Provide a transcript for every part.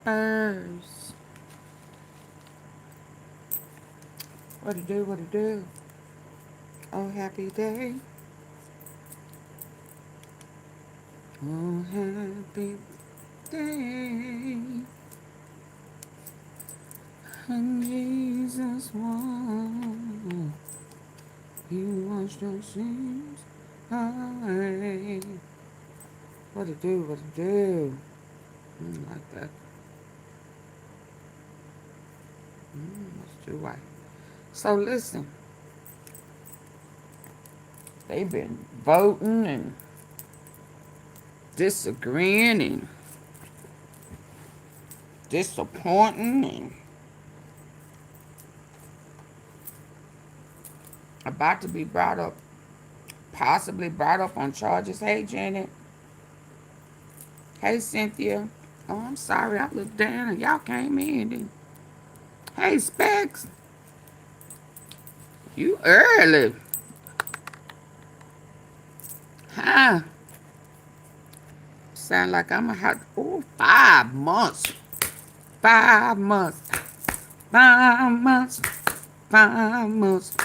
First. What it do, what it do? Oh, happy day. Oh, happy day. And Jesus won. He washed our sins away. What it do, what it do? Like that. Let's do right. So listen. They've been voting and disagreeing and disappointing and about to be brought up, possibly brought up on charges. Hey, Janet. Hey, Cynthia. Oh, I'm sorry. I looked down and y'all came in. And, hey, Specs. You early. Huh? Sound like I'm going to have, 5 months. 5 months. 5 months. 5 months.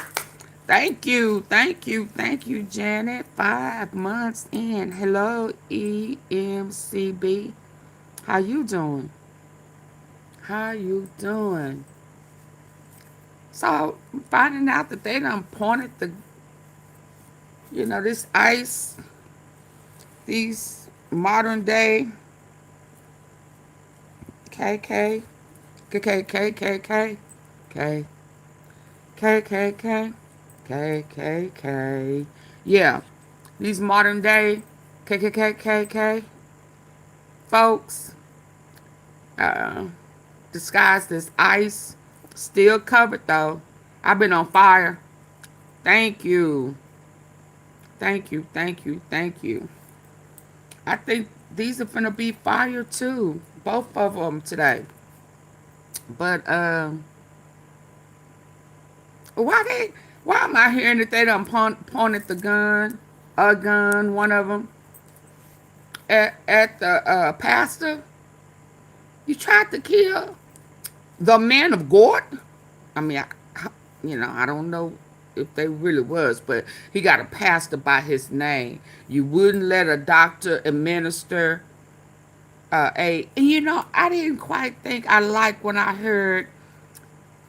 Thank you, Janet. 5 months in. Hello, EMCB. How you doing? How you doing? So, I'm finding out that they done pointed the, this ICE, these modern day KK, KKKKK, KKK, KKK. Yeah, these modern day KKKKK folks, disguised as ICE, still covered though. I've been on fire. Thank you. Thank you. I think these are finna be fire too. Both of them today. But why am I hearing that they done pointed the gun, one of them, at the pastor? You tried to kill the man of God? I mean, I don't know if they really was, but he got a pastor by his name. You wouldn't let a doctor administer and I didn't quite think I liked when I heard,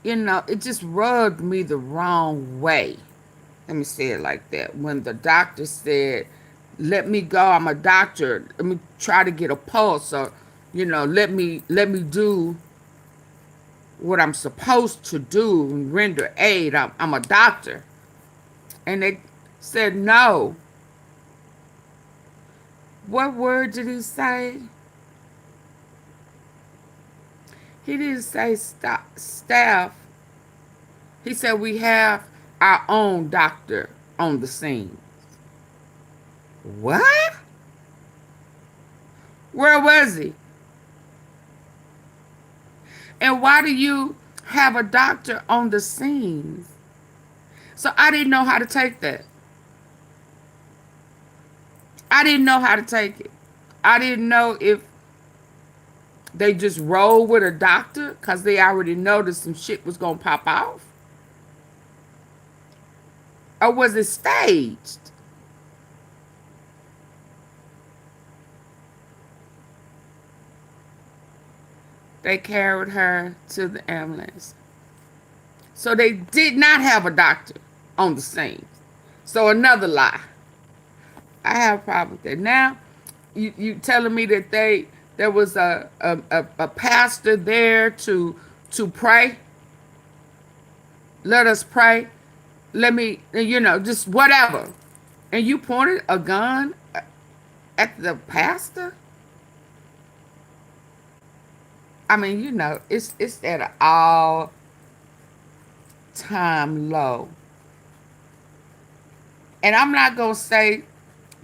it just rubbed me the wrong way. Let me say it like that. When the doctor said, let me go, I'm a doctor, let me try to get a pulse, or, let me do what I'm supposed to do and render aid. I'm a doctor. And they said no. What word did he say? He didn't say staff. He said we have our own doctor on the scene. What? Where was he? And why do you have a doctor on the scene? So I didn't know how to take that. I didn't know how to take it. I didn't know if they just roll with a doctor because they already know that some shit was going to pop off. Or was it staged? They carried her to the ambulance. So they did not have a doctor on the scene. So another lie. I have a problem with that. Now, you telling me that there was a pastor there to pray? Let us pray. Let me, just whatever. And you pointed a gun at the pastor? I mean, it's at an all-time low. And I'm not going to say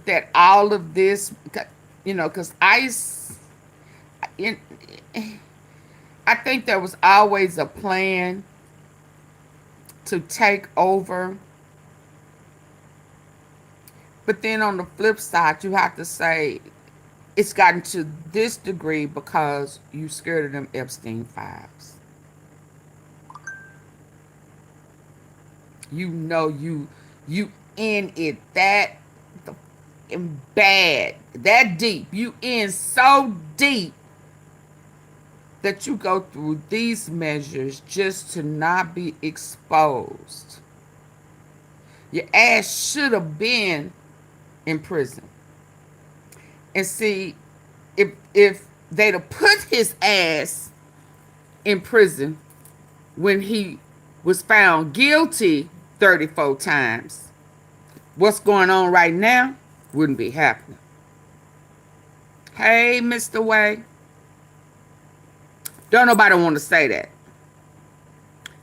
that all of this, because ICE, I think there was always a plan to take over. But then on the flip side, you have to say it's gotten to this degree because you scared of them Epstein files. You know you in it that bad, that deep. You in so deep that you go through these measures just to not be exposed. Your ass should have been in prison. And see, if they'd have put his ass in prison when he was found guilty 34 times, what's going on right now wouldn't be happening. Hey, Mr. Way. Don't nobody want to say that.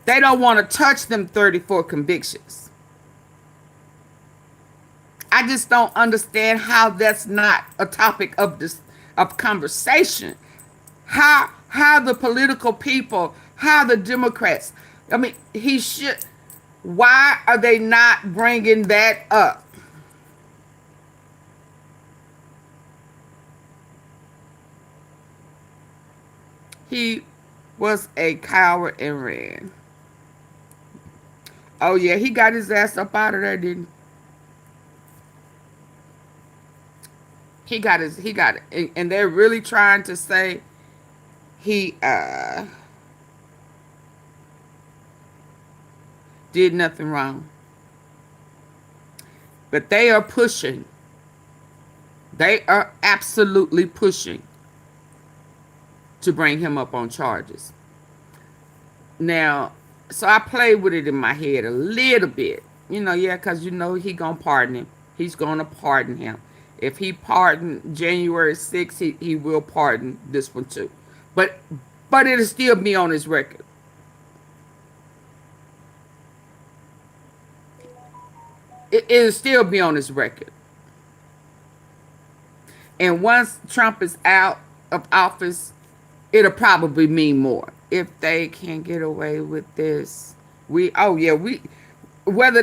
They don't want to touch them 34 convictions. I just don't understand how that's not a topic of conversation. How the political people, how the Democrats. I mean, he should. Why are they not bringing that up? He was a coward and ran. Oh yeah, he got his ass up out of there, didn't he? He got it. And they're really trying to say he did nothing wrong. But they are pushing. They are absolutely pushing to bring him up on charges. Now, so I played with it in my head a little bit. Yeah, because he gonna pardon him. He's gonna pardon him. If he pardoned January 6th, he will pardon this one too. But it'll still be on his record. It'll still be on his record. And once Trump is out of office, it'll probably mean more. If they can get away with this, whether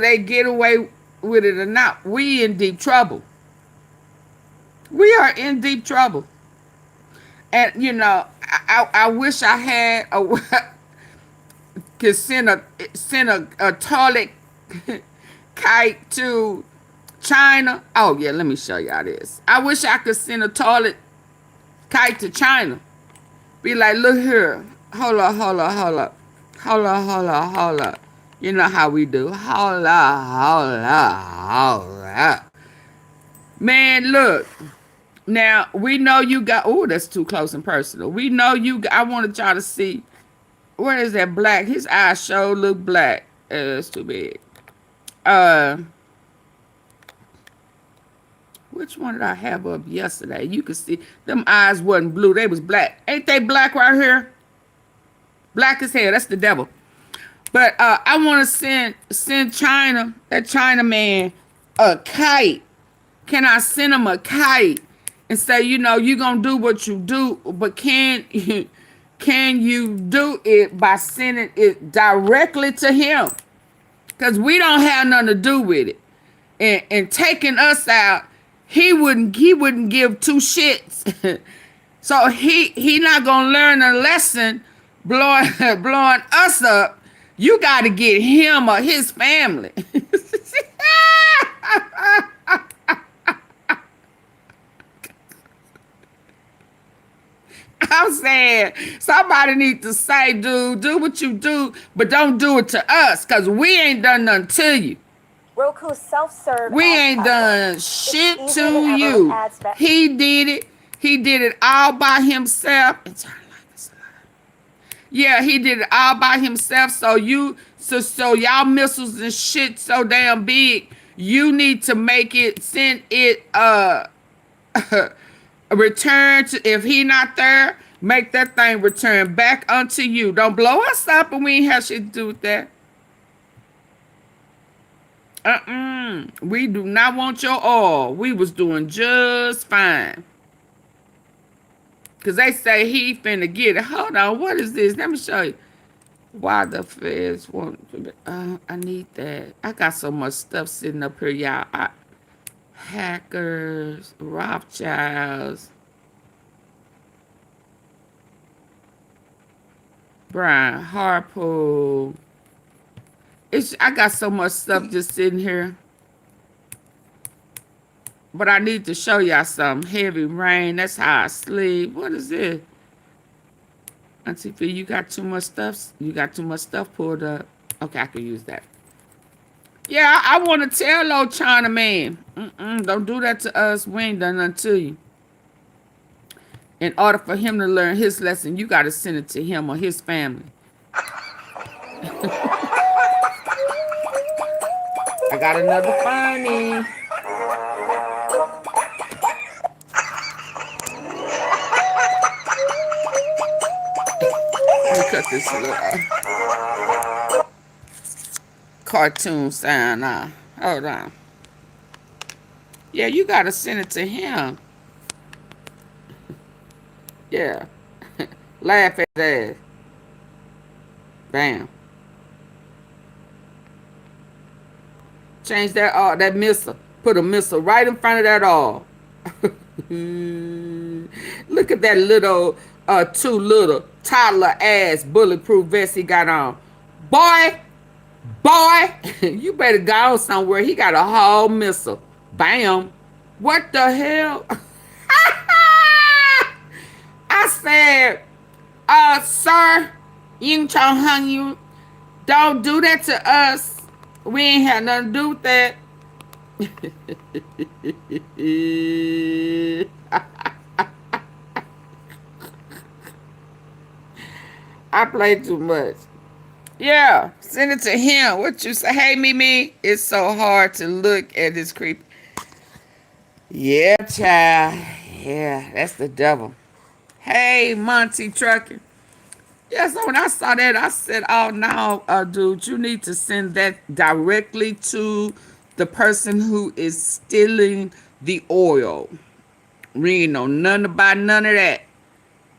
they get away with it or not, we in deep trouble. We are in deep trouble. And I wish I had could send a toilet kite to China. Oh yeah, let me show y'all this. I wish I could send a toilet kite to China. Be like, look here. Hold up. You know how we do. Hold up. Man, look. Now, we know you got... Oh, that's too close and personal. We know you... I wanted y'all to see... Where is that black? His eyes sure look black. That's too big. Which one did I have up yesterday? You can see... Them eyes wasn't blue. They was black. Ain't they black right here? Black as hell. That's the devil. But I want to send China, that China man, a kite. Can I send him a kite and say, you're going to do what you do, but can you do it by sending it directly to him? Because we don't have nothing to do with it. And taking us out, he wouldn't give two shits. So he not going to learn a lesson blowing us up. You got to get him or his family. I'm saying somebody needs to say, dude, do what you do, but don't do it to us, because we ain't done nothing to you. Roku self-serve. We ain't done shit to you. He did it. He did it all by himself. Yeah, he did it all by himself. So y'all missiles and shit so damn big, you need to send it return to, if he not there, make that thing return back unto you. Don't blow us up and we ain't have shit to do with that. We do not want your oil. We was doing just fine. Because they say he finna get it. Hold on, what is this? Let me show you. Why the feds want... I need that. I got so much stuff sitting up here, y'all. Hackers, Rothschilds. Brian Harpo. I got so much stuff just sitting here. But I need to show y'all something. Heavy rain. That's how I sleep. What is this? Auntie P, you got too much stuff. You got too much stuff pulled up. Okay, I can use that. Yeah, I want to tell old China man. Don't do that to us. We ain't done nothing to you. In order for him to learn his lesson, you got to send it to him or his family. I got another funny. Let me cut this little cartoon sound out. Hold on. Yeah, you got to send it to him. Yeah. Laugh at that. Bam. Change that missile. Put a missile right in front of that all. Look at that little, too little, toddler ass bulletproof vest he got on. Boy, you better go somewhere. He got a whole missile. Bam. What the hell? I said, sir, Ying Chong Hung, you don't do that to us. We ain't had nothing to do with that. I play too much. Yeah, send it to him. What you say? Hey, Mimi, it's so hard to look at this creep. Yeah, child. Yeah, that's the devil. Hey, Monty Trucker. Yeah, so when I saw that, I said, oh, no, dude, you need to send that directly to the person who is stealing the oil. We ain't know nothing about none of that.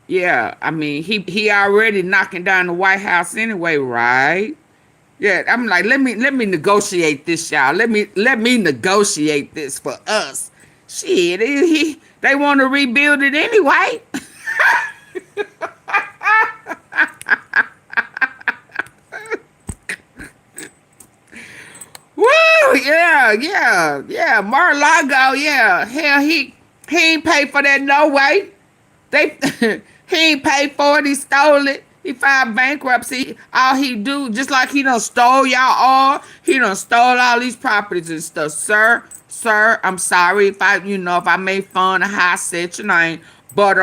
Yeah, I mean, he already knocking down the White House anyway, right? Yeah, I'm like, let me negotiate this, y'all. Let me negotiate this for us. Shit, they want to rebuild it anyway. Woo! Yeah. Mar-a-Lago, yeah. Hell, he ain't paid for that no way. He ain't paid for it. He stole it. He filed bankruptcy. All he do, just like he done stole y'all all, he done stole all these properties and stuff. Sir, I'm sorry if I made fun of how I said your name, but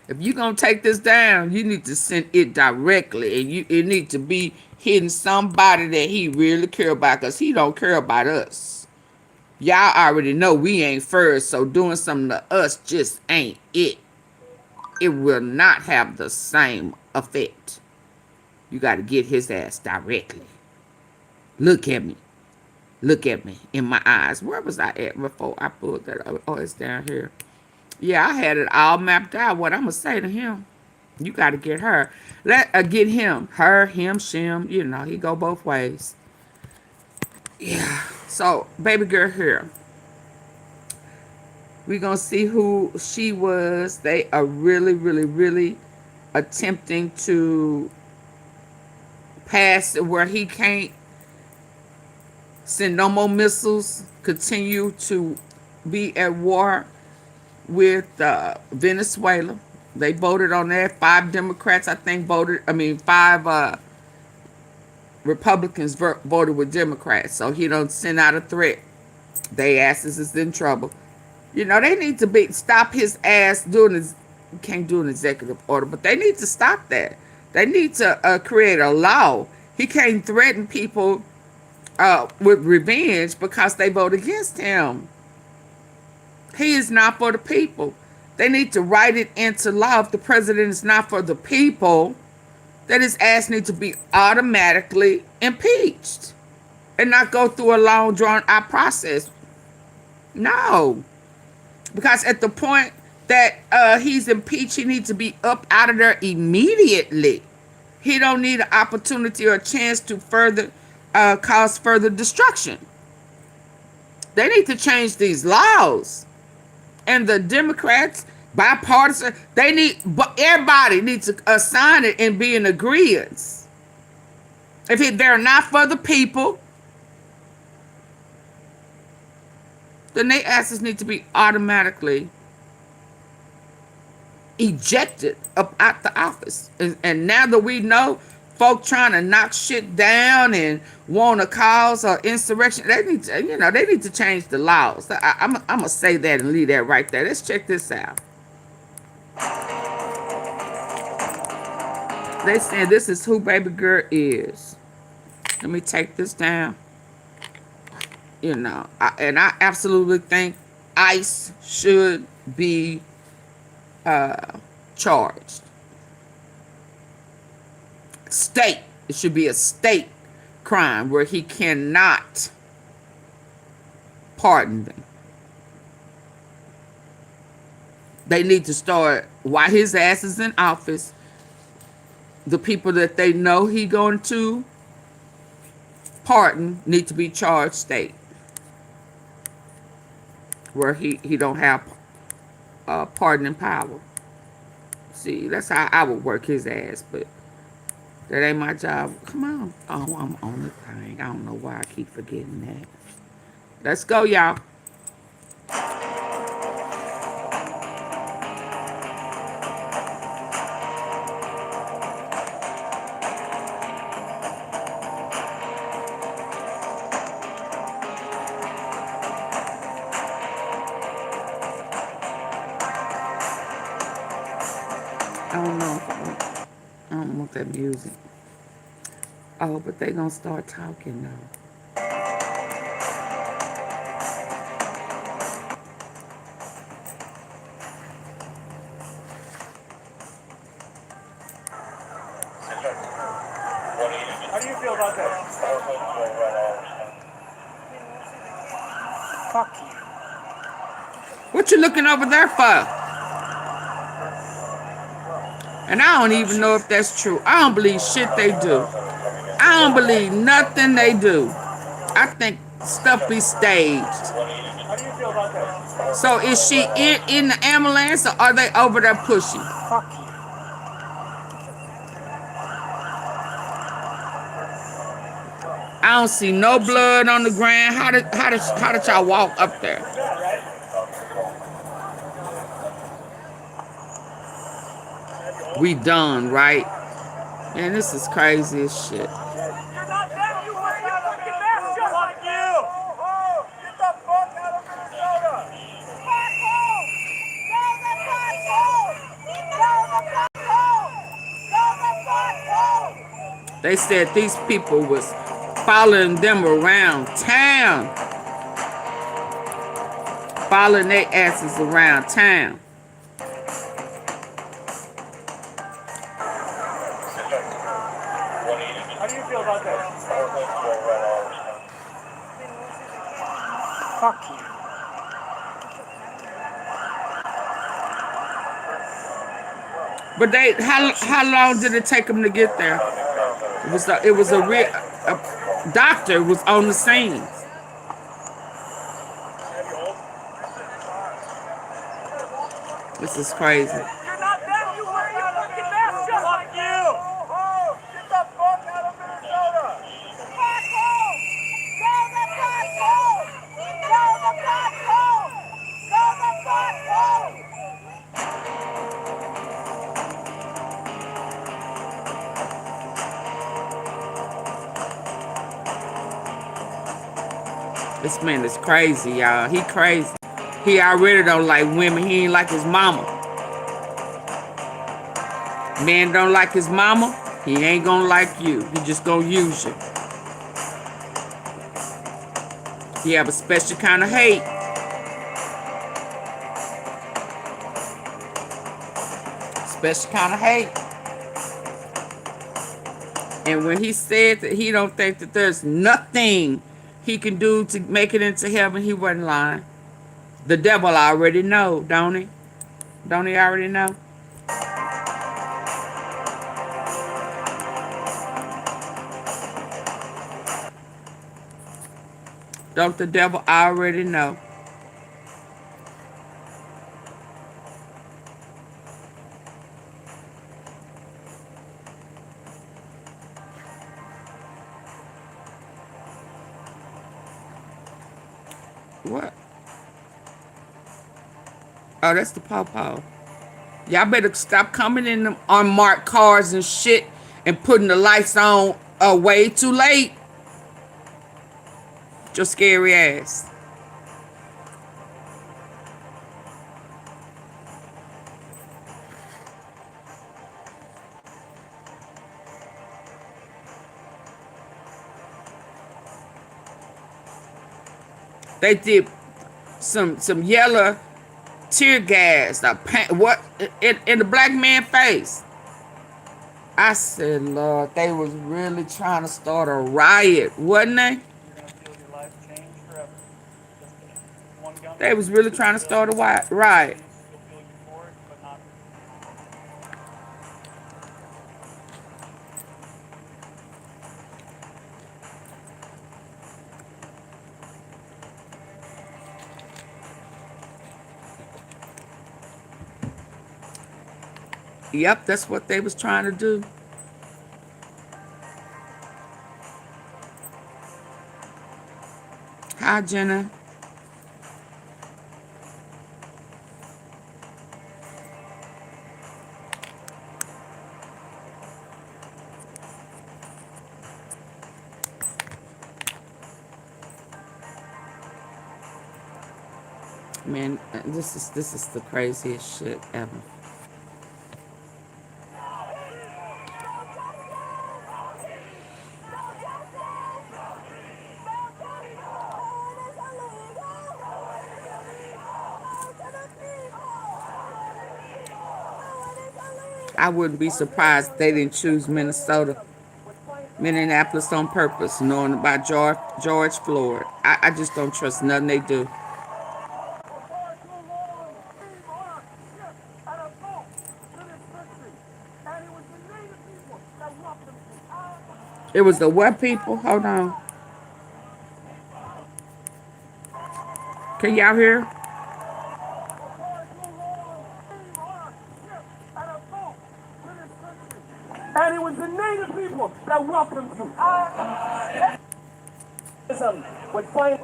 if you gonna take this down, you need to send it directly, and it need to be hitting somebody that he really care about, because he don't care about us. Y'all already know we ain't first, so doing something to us just ain't it. It will not have the same effect. You got to get his ass directly. Look at me in my eyes. Where was I at before I pulled that up? Oh, it's down here. Yeah, I had it all mapped out what I'm going to say to him. You got to get her. Get him. Her, him, shim. He go both ways. Yeah. So, baby girl here. We're going to see who she was. They are really, really, really attempting to pass it where he can't send no more missiles, continue to be at war with Venezuela. They voted on that. 5 Democrats, I think, voted. 5 Republicans voted with Democrats. So he don't send out a threat. They asses is in trouble. They need to stop his ass doing his. You can't do an executive order, but they need to stop that. They need to create a law. He can't threaten people with revenge because they vote against him. He is not for the people. They need to write it into law. If the president is not for the people, then his ass needs to be automatically impeached and not go through a long, drawn-out process. No. Because at the point that he's impeached, he needs to be up out of there immediately. He don't need an opportunity or a chance to further cause further destruction. They need to change these laws. And the Democrats, Bipartisan. They need, but everybody needs to assign it and be in agreement. If they're not for the people, then their asses need to be automatically ejected up out the office. And now that we know folk trying to knock shit down and want to cause an insurrection, they need to, they need to change the laws. I'm gonna say that and leave that right there. Let's check this out. They saying this is who baby girl is. Let me take this down. And I absolutely think ICE should be charged. State. It should be a state crime where he cannot pardon them. They need to start, while his ass is in office, the people that they know he going to pardon need to be charged state. Where he don't have pardoning power. See, that's how I would work his ass, but that ain't my job. Come on. Oh, I'm on the thing. I don't know why I keep forgetting that. Let's go, y'all. I don't know. I don't want that music. Oh, but they gonna start talking though. How do you feel about that? Fuck you. What you looking over there for? And I don't even know if that's true. I don't believe shit they do. I don't believe nothing they do. I think stuff be staged. How do you feel about that? So is she in the ambulance or are they over there pushing? Fuck you. I don't see no blood on the ground. How did y'all walk up there? We done, right? Man, this is crazy as shit. You're not them, you wear your fucking mask. Fuck you. Get the fuck out of Minnesota. Fuck home. Go the fuck home. Go the fuck home. Go the fuck home. They said these people was following them around town. Following their asses around town. How do you feel about that? Fuck you. But how long did it take them to get there? It was a real doctor was on the scene. This is crazy. You're not them, you wear your fucking mask. Fuck you. Get the fuck out of Minnesota. Fuck home. Go the fuck home. Go the fuck home. Go the fuck home. This man is crazy, y'all. He crazy. He already don't like women. He ain't like his mama. Man don't like his mama. He ain't gonna like you. He just gonna use you. He have a special kind of hate. Special kind of hate. And when he said that he don't think that there's nothing he can do to make it into heaven, he wasn't lying. The devil already know, don't he? Don't he already know? Don't the devil already know? What? Oh, that's the pawpaw. Y'all better stop coming in them unmarked cars and shit and putting the lights on way too late. Your scary ass. They did some yellow tear gas, what in the black man's face. I said, Lord, they was really trying to start a riot, wasn't they? You're gonna feel your life change forever. Just one gun. They was really trying to start a riot. You'll feel euphoric, but not. Yep, that's what they was trying to do. Hi, Jenna. Man, this is the craziest shit ever. I wouldn't be surprised they didn't choose Minneapolis on purpose, knowing about George Floyd. I just don't trust nothing they do. It was the what people? Hold on. Can y'all hear? And it was the native people that welcomed you. Would find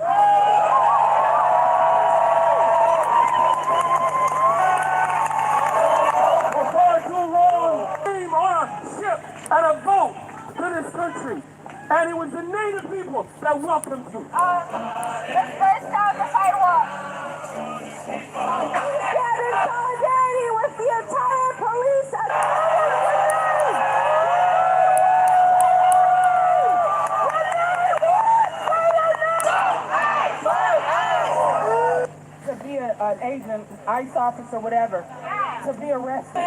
for far too long came on a ship and a boat to this country. And it was the native people that welcomed you. Let's burst down the sidewalk. Stand in solidarity with the entire police. To be an agent, ICE officer, whatever, to be arrested.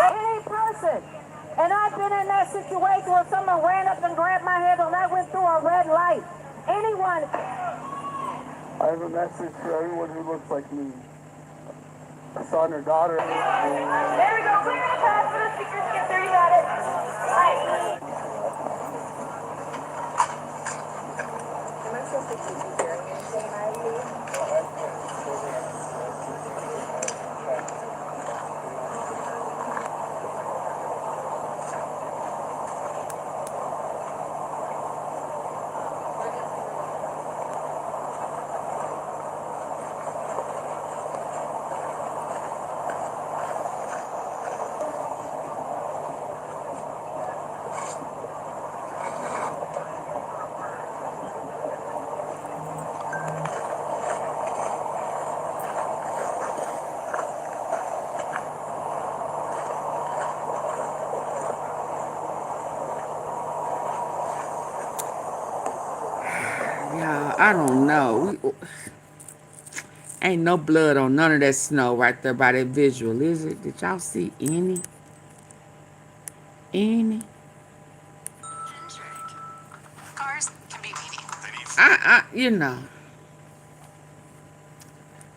Any person, and I've been in that situation where someone ran up and grabbed my hand and I went through a red light. Anyone. I have a message for everyone who looks like me. A son or daughter. There we go. We're gonna pass for the speakers. Get there. You got it. Right. Am I supposed to keep hearing anything, Ivy? Yeah, I don't know. Ain't no blood on none of that snow right there by that visual, is it? Did y'all see any? Any? Cars can be meaty. You know,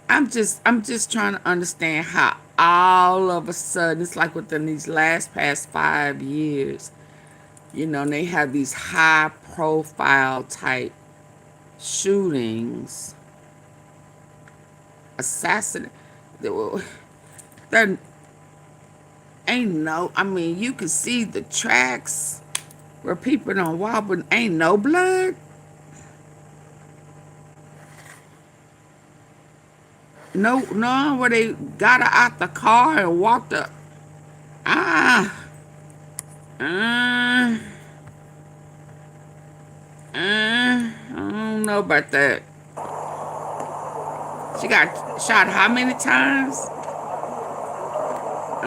I'm just trying to understand how all of a sudden it's like within these past 5 years, you know, and they have these high profile type shootings, assassin. There ain't no. I mean, you can see the tracks where people don't walk, but ain't no blood. No, no, where they got her out the car and walked up. Ah, I don't know about that. She got shot how many times? I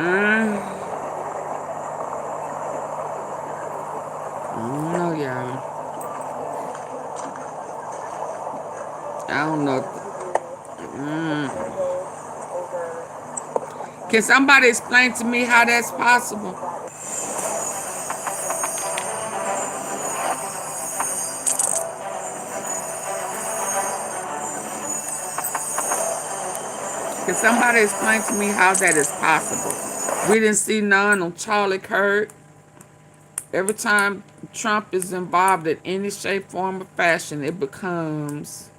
don't know, y'all. I don't know. Can somebody explain to me how that's possible? Can somebody explain to me how that is possible? We didn't see none on Charlie Kirk. Every time Trump is involved in any shape, form, or fashion, it becomes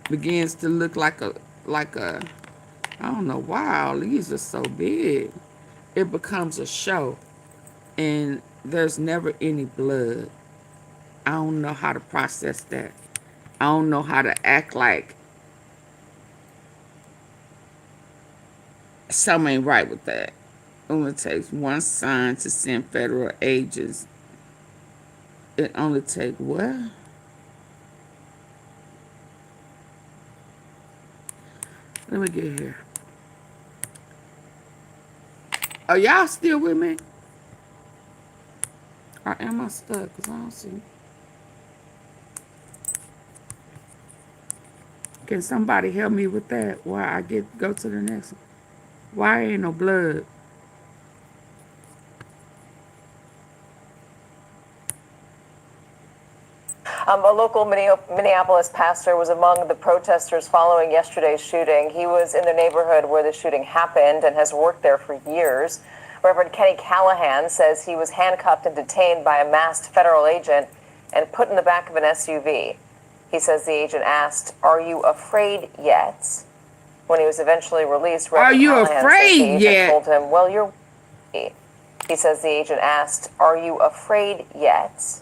begins to look like a I don't know why all these are so big. It becomes a show, and there's never any blood. I don't know how to process that. I don't know how to act like something ain't right with that. It only takes one sign to send federal agents. It only takes what? Let me get here. Are y'all still with me? Or am I stuck? Because I don't see. Can somebody help me with that while I go to the next one? Why ain't no blood? A local Minneapolis pastor was among the protesters following yesterday's shooting. He was in the neighborhood where the shooting happened and has worked there for years. Reverend Kenny Callahan says he was handcuffed and detained by a masked federal agent and put in the back of an SUV. He says the agent asked, "Are you afraid yet?" When he was eventually released, Reverend Callahan says the agent told him, "Well, you're..." He says the agent asked, "Are you afraid yet?"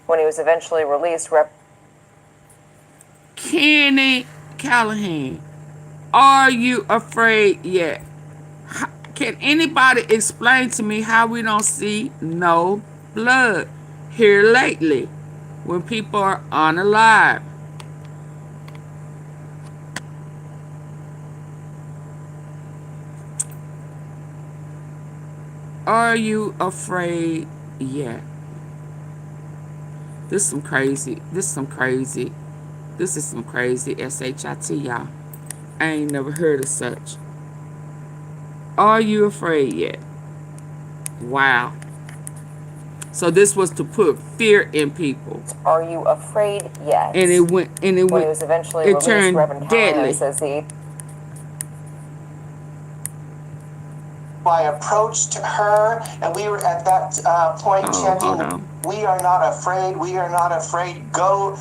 When he was eventually released, Kenny Callahan, are you afraid yet? Can anybody explain to me how we don't see no blood here lately when people are unalive? Are you afraid yet? This is some crazy SHIT, y'all. I ain't never heard of such. Are you afraid yet? Wow. So this was to put fear in people. Are you afraid yet? And it went, when he was eventually released, turned Reverend deadly. Callahan says I approached her, and we were at that point chanting, "We are not afraid, we are not afraid, go."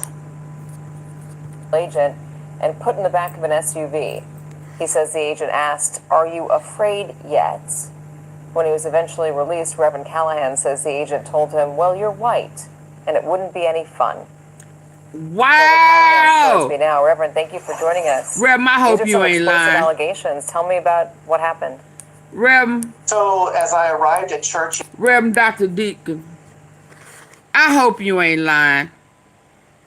Agent and put in the back of an SUV. He says the agent asked, "Are you afraid yet?" When he was eventually released, Reverend Callahan says the agent told him, "Well, you're white, and it wouldn't be any fun." Wow! Me now. Reverend, thank you for joining us. Reverend, I hope you ain't lying. Allegations. Tell me about what happened. Reverend. So as I arrived at church, Reverend Dr. Deacon, I hope you ain't lying.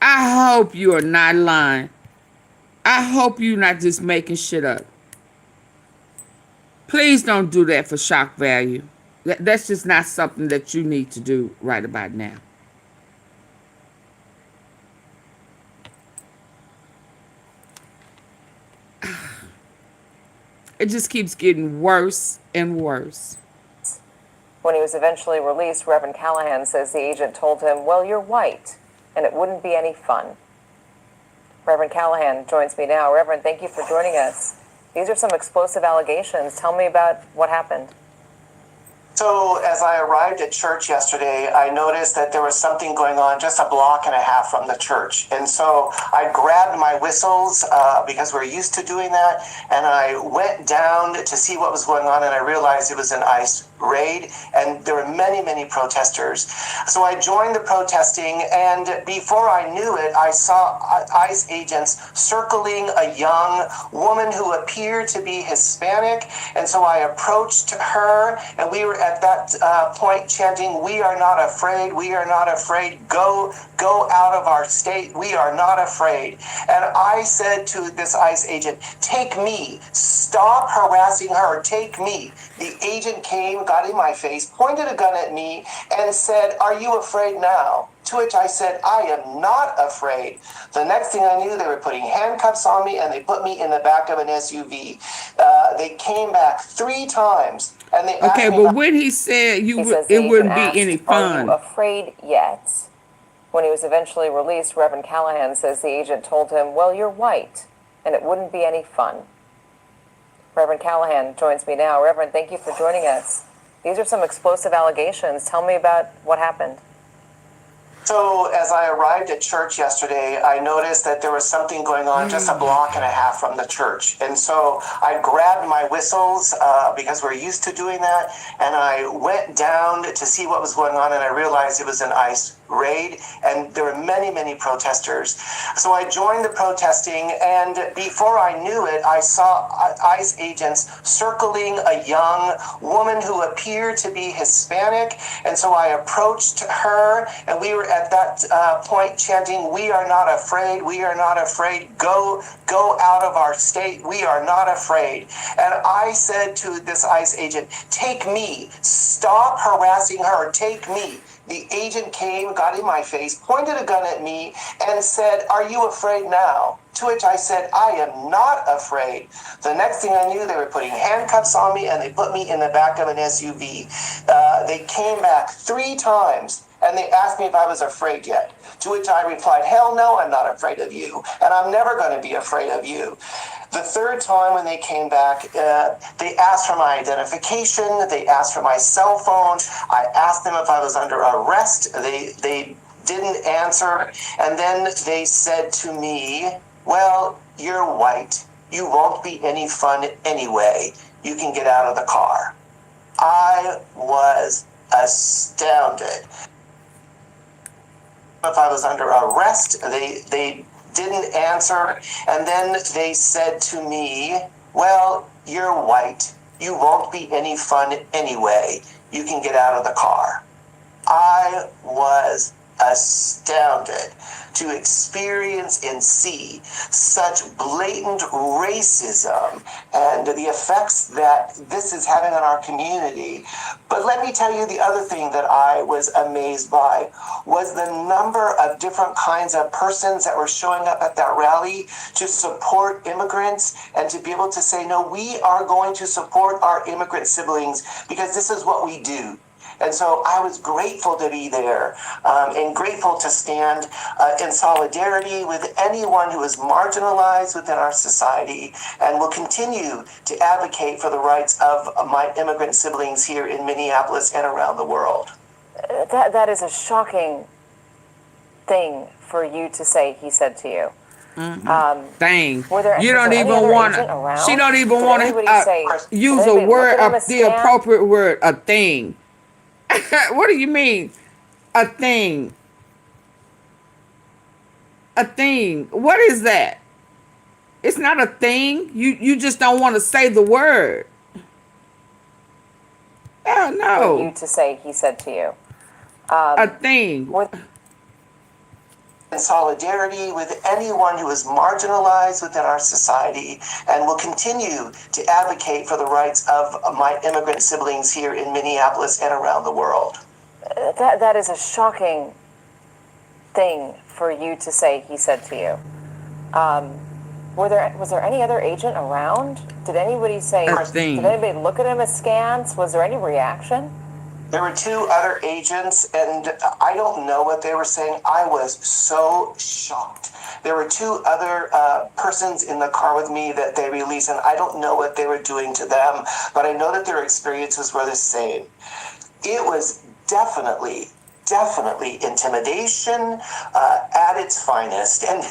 I hope you are not lying. I hope you're not just making shit up. Please don't do that for shock value. That's just not something that you need to do right about now. It just keeps getting worse and worse. When he was eventually released, Reverend Callahan says the agent told him, "Well, you're white, and it wouldn't be any fun." Reverend Callahan joins me now. Reverend, thank you for joining us. These are some explosive allegations. Tell me about what happened. So as I arrived at church yesterday, I noticed that there was something going on just a block and a half from the church. And so I grabbed my whistles because we're used to doing that. And I went down to see what was going on, and I realized it was an ICE raid, and there were many, many protesters. So I joined the protesting, and before I knew it, I saw ICE agents circling a young woman who appeared to be Hispanic. And so I approached her, and we were at that point chanting, "We are not afraid, we are not afraid, go out of our state, we are not afraid." And I said to this ICE agent, "Take me, stop harassing her, take me." The agent came, got in my face, pointed a gun at me, and said, "Are you afraid now?" To which I said, "I am not afraid." The next thing I knew, they were putting handcuffs on me, and they put me in the back of an SUV. They came back 3 times, and they asked Okay, me but if when he said He says the it agent wouldn't be asked, any "Are you fun. afraid yet?" When he was eventually released, Reverend Callahan says the agent told him, "Well, you're white, and it wouldn't be any fun." Reverend Callahan joins me now. Reverend, thank you for joining us. These are some explosive allegations. Tell me about what happened. So as I arrived at church yesterday, I noticed that there was something going on just a block and a half from the church. And so I grabbed my whistles because we're used to doing that. And I went down to see what was going on, and I realized it was an ICE raid, and there were many, many protesters. So I joined the protesting, and before I knew it, I saw ICE agents circling a young woman who appeared to be Hispanic. And so I approached her, and we were at that point chanting, "We are not afraid, we are not afraid, go out of our state, we are not afraid." And I said to this ICE agent, "Take me, stop harassing her, take me." The agent came, got in my face, pointed a gun at me, and said, "Are you afraid now?" To which I said, "I am not afraid." The next thing I knew, they were putting handcuffs on me, and they put me in the back of an SUV. They came back 3 times, and they asked me if I was afraid yet. To which I replied, "Hell no, I'm not afraid of you, and I'm never going to be afraid of you." The 3rd time when they came back, they asked for my identification, they asked for my cell phone. I asked them if I was under arrest. They didn't answer. And then they said to me, "Well, you're white. You won't be any fun anyway. You can get out of the car." I was astounded. If I was under arrest, they didn't answer. And then they said to me, "Well, you're white. You won't be any fun anyway. You can get out of the car." I was astounded to experience and see such blatant racism and the effects that this is having on our community. But let me tell you, the other thing that I was amazed by was the number of different kinds of persons that were showing up at that rally to support immigrants and to be able to say, "No, we are going to support our immigrant siblings because this is what we do." And so I was grateful to be there and grateful to stand in solidarity with anyone who is marginalized within our society, and will continue to advocate for the rights of my immigrant siblings here in Minneapolis and around the world. That is a shocking thing for you to say, he said to you. Thing. Were there, You was don't there any even other want agent to. around? She don't even Did want anybody to say, use did a anybody word, look at him the askance? appropriate word, a thing. What do you mean, a thing? A thing. What is that? It's not a thing. You just don't want to say the word. Hell For you no. to say, he said to you. A thing. Were, In solidarity with anyone who is marginalized within our society, and will continue to advocate for the rights of my immigrant siblings here in Minneapolis and around the world. that is a shocking thing for you to say, he said to you. Was there any other agent around? Did anybody say, A thing. did anybody look at him askance? Was there any reaction? There were 2 other agents, and I don't know what they were saying. I was so shocked There were two other persons in the car with me that they released, and I don't know what they were doing to them, but I know that their experiences were the same. It was definitely intimidation at its finest. And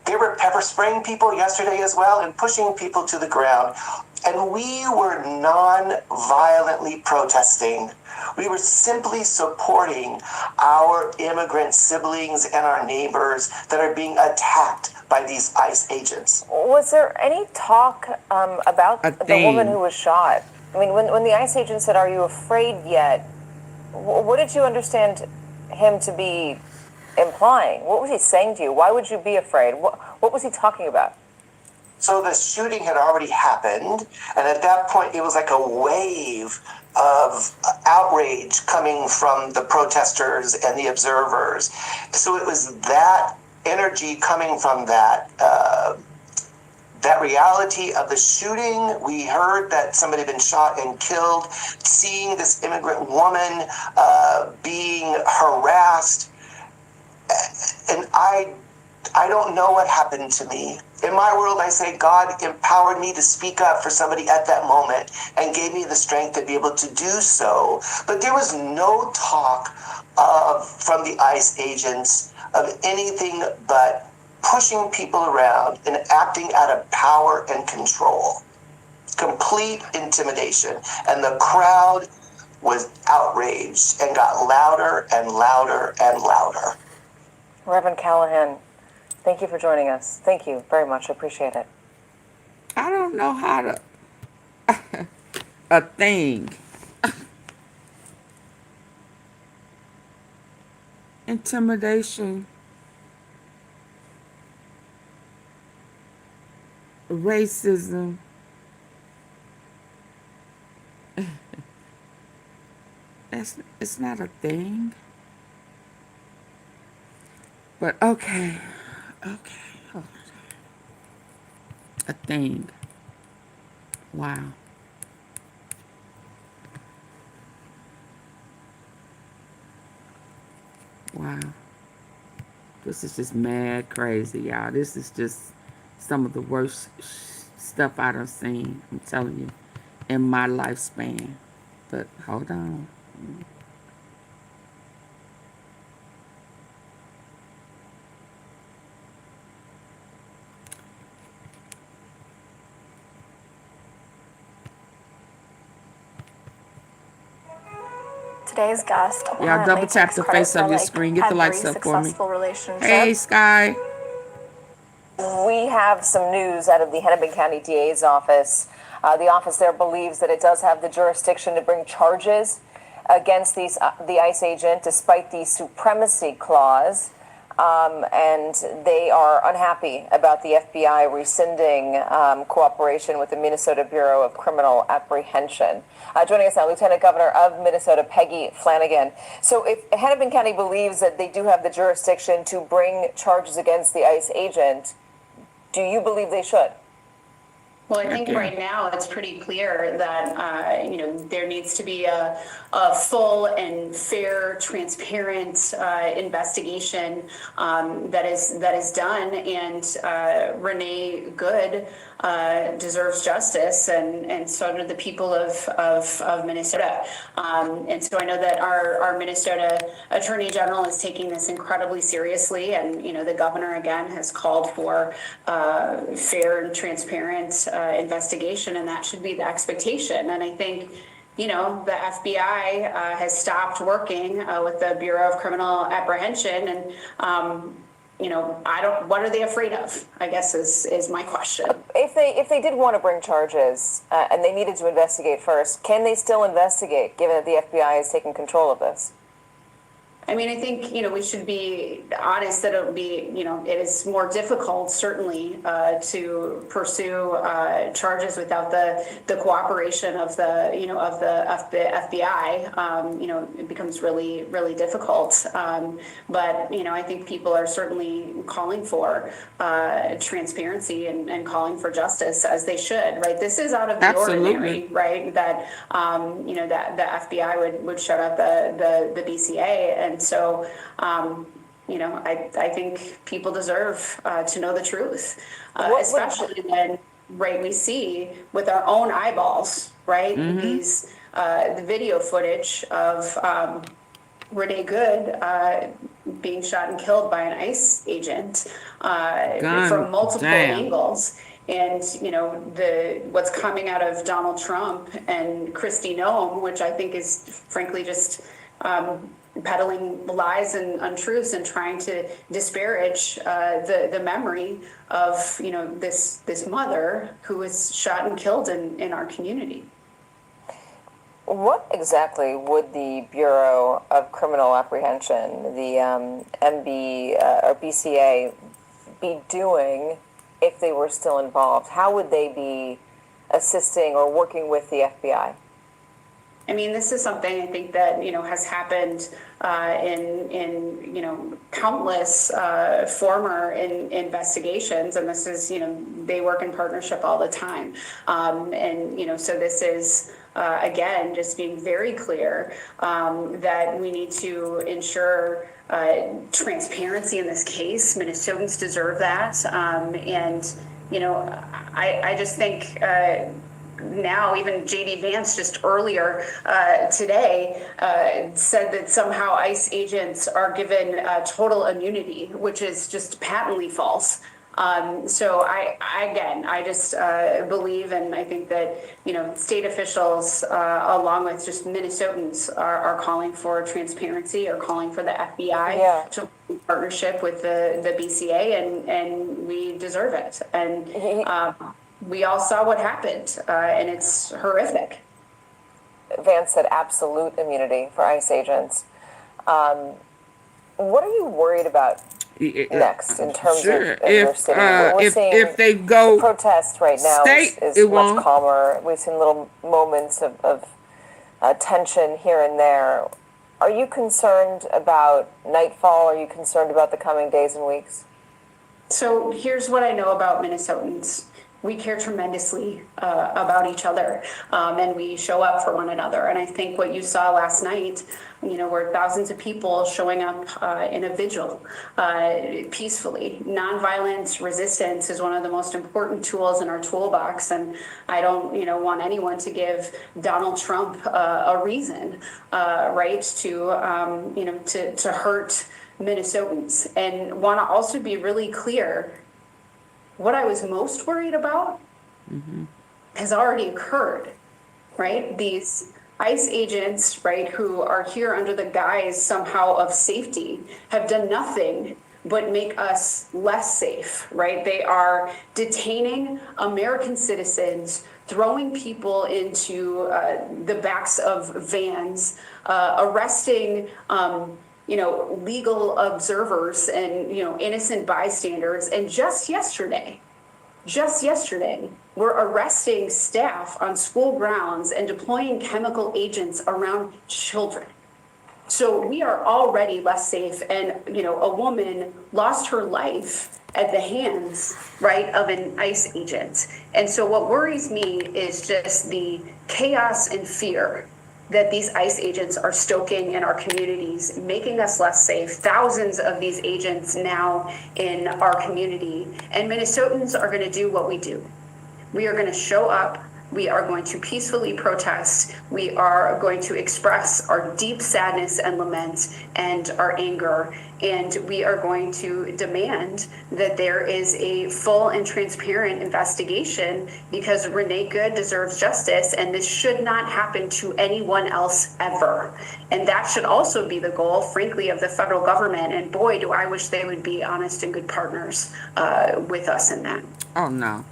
they were pepper spraying people yesterday as well and pushing people to the ground. And we were non-violently protesting. We were simply supporting our immigrant siblings and our neighbors that are being attacked by these ICE agents. Was there any talk about the woman who was shot? I mean, when the ICE agent said, "Are you afraid yet?" What did you understand him to be implying? What was he saying to you? Why would you be afraid? What was he talking about? So the shooting had already happened, and at that point, it was like a wave of outrage coming from the protesters and the observers. So it was that energy coming from that reality of the shooting. We heard that somebody had been shot and killed, seeing this immigrant woman being harassed. And I don't know what happened to me. In my world, I say God empowered me to speak up for somebody at that moment and gave me the strength to be able to do so. But there was no talk from the ICE agents of anything but pushing people around and acting out of power and control. Complete intimidation. And the crowd was outraged and got louder and louder and louder. Reverend Callahan, thank you for joining us. Thank you very much. I appreciate it. I don't know how to. A thing. Intimidation. Racism. It's not a thing. But okay. A thing. Wow. Wow. This is just mad crazy, y'all. This is just some of the worst stuff I done seen, I'm telling you, in my lifespan. But hold on. Today's guest Y'all double tap the face of your screen. Get the likes up for me. Hey, Sky. We have some news out of the Hennepin County DA's office. The office there believes that it does have the jurisdiction to bring charges against the ICE agent despite the supremacy clause. And they are unhappy about the FBI rescinding cooperation with the Minnesota Bureau of Criminal Apprehension. Joining us now, Lieutenant Governor of Minnesota, Peggy Flanagan. So if Hennepin County believes that they do have the jurisdiction to bring charges against the ICE agent, do you believe they should? Well, I think right now it's pretty clear that, there needs to be a full and fair, transparent investigation that is done. And Renee Good deserves justice, and so do the people of Minnesota. And so I know that our Minnesota Attorney General is taking this incredibly seriously. And, the governor, again, has called for fair and transparent investigation, and that should be the expectation. And I think, the FBI has stopped working with the Bureau of Criminal Apprehension, and what are they afraid of, I guess is my question. If they did want to bring charges and they needed to investigate first, can they still investigate given that the FBI is taking control of this? I mean, I think, we should be honest that it would be, it is more difficult, certainly, to pursue charges without the cooperation of the FBI. It becomes really, really difficult. But, I think people are certainly calling for transparency and calling for justice, as they should, right? This is out of the ordinary, right? That, that the FBI would shut out the BCA. And so, I think people deserve to know the truth, What would- especially when, right, we see with our own eyeballs, right, these the video footage of Renee Good being shot and killed by an ICE agent Gun from multiple down. angles. And the what's coming out of Donald Trump and Kristi Noem, which I think is frankly just peddling lies and untruths and trying to disparage the memory of this mother who was shot and killed in our community. What exactly would the Bureau of Criminal Apprehension, the MB or BCA, be doing if they were still involved? How would they be assisting or working with the FBI? I mean, this is something I think that has happened in countless former investigations, and this is they work in partnership all the time, and so this is again just being very clear that we need to ensure transparency in this case. Minnesotans deserve that, and I just think. Now, even JD Vance just earlier today said that somehow ICE agents are given total immunity, which is just patently false. So I just believe, and I think that state officials, along with just Minnesotans, are calling for transparency, or calling for the FBI to work in partnership with the BCA, and we deserve it. And we all saw what happened, and it's horrific. Vance said absolute immunity for ICE agents. What are you worried about next in terms of your city? We're seeing if they go the protest right now is much calmer. We've seen little moments of tension here and there. Are you concerned about nightfall? Are you concerned about the coming days and weeks? So here's what I know about Minnesotans. We care tremendously about each other, and we show up for one another. And I think what you saw last night, were thousands of people showing up in a vigil peacefully. Nonviolent resistance is one of the most important tools in our toolbox, and I don't, want anyone to give Donald Trump a reason, right, to hurt Minnesotans. And want to also be really clear. What I was most worried about has already occurred, right? These ICE agents, right, who are here under the guise somehow of safety, have done nothing but make us less safe, right? They are detaining American citizens, throwing people into the backs of vans, arresting legal observers and, innocent bystanders. And just yesterday, we're arresting staff on school grounds and deploying chemical agents around children. So we are already less safe. And, a woman lost her life at the hands, right, of an ICE agent. And so what worries me is just the chaos and fear that these ICE agents are stoking in our communities, making us less safe. Thousands of these agents now in our community. And Minnesotans are going to do what we do. We are going to show up. We are going to peacefully protest. We are going to express our deep sadness and lament and our anger. And we are going to demand that there is a full and transparent investigation, because Renee Good deserves justice, and this should not happen to anyone else ever. And that should also be the goal, frankly, of the federal government. And boy, do I wish they would be honest and good partners with us in that. Oh, no.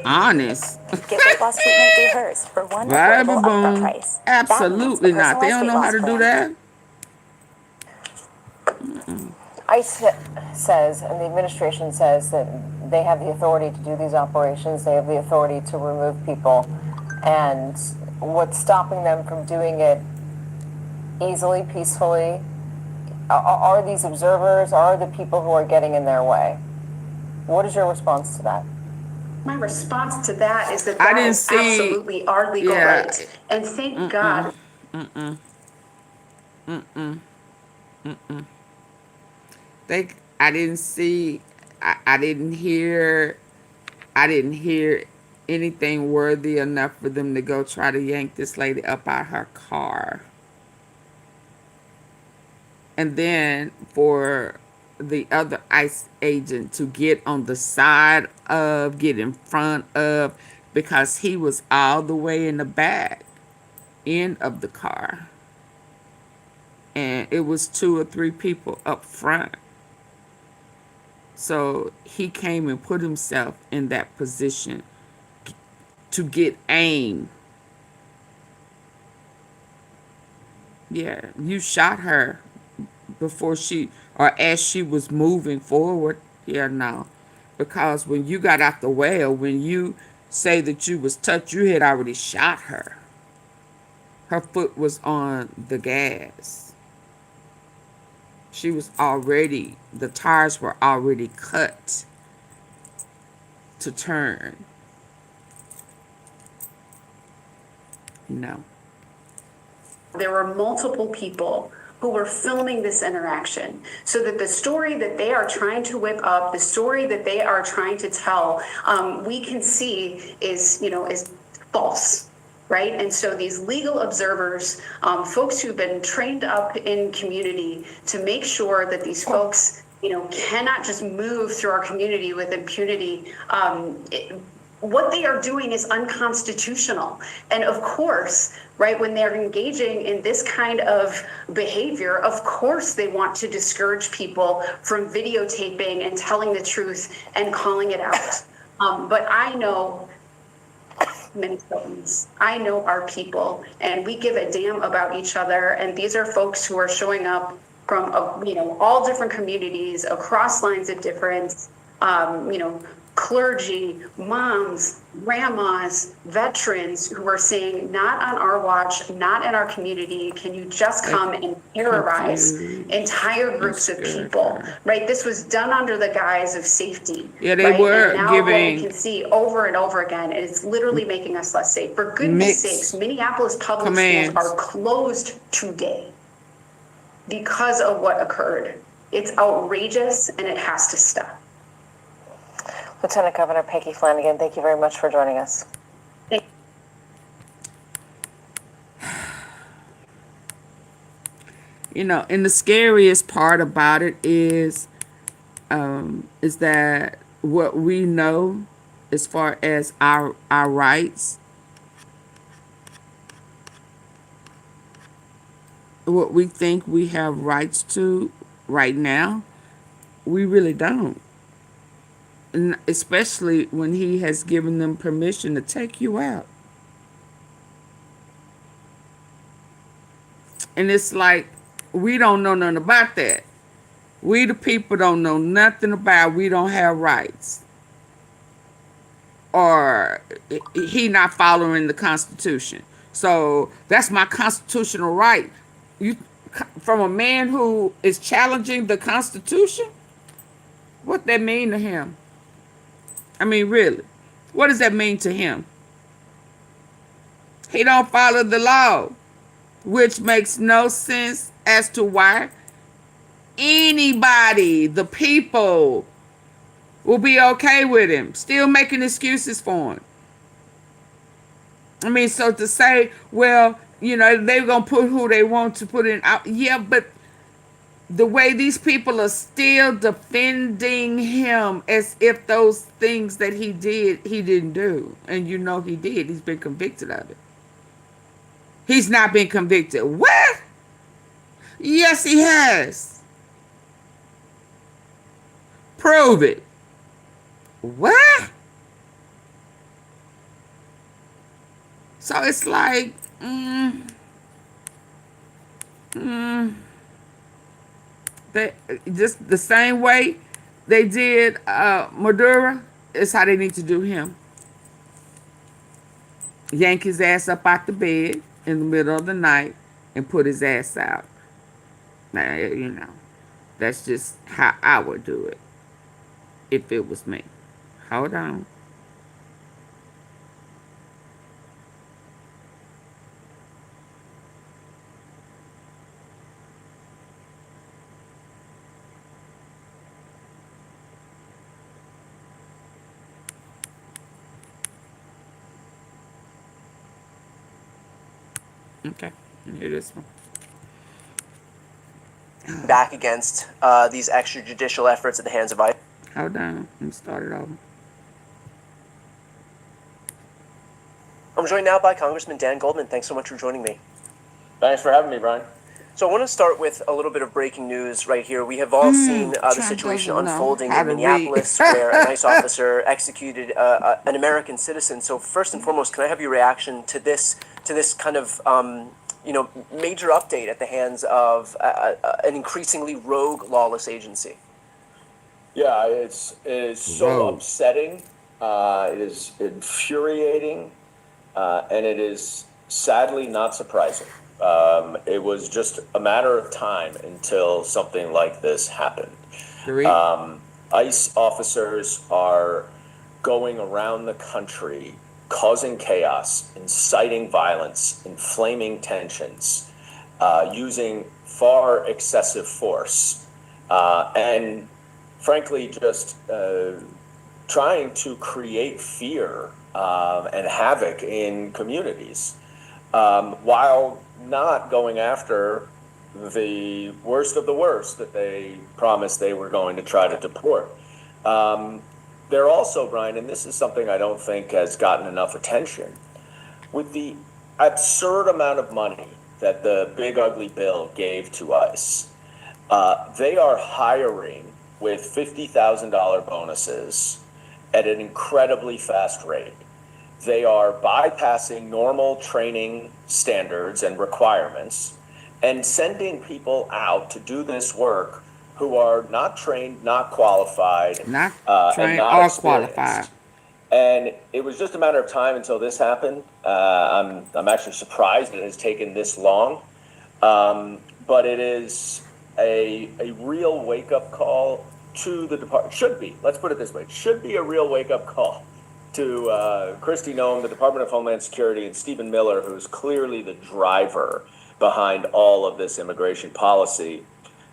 Honest. Get weight loss treatment through hers for one affordable upfront price. Absolutely not. They don't know how to do that. ICE says, and the administration says, that they have the authority to do these operations. They have the authority to remove people. And what's stopping them from doing it easily, peacefully, are these observers, are the people who are getting in their way? What is your response to that? My response to that is that is absolutely our legal right. And thank God. I didn't see, I didn't hear, I didn't hear anything worthy enough for them to go try to yank this lady up out her car. And then for the other ICE agent to get on the side of, get in front of, because he was all the way in the back end of the car. And it was 2 or 3 people up front. So he came and put himself in that position to get aim. Yeah, you shot her before she, or as she was moving forward. Yeah, no. Because when you got out the way, or when you say that you was touched, you had already shot her. Her foot was on the gas. She was already, the tires were already cut to turn. No. There were multiple people who were filming this interaction so that the story that they are trying to whip up, the story that they are trying to tell, we can see is, is false. Right. And so these legal observers, folks who've been trained up in community to make sure that these folks, cannot just move through our community with impunity. What they are doing is unconstitutional. And of course, right, when they're engaging in this kind of behavior, of course they want to discourage people from videotaping and telling the truth and calling it out. But I know Minnesotans, I know our people, and we give a damn about each other. And these are folks who are showing up from, all different communities across lines of difference, clergy, moms, grandmas, veterans who are saying, not on our watch, not in our community. Can you just come and terrorize entire groups of people, right? This was done under the guise of safety. Yeah, they right? were and now giving. what we can see over and over again, and it's literally making us less safe. For goodness sakes, Minneapolis public schools are closed today because of what occurred. It's outrageous and it has to stop. Lieutenant Governor Peggy Flanagan, thank you very much for joining us. And the scariest part about it is that what we know as far as our rights, what we think we have rights to right now, we really don't. And especially when he has given them permission to take you out. And it's like, we don't know nothing about that. We the people don't know nothing about, we don't have rights. Or he not following the Constitution. So that's my constitutional right. From a man who is challenging the Constitution? What that mean to him? I mean, really, what does that mean to him? He don't follow the law, which makes no sense as to why anybody, the people, will be okay with him, still making excuses for him. I mean, so to say, well, they're going to put who they want to put in. Yeah, but the way these people are still defending him as if those things that he did, he didn't do. And he did. He's been convicted of it. He's not been convicted. What? Yes, he has. Prove it. What? So it's like, they just the same way they did Maduro is how they need to do him. Yank his ass up out the bed in the middle of the night and put his ass out. Now, that's just how I would do it if it was me. Hold on. Okay. Hear this one. Back against these extrajudicial efforts at the hands of ICE. Hold on. Let me start it over. I'm joined now by Congressman Dan Goldman. Thanks so much for joining me. Thanks for having me, Brian. So I want to start with a little bit of breaking news right here. We have all seen the Trump situation doesn't know unfolding how in to Minneapolis, read. where an ICE officer executed an American citizen. So first and foremost, can I have your reaction to this kind of major update at the hands of an increasingly rogue, lawless agency? Yeah, it is so Whoa. upsetting. It is infuriating, and it is sadly not surprising. It was just a matter of time until something like this happened. ICE officers are going around the country causing chaos, inciting violence, inflaming tensions, using far excessive force, and frankly just trying to create fear and havoc in communities, while not going after the worst of the worst that they promised they were going to try to deport. They're also, Brian, and this is something I don't think has gotten enough attention, with the absurd amount of money that the big ugly bill gave to ICE, they are hiring with $50,000 bonuses at an incredibly fast rate. They are bypassing normal training standards and requirements and sending people out to do this work who are not trained, not qualified, Not and trained not or experienced. qualified. And it was just a matter of time until this happened. I'm actually surprised it has taken this long, but it is a real wake-up call to the department. Should be, let's put it this way, it should be a real wake-up call to Kristi Noem, the Department of Homeland Security, and Stephen Miller, who's clearly the driver behind all of this immigration policy.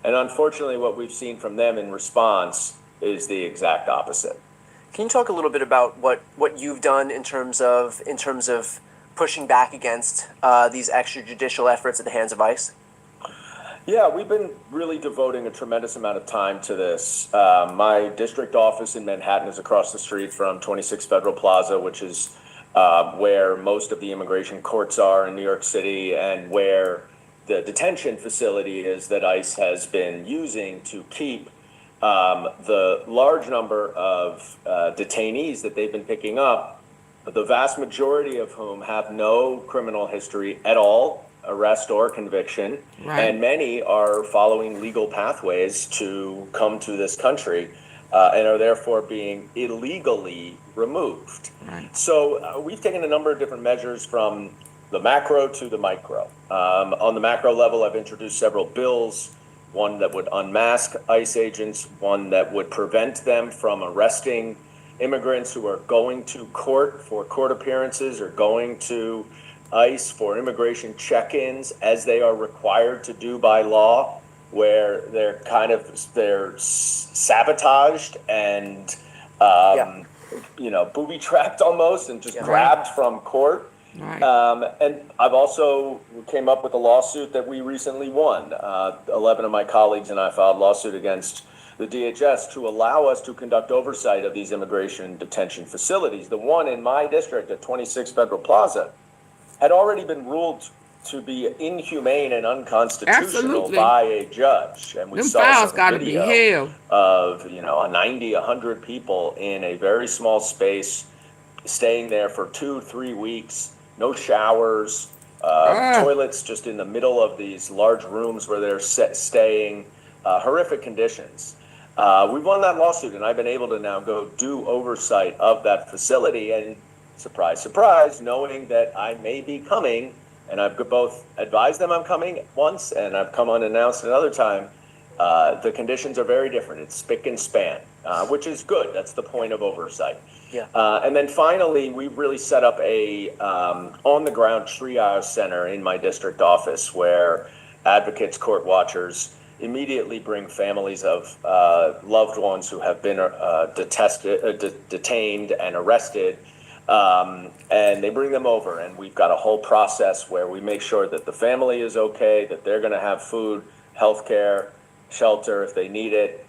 And unfortunately, what we've seen from them in response is the exact opposite. Can you talk a little bit about what you've done in terms of pushing back against these extrajudicial efforts at the hands of ICE? Yeah, we've been really devoting a tremendous amount of time to this. My district office in Manhattan is across the street from 26 Federal Plaza, which is where most of the immigration courts are in New York City, and where the detention facility is that ICE has been using to keep the large number of detainees that they've been picking up, the vast majority of whom have no criminal history at all, arrest or conviction, and many are following legal pathways to come to this country and are therefore being illegally removed. So we've taken a number of different measures from the macro to the micro. On the macro level, I've introduced several bills, one that would unmask ICE agents, one that would prevent them from arresting immigrants who are going to court for court appearances or going to ICE for immigration check-ins, as they are required to do by law, where they're sabotaged and booby-trapped almost, and just grabbed from court. And I've also came up with a lawsuit that we recently won. 11 of my colleagues and I filed a lawsuit against the DHS to allow us to conduct oversight of these immigration detention facilities. The one in my district at 26 Federal Plaza had already been ruled to be inhumane and unconstitutional by a judge. And we saw some video of 100 people in a very small space, staying there for 2-3 weeks, no showers, toilets just in the middle of these large rooms where they're staying, horrific conditions. We won that lawsuit, and I've been able to now go do oversight of that facility, and surprise, surprise, knowing that I may be coming, and I've both advised them I'm coming once, and I've come unannounced another time. The conditions are very different. It's spick and span, which is good. That's the point of oversight. And then finally, we've really set up a on-the-ground triage center in my district office, where advocates, court watchers immediately bring families of loved ones who have been detained and arrested And they bring them over, and we've got a whole process where we make sure that the family is okay, that they're going to have food, health care, shelter if they need it.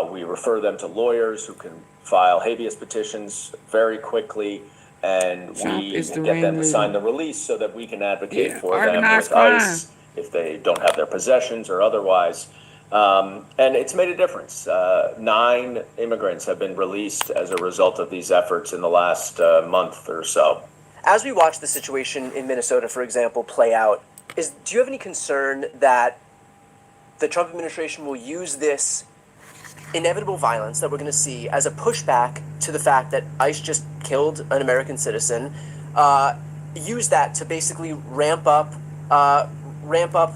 We refer them to lawyers who can file habeas petitions very quickly, and Trump we is the get them to sign ringleader. the release so that we can advocate Yeah, for them organized with crime. ICE if they don't have their possessions or otherwise. And it's made a difference. 9 immigrants have been released as a result of these efforts in the last month or so. As we watch the situation in Minnesota, for example, play out, do you have any concern that the Trump administration will use this inevitable violence that we're going to see as a pushback to the fact that ICE just killed an American citizen, use that to basically ramp up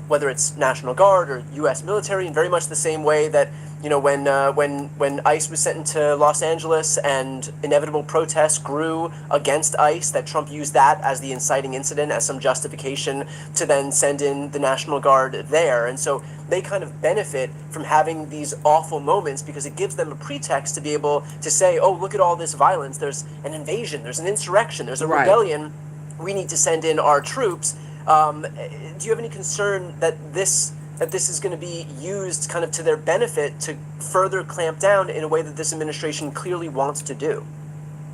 whether it's National Guard or U.S. military in very much the same way that, you know, when ICE was sent into Los Angeles and inevitable protests grew against ICE, that Trump used that as the inciting incident, as some justification to then send in the National Guard there. And so they kind of benefit from having these awful moments because it gives them a pretext to be able to say, oh, look at all this violence. There's an invasion, there's an insurrection, there's a Right. rebellion. We need to send in our troops. Do you have any concern that this is going to be used kind of to their benefit to further clamp down in a way that this administration clearly wants to do?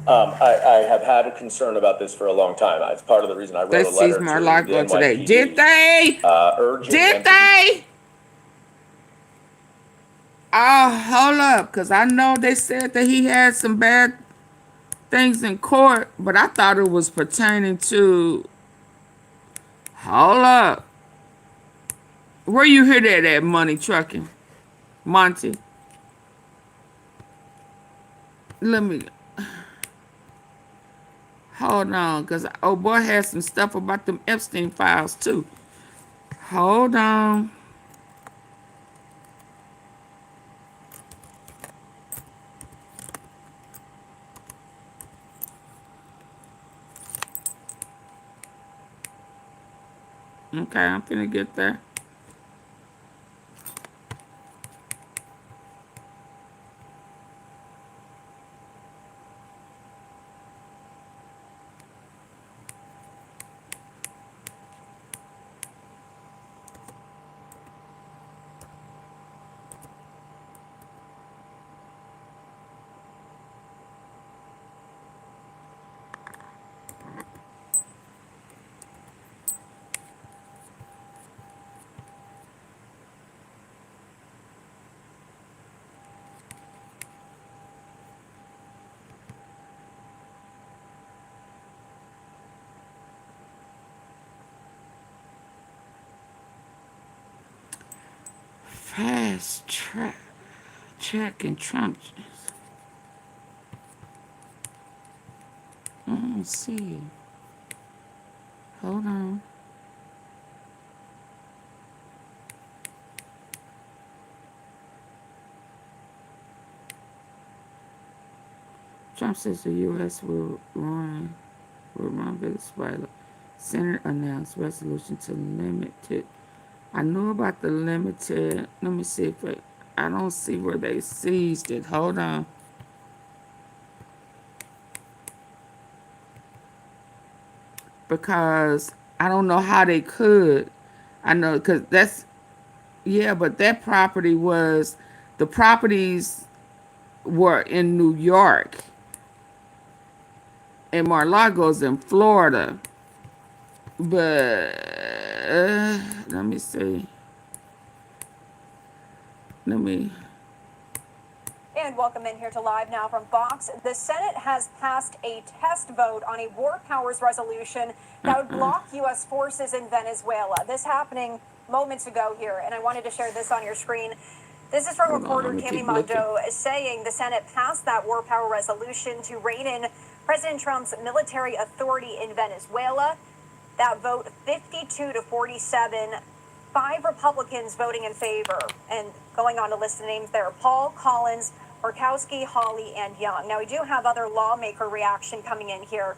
I have had a concern about this for a long time. It's part of the reason I wrote They a letter seized to Mar-a-Lago the today. NYPD. Did they? Urging Did them to they? Oh, hold up, because I know they said that he had some bad things in court, but I thought it was pertaining to. Hold up. Where you hear that at, Money Trucking? Monty? Let me. Hold on, because oh boy has some stuff about them Epstein files too. Hold on. Okay, I'm finna get there. Fast track. Checking Trump. I don't see it. Hold on. Trump says the U.S. will run Venezuela. Senate announced resolution to limit it. I knew about the limited. Let me see if I don't see where they seized it. Hold on. Because I don't know how they could. I know because that's, yeah, but that property was, the properties were in New York. And Mar-a-Lago's in Florida. But let me see. And welcome in here to Live Now from Fox. The Senate has passed a test vote on a war powers resolution that would block U.S. forces in Venezuela. This happening moments ago here, and I wanted to share this on your screen. This is from reporter Tammy Mondo saying the Senate passed that war power resolution to rein in President Trump's military authority in Venezuela. That vote 52 to 47. 5 Republicans voting in favor, and going on to list the names there: Paul, Collins, Murkowski, Hawley, and Young. Now, we do have other lawmaker reaction coming in here.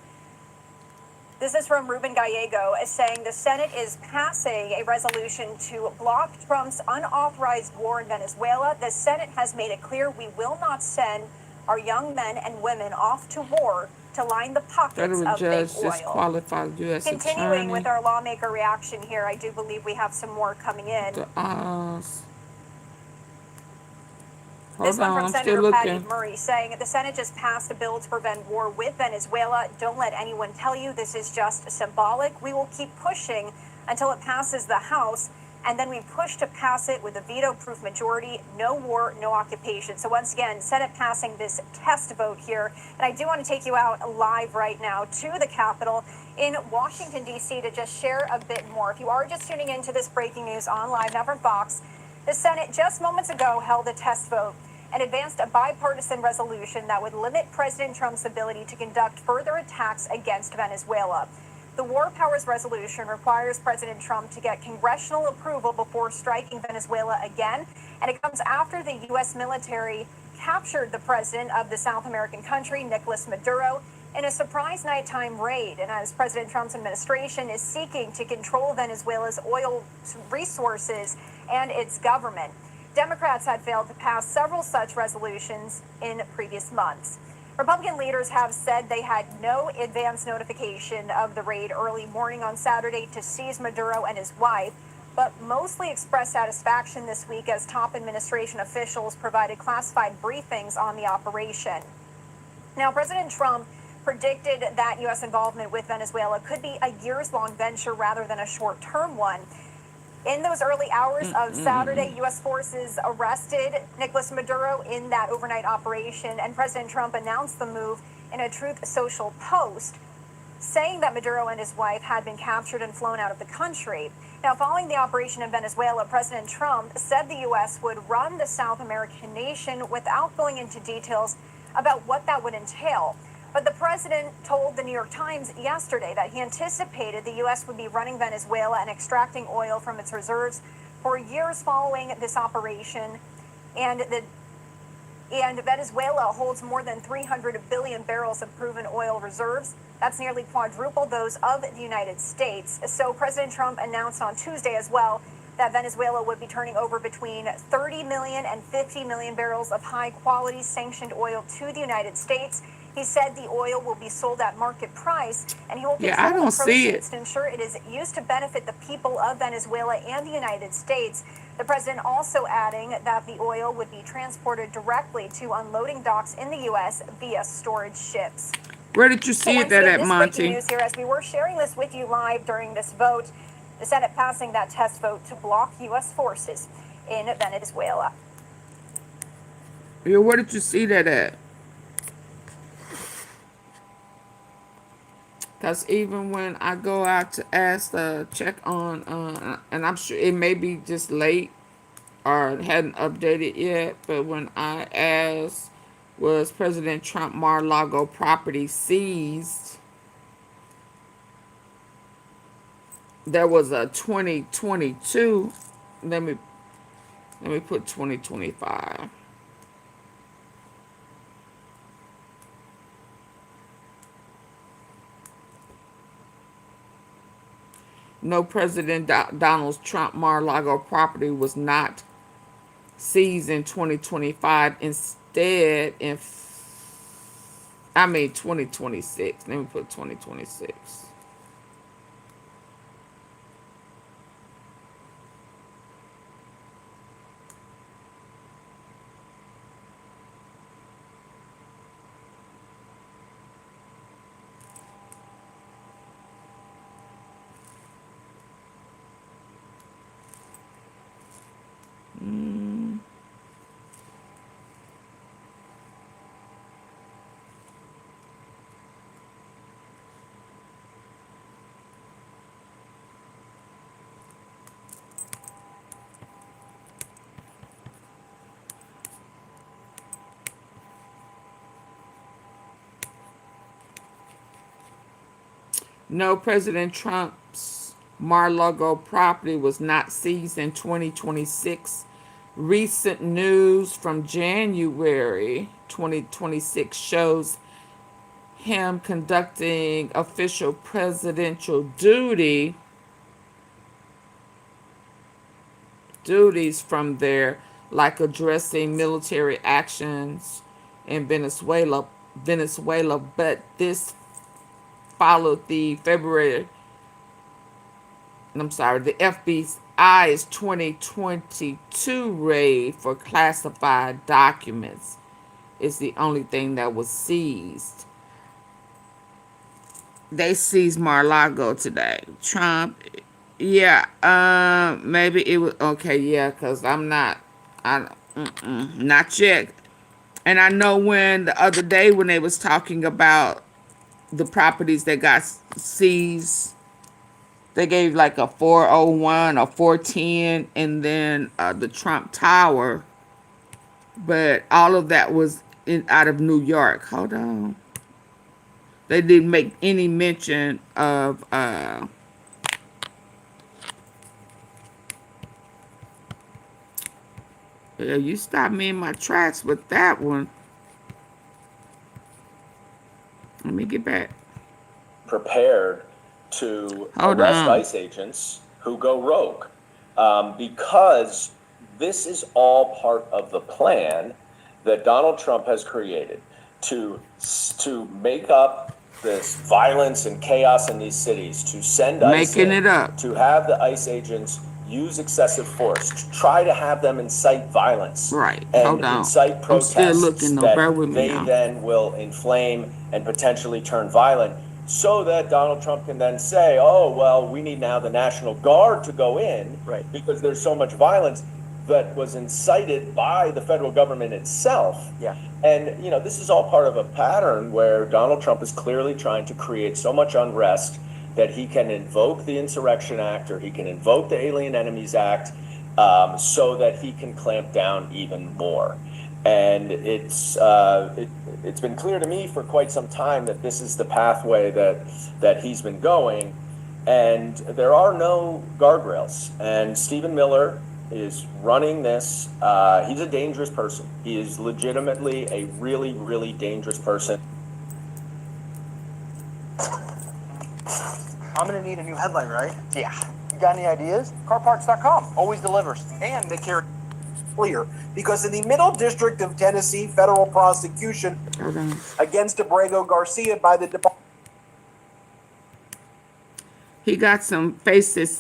This is from Ruben Gallego, saying the Senate is passing a resolution to block Trump's unauthorized war in Venezuela. The Senate has made it clear we will not send are young men and women off to war to line the pockets Federal of big judge oil. disqualified U.S. Continuing with attorney. our lawmaker reaction here, I do believe we have some more coming in. The This hold one on, from I'm still Senator Patty looking. Murray saying the Senate just passed a bill to prevent war with Venezuela. Don't let anyone tell you this is just symbolic. We will keep pushing until it passes the House, and then we push to pass it with a veto-proof majority. No war, no occupation. So once again, Senate passing this test vote here. And I do want to take you out live right now to the Capitol in Washington, D.C. to just share a bit more. If you are just tuning into this breaking news on Live now from Fox, the Senate just moments ago held a test vote and advanced a bipartisan resolution that would limit President Trump's ability to conduct further attacks against Venezuela. The War Powers Resolution requires President Trump to get congressional approval before striking Venezuela again, and it comes after the U.S. military captured the president of the South American country, Nicolas Maduro, in a surprise nighttime raid. And as President Trump's administration is seeking to control Venezuela's oil resources and its government, Democrats had failed to pass several such resolutions in previous months. Republican leaders have said they had no advance notification of the raid early morning on Saturday to seize Maduro and his wife, but mostly expressed satisfaction this week as top administration officials provided classified briefings on the operation. Now, President Trump predicted that U.S. involvement with Venezuela could be a years-long venture rather than a short-term one. In those early hours of Saturday, U.S. forces arrested Nicolas Maduro in that overnight operation, and President Trump announced the move in a Truth Social post, saying that Maduro and his wife had been captured and flown out of the country. Now, following the operation in Venezuela, President Trump said the U.S. would run the South American nation without going into details about what that would entail. But the president told the New York Times yesterday that he anticipated the U.S. would be running Venezuela and extracting oil from its reserves for years following this operation. And Venezuela holds more than 300 billion barrels of proven oil reserves. That's nearly quadruple those of the United States. So President Trump announced on Tuesday as well that Venezuela would be turning over between 30 million and 50 million barrels of high-quality sanctioned oil to the United States. He said the oil will be sold at market price, and he will control the proceeds to ensure it is used to benefit the people of Venezuela and the United States. The president also adding that the oil would be transported directly to unloading docks in the U.S. via storage ships. Where did you see that at, Monty? News here, as we were sharing this with you live during this vote, the Senate passing that test vote to block U.S. forces in Venezuela. Yeah, where did you see that at? Because even when I go out to ask the check on, and I'm sure it may be just late or hadn't updated yet, but when I asked, was President Trump Mar-a-Lago property seized? There was a 2022. Let me put 2025. No, President Donald Trump Mar-a-Lago property was not seized in 2025. Instead, 2026. Let me put 2026. No, President Trump's Mar-a-Lago property was not seized in 2026. Recent news from January 2026 shows him conducting official presidential duties from there, like addressing military actions in Venezuela, but this followed the FBI's 2022 raid for classified documents. Is the only thing that was seized. They seized Mar-a-Lago today. Trump, yeah, maybe it was okay, yeah, because not yet. And I know when the other day when they was talking about the properties that got seized, they gave like a 401 or 410, and then the Trump Tower, but all of that was out of New York. Hold on. They didn't make any mention of yeah, you stopped me in my tracks with that one. Let me get back. Prepared to Hold arrest on. ICE agents who go rogue, because this is all part of the plan that Donald Trump has created to make up this violence and chaos in these cities, to send ICE Making in, it up. to have the ICE agents use excessive force, to try to have them incite violence, Right. and Hold on. incite I'm protests still looking though. Bear that with me, they y'all. then will inflame and potentially turn violent, so that Donald Trump can then say, oh, well, we need now the National Guard to go in, Right. because there's so much violence that was incited by the federal government itself. Yeah. And, this is all part of a pattern where Donald Trump is clearly trying to create so much unrest that he can invoke the Insurrection Act, or he can invoke the Alien Enemies Act, so that he can clamp down even more. And it's been clear to me for quite some time that this is the pathway that he's been going, and there are no guardrails. And Stephen Miller is running this. He's a dangerous person. He is legitimately a really, really dangerous person. I'm gonna need a new headlight, right? Yeah. You got any ideas? Carparts.com always delivers, and they carry clear, because in the Middle District of Tennessee, federal prosecution Hold on. against Abrego Garcia by the Department. He got some faces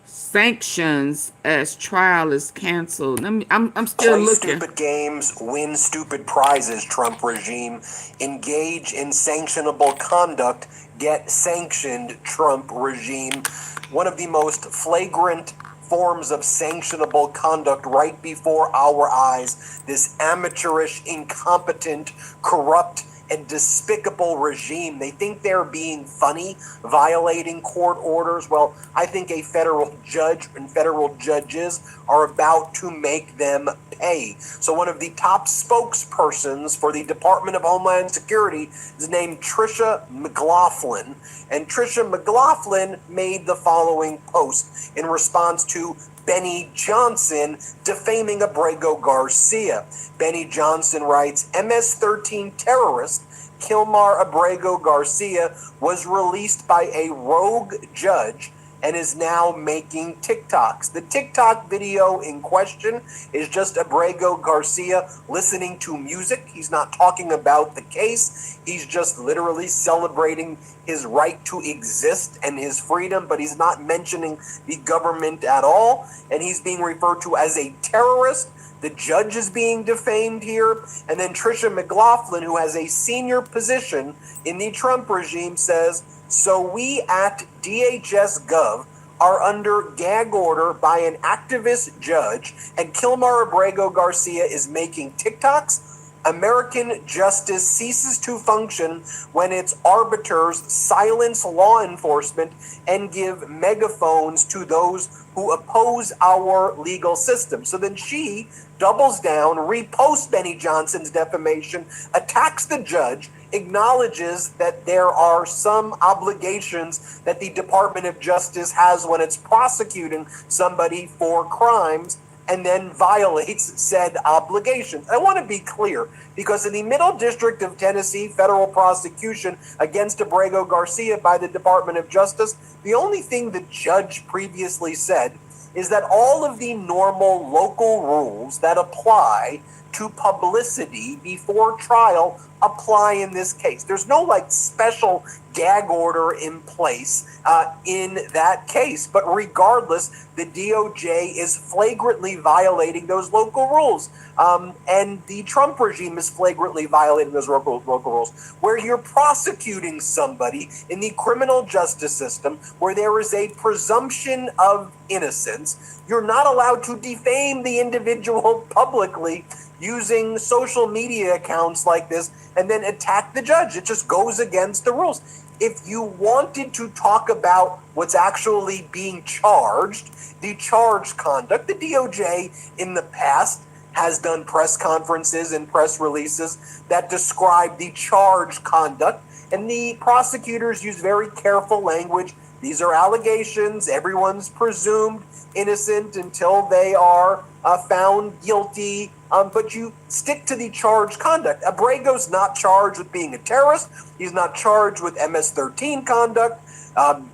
sanctions as trial is canceled. I'm still Play looking. stupid games, win stupid prizes, Trump regime. Engage in sanctionable conduct, get sanctioned, Trump regime. One of the most flagrant forms of sanctionable conduct right before our eyes. This amateurish, incompetent, corrupt, and despicable regime. They think they're being funny, violating court orders. Well, I think a federal judge and federal judges are about to make them pay. So one of the top spokespersons for the Department of Homeland Security is named Tricia McLaughlin. And Tricia McLaughlin made the following post in response to Benny Johnson defaming Abrego Garcia. Benny Johnson writes, MS-13 terrorist Kilmar Abrego Garcia was released by a rogue judge and is now making TikToks. The TikTok video in question is just Abrego Garcia listening to music. He's not talking about the case. He's just literally celebrating his right to exist and his freedom, but he's not mentioning the government at all. And he's being referred to as a terrorist. The judge is being defamed here. And then Tricia McLaughlin, who has a senior position in the Trump regime, says, so we at DHS Gov are under gag order by an activist judge, and Kilmar Abrego Garcia is making TikToks. American justice ceases to function when its arbiters silence law enforcement and give megaphones to those who oppose our legal system. So then she doubles down, reposts Benny Johnson's defamation, attacks the judge, acknowledges that there are some obligations that the Department of Justice has when it's prosecuting somebody for crimes, and then violates said obligations. I want to be clear, because in the Middle District of Tennessee, federal prosecution against Abrego Garcia by the Department of Justice, the only thing the judge previously said is that all of the normal local rules that apply to publicity before trial apply in this case. There's no like special gag order in place in that case, but regardless, the DOJ is flagrantly violating those local rules. And the Trump regime is flagrantly violating those local rules, where you're prosecuting somebody in the criminal justice system where there is a presumption of innocence. You're not allowed to defame the individual publicly using social media accounts like this and then attack the judge. It just goes against the rules. If you wanted to talk about what's actually being charged, the charged conduct, the DOJ in the past has done press conferences and press releases that describe the charged conduct, and the prosecutors use very careful language. These are allegations. Everyone's presumed innocent until they are found guilty, but you stick to the charged conduct. Abrego's not charged with being a terrorist. He's not charged with MS-13 conduct,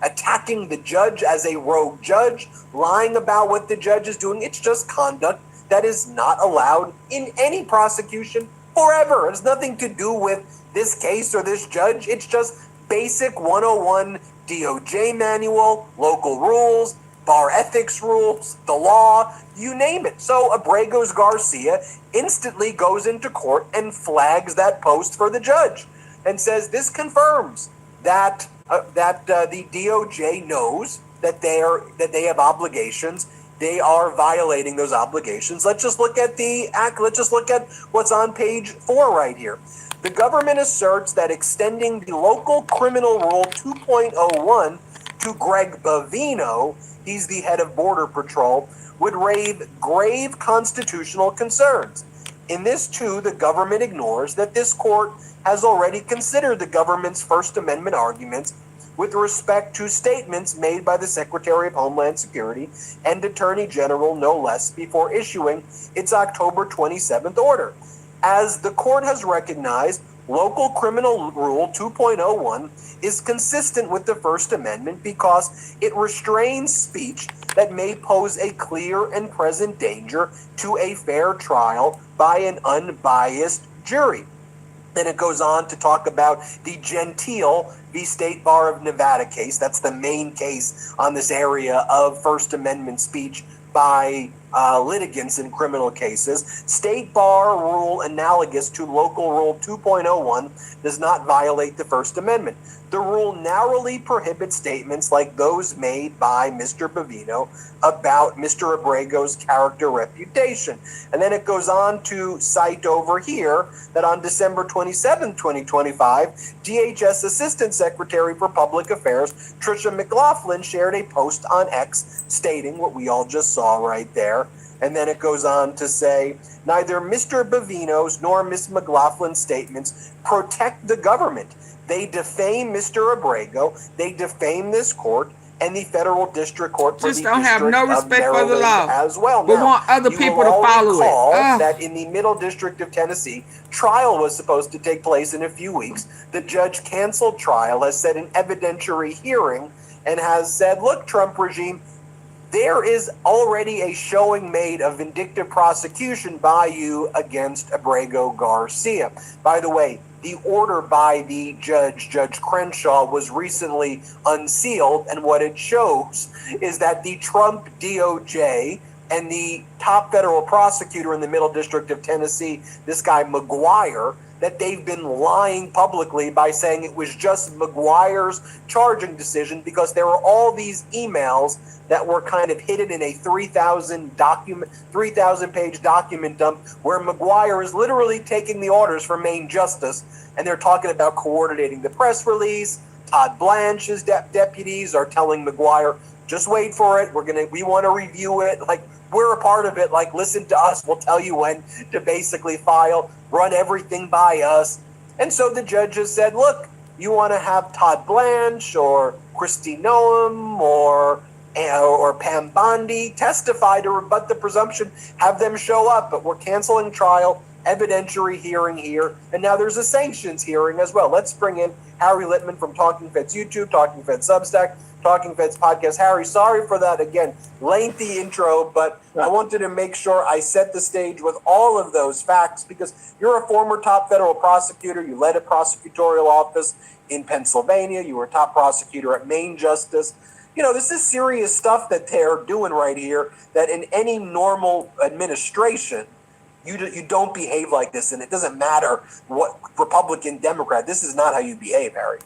attacking the judge as a rogue judge, lying about what the judge is doing. It's just conduct that is not allowed in any prosecution forever. It has nothing to do with this case or this judge. It's just basic 101 DOJ manual, local rules, bar ethics rules, the law, you name it. So Abregos Garcia instantly goes into court and flags that post for the judge and says this confirms that the DOJ knows that they have obligations. They are violating those obligations. Let's just look at the act. Let's just look at what's on page 4 right here. The government asserts that extending the local criminal rule 2.01 to Greg Bavino, he's the head of Border Patrol, would raise grave constitutional concerns. In this too, the government ignores that this court has already considered the government's First Amendment arguments with respect to statements made by the Secretary of Homeland Security and Attorney General, no less, before issuing its October 27th order. As the court has recognized, local criminal rule 2.01 is consistent with the First Amendment because it restrains speech that may pose a clear and present danger to a fair trial by an unbiased jury. Then it goes on to talk about the Gentile v. State Bar of Nevada case. That's the main case on this area of First Amendment speech by litigants in criminal cases. State Bar rule analogous to Local Rule 2.01 does not violate the First Amendment. The rule narrowly prohibits statements like those made by Mr. Bavino about Mr. Abrego's character reputation. And then it goes on to cite over here that on December 27, 2025, DHS Assistant Secretary for Public Affairs, Tricia McLaughlin, shared a post on X stating what we all just saw right there. And then it goes on to say, neither Mr. Bavino's nor Ms. McLaughlin's statements protect the government. They defame Mr. Abrego, they defame this court, and the federal district court for Just the don't have District no of respect for the Maryland law. as well. But Now, want other you people will to all follow it. recall Ugh. that in the Middle District of Tennessee, trial was supposed to take place in a few weeks. The judge canceled trial, has set an evidentiary hearing, and has said, look, Trump regime, there is already a showing made of vindictive prosecution by you against Abrego Garcia. By the way, the order by the judge, Judge Crenshaw, was recently unsealed, and what it shows is that the Trump DOJ and the top federal prosecutor in the Middle District of Tennessee, this guy McGuire, that they've been lying publicly by saying it was just McGuire's charging decision because there were all these emails that were kind of hidden in a 3,000 page document dump where McGuire is literally taking the orders from Maine Justice, and they're talking about coordinating the press release. Todd Blanche's deputies are telling McGuire, just wait for it. We want to review it. Like, we're a part of it. Like, listen to us. We'll tell you when to basically file, run everything by us. And so the judges said, look, you want to have Todd Blanche or Kristi Noem or Pam Bondi testify to rebut the presumption, have them show up, but we're canceling trial, evidentiary hearing here, and now there's a sanctions hearing as well. Let's bring in Harry Littman from Talking Feds YouTube, Talking Feds Substack. Talking Feds podcast. Harry, sorry for that, again, lengthy intro, but I wanted to make sure I set the stage with all of those facts because you're a former top federal prosecutor. You led a prosecutorial office in Pennsylvania. You were a top prosecutor at Maine Justice. You know, this is serious stuff that they're doing right here, that in any normal administration, you don't behave like this, and it doesn't matter what Republican, Democrat. This is not how you behave, Harry.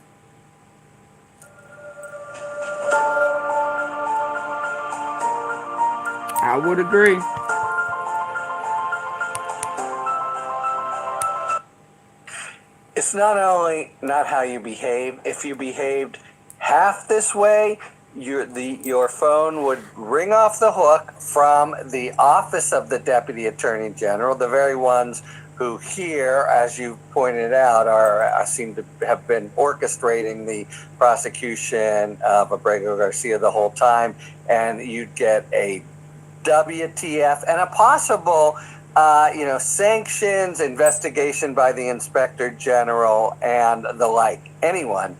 I would agree. It's not only not how you behave. If you behaved half this way, your phone would ring off the hook from the office of the Deputy Attorney General, the very ones who here, as you pointed out, seem to have been orchestrating the prosecution of Abrego Garcia the whole time, and you'd get a WTF and a possible sanctions investigation by the Inspector General and the like. Anyone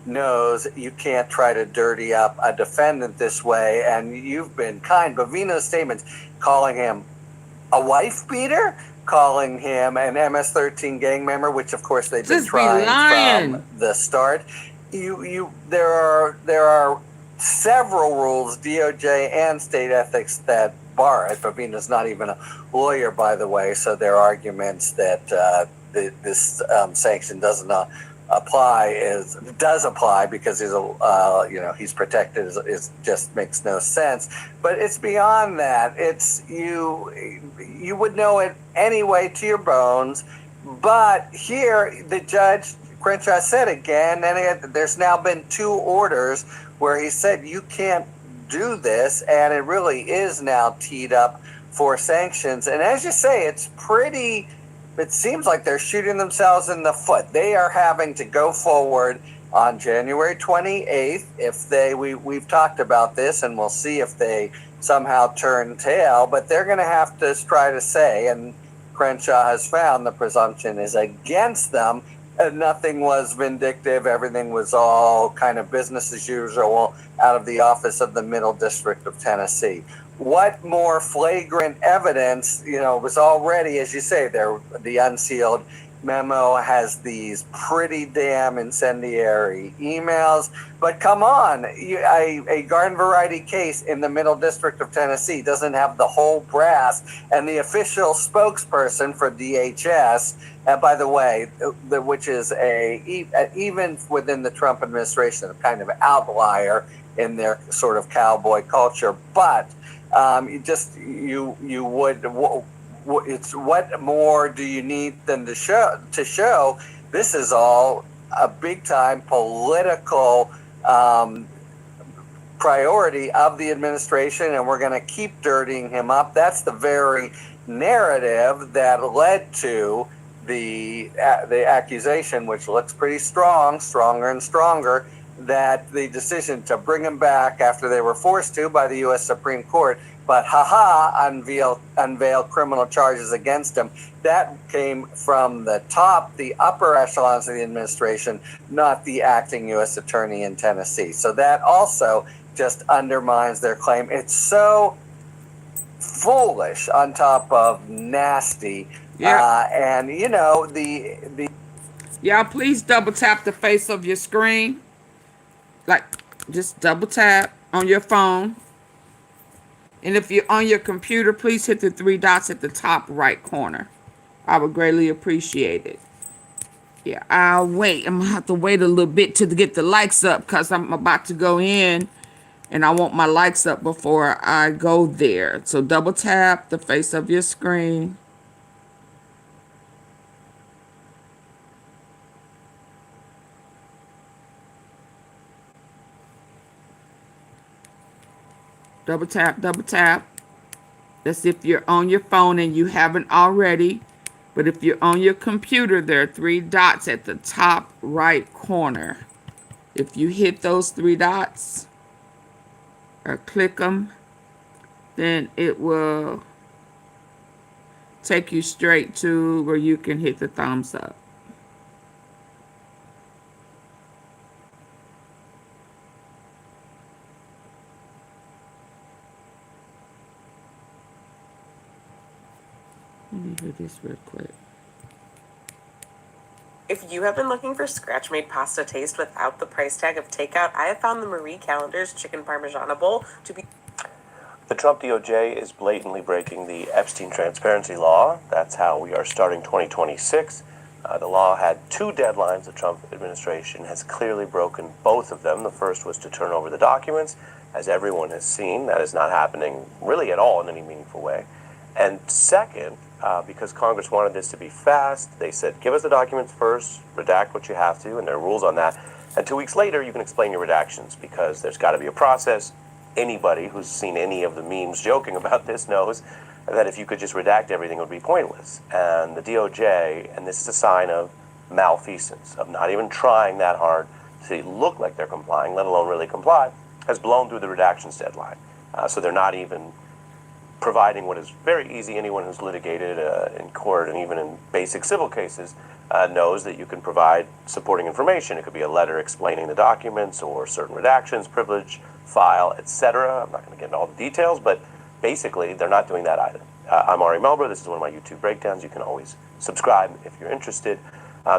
knows you can't try to dirty up a defendant this way, and you've been kind. Bovino's statements, calling him a wife beater, calling him an MS-13 gang member, which of course they've been trying from the start. There are several rules, DOJ and state ethics, that bar it. Bovino's not even a lawyer, by the way, so their arguments that this sanction does apply because he's protected is just makes no sense. But it's beyond that. It's you would know it anyway to your bones. But here the judge Crenshaw said again, and there's now been 2 orders where he said you can't do this, and it really is now teed up for sanctions. And as you say, it seems like they're shooting themselves in the foot. They are having to go forward on January 28th. We've talked about this, and we'll see if they somehow turn tail, but they're going to have to try to say, and Crenshaw has found the presumption is against them, and nothing was vindictive. Everything was all kind of business as usual out of the office of the Middle District of Tennessee. What more flagrant evidence, was already, as you say, the unsealed memo has these pretty damn incendiary emails. But come on, a garden variety case in the Middle District of Tennessee doesn't have the whole brass, and the official spokesperson for DHS, by the way, which is even within the Trump administration, a kind of outlier in their sort of cowboy culture, but it's what more do you need than to show this is all a big time political priority of the administration, and we're going to keep dirtying him up. That's the very narrative that led to the accusation, which looks pretty stronger and stronger, that the decision to bring him back after they were forced to by the U.S. Supreme Court, but unveil criminal charges against him, that came from the upper echelons of the administration, not the acting U.S. attorney in Tennessee. So that also just undermines their claim. It's so foolish on top of nasty. Yeah. Y'all, please double tap the face of your screen. Just double tap on your phone. And if you're on your computer, please hit the 3 dots at the top right corner. I would greatly appreciate it. Yeah, I'll wait. I'm going to have to wait a little bit to get the likes up because I'm about to go in and I want my likes up before I go there. So double tap the face of your screen. Double tap, double tap. That's if you're on your phone and you haven't already. But if you're on your computer, there are 3 dots at the top right corner. If you hit those 3 dots or click them, then it will take you straight to where you can hit the thumbs up. this real quick. If you have been looking for scratch-made pasta taste without the price tag of takeout, I have found the Marie Callender's Chicken Parmigiana Bowl to be... The Trump DOJ is blatantly breaking the Epstein transparency law. That's how we are starting 2026. The law had two deadlines. The Trump administration has clearly broken both of them. The first was to turn over the documents. As everyone has seen, that is not happening really at all in any meaningful way. And second, because Congress wanted this to be fast, they said, give us the documents first, redact what you have to, and there are rules on that. And 2 weeks later, you can explain your redactions, because there's got to be a process. Anybody who's seen any of the memes joking about this knows that if you could just redact everything, it would be pointless. And the DOJ, and this is a sign of malfeasance, of not even trying that hard to look like they're complying, let alone really comply, has blown through the redactions deadline. So they're not even providing what is very easy. Anyone who's litigated in court and even in basic civil cases knows that you can provide supporting information. It could be a letter explaining the documents or certain redactions, privilege, file, etc. I'm not going to get into all the details, but basically they're not doing that either. I'm Ari Melber. This is one of my YouTube breakdowns. You can always subscribe if you're interested.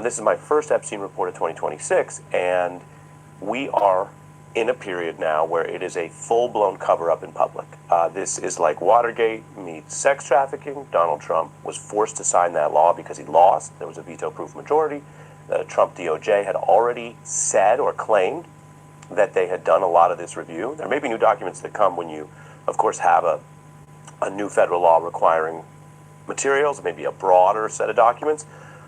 This is my first Epstein report of 2026, and we are in a period now where it is a full-blown cover-up in public. This is like Watergate meets sex trafficking. Donald Trump was forced to sign that law because he lost. There was a veto-proof majority. The Trump DOJ had already said or claimed that they had done a lot of this review. There may be new documents that come when you, of course, have a new federal law requiring materials, maybe a broader set of documents.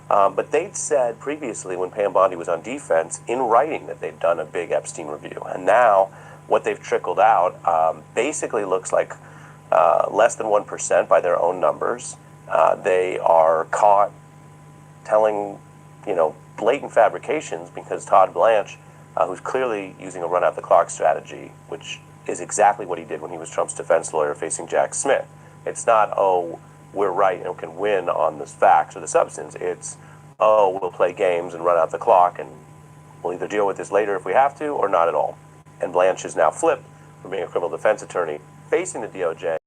But they'd said previously, when Pam Bondi was on defense, in writing that they'd done a big Epstein review. And now what they've trickled out basically looks like less than 1% by their own numbers. They are caught telling, blatant fabrications because Todd Blanche, who's clearly using a run-out-the-clock strategy, which is exactly what he did when he was Trump's defense lawyer facing Jack Smith. It's not, oh, we're right and can win on the facts or the substance. It's, oh, we'll play games and run out the clock, and we'll either deal with this later if we have to or not at all. And Blanche is now flipped from being a criminal defense attorney facing the DOJ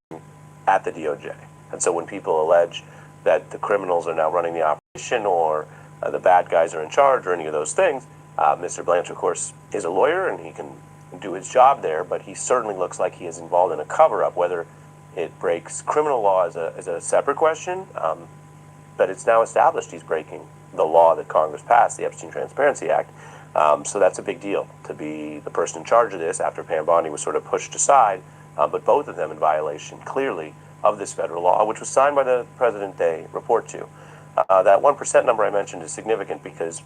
at the DOJ. And so when people allege that the criminals are now running the operation or the bad guys are in charge or any of those things, Mr. Blanche, of course, is a lawyer and he can do his job there, but he certainly looks like he is involved in a cover-up. Whether it breaks criminal law is a separate question, but it's now established he's breaking the law that Congress passed, the Epstein Transparency Act. So that's a big deal to be the person in charge of this after Pam Bondi was sort of pushed aside, but both of them in violation, clearly, of this federal law, which was signed by the president they report to. That 1% number I mentioned is significant because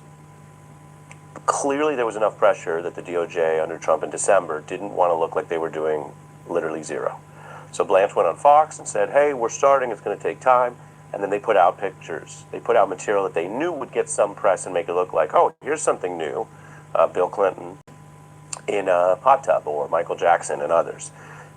clearly there was enough pressure that the DOJ under Trump in December didn't want to look like they were doing literally zero. So Blanche went on Fox and said, hey, we're starting, it's going to take time. And then they put out pictures. They put out material that they knew would get some press and make it look like, oh, here's something new. Bill Clinton in a hot tub, or Michael Jackson and others.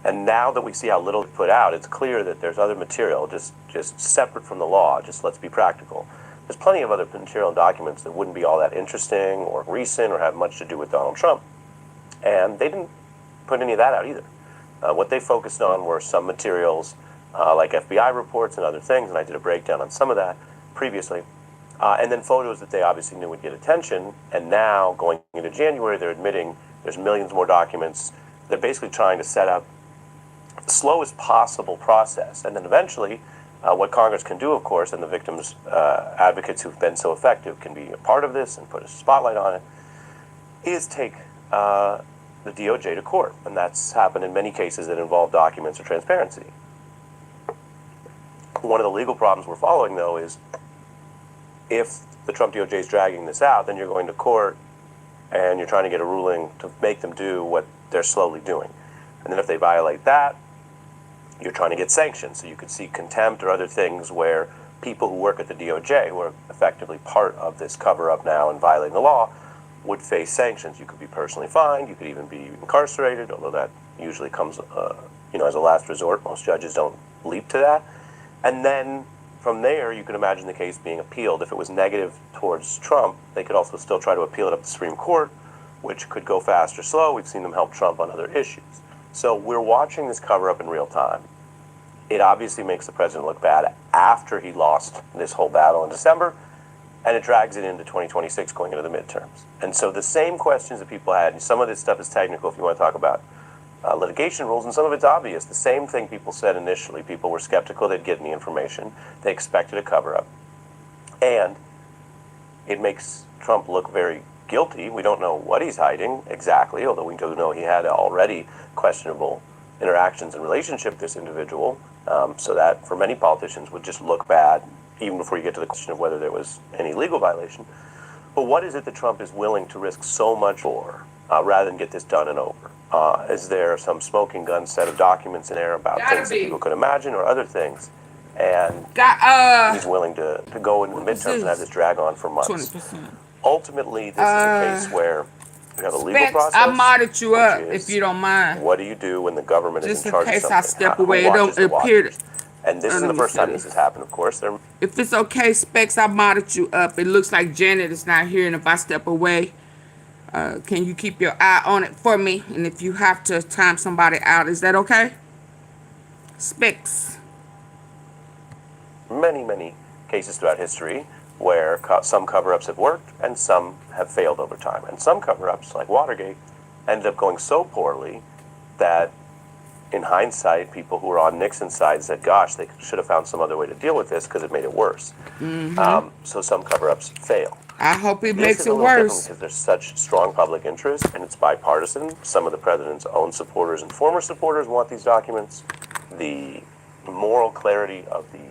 And now that we see how little they put out, it's clear that there's other material just separate from the law. Just let's be practical. There's plenty of other material and documents that wouldn't be all that interesting or recent or have much to do with Donald Trump. And they didn't put any of that out either. What they focused on were some materials like FBI reports and other things, and I did a breakdown on some of that previously. And then photos that they obviously knew would get attention. And now, going into January, they're admitting there's millions more documents. They're basically trying to set up the slowest possible process. And then eventually, what Congress can do, of course, and the victims' advocates who've been so effective can be a part of this and put a spotlight on it, is take the DOJ to court. And that's happened in many cases that involve documents or transparency. One of the legal problems we're following, though, is if the Trump DOJ is dragging this out, then you're going to court and you're trying to get a ruling to make them do what they're slowly doing. And then if they violate that, you're trying to get sanctions. So you could see contempt or other things where people who work at the DOJ, who are effectively part of this cover-up now and violating the law, would face sanctions. You could be personally fined. You could even be incarcerated, although that usually comes as a last resort. Most judges don't leap to that. And then from there, you can imagine the case being appealed. If it was negative towards Trump, they could also still try to appeal it up to the Supreme Court, which could go fast or slow. We've seen them help Trump on other issues. So we're watching this cover-up in real time. it obviously makes the president look bad after he lost this whole battle in December, and it drags it into 2026 going into the midterms. And so the same questions that people had, and some of this stuff is technical if you want to talk about litigation rules, and some of it's obvious. The same thing people said initially. People were skeptical they'd get any information. They expected a cover-up. And it makes Trump look very guilty. We don't know what he's hiding exactly, although we do know he had already questionable interactions and relationship with this individual. So that, for many politicians, would just look bad, even before you get to the question of whether there was any legal violation. But what is it that Trump is willing to risk so much for, rather than get this done and over? Is there some smoking gun set of documents in there about things that people could imagine or other things? And he's willing to go into the midterms and have this drag on for months. 20%. Ultimately, this is a case where you have a legal process. I modded you up, which is, if you don't mind. what do you do when the government Just is in charge of in case something? I step Who away, it watches don't the appear. watchers? And this isn't the first time this has happened, of course. If it's okay, Specs, I modded you up. It looks like Janet is not here, and if I step away, can you keep your eye on it for me? And if you have to time somebody out, is that okay? Specs. Many, many cases throughout history where some cover-ups have worked and some have failed over time. And some cover-ups, like Watergate, ended up going so poorly that in hindsight, people who were on Nixon's side said, gosh, they should have found some other way to deal with this because it made it worse. So some cover-ups fail. I hope it This makes is it a little different worse. because there's such strong public interest and it's bipartisan. Some of the president's own supporters and former supporters want these documents. The moral clarity of the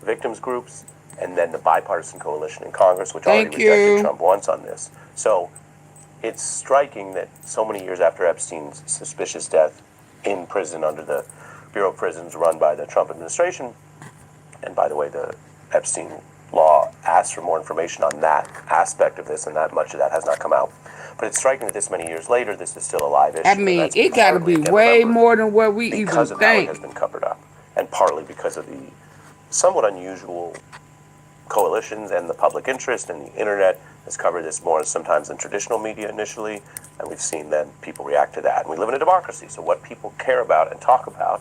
victims groups, and then the bipartisan coalition in Congress, which already rejected Trump once on this. So it's striking that so many years after Epstein's suspicious death in prison under the Bureau of Prisons run by the Trump administration, and by the way, the Epstein law asks for more information on that aspect of this, and that much of that has not come out. But it's striking that this many years later, this is still a live issue. I mean, it got to be way more than what we even because of how it think. has been covered up, and partly because of the somewhat unusual coalitions and the public interest, and the internet has covered this more sometimes than traditional media initially, and we've seen then people react to that. And we live in a democracy, so what people care about and talk about,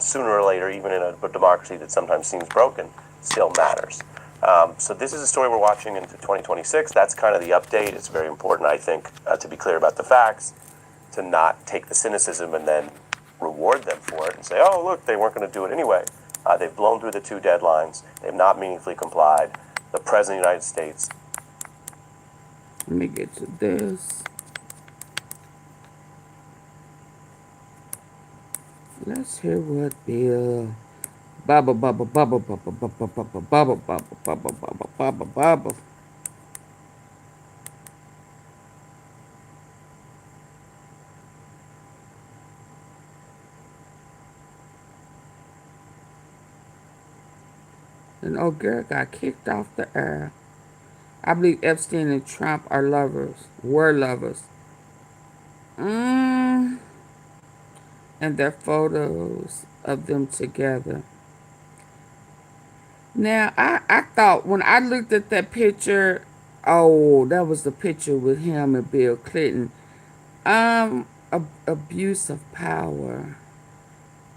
sooner or later, even in a democracy that sometimes seems broken, still matters. So this is a story we're watching into 2026. That's kind of the update. It's very important, I think, to be clear about the facts, to not take the cynicism and then reward them for it and say, oh, look, they weren't going to do it anyway. They've blown through the 2 deadlines. They've not meaningfully complied. The President of the United States. Let me get to this. Let's hear what Bill Bubba. And old girl got kicked off the air. I believe Epstein and Trump are lovers. Were lovers. And their photos of them together. Now, I thought when I looked at that picture, oh, that was the picture with him and Bill Clinton. Abuse of power.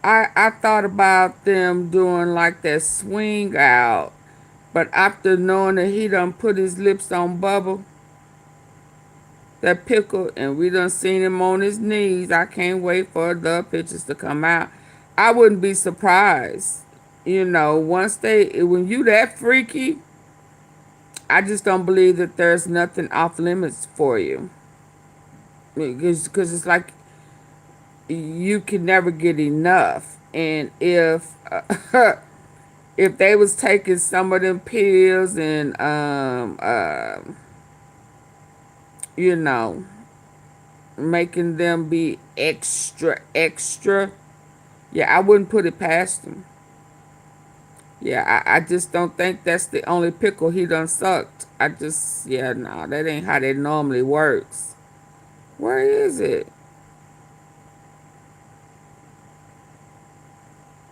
I thought about them doing like that swing out, but after knowing that he done put his lips on Bubba, that pickle, and we done seen him on his knees, I can't wait for the pictures to come out. I wouldn't be surprised. You know, when you that freaky, I just don't believe that there's nothing off limits for you. Because it's like, you can never get enough. And if if they was taking some of them pills and you know, making them be extra, yeah, I wouldn't put it past them. Yeah, I just don't think that's the only pickle he done sucked. No, that ain't how that normally works. Where is it?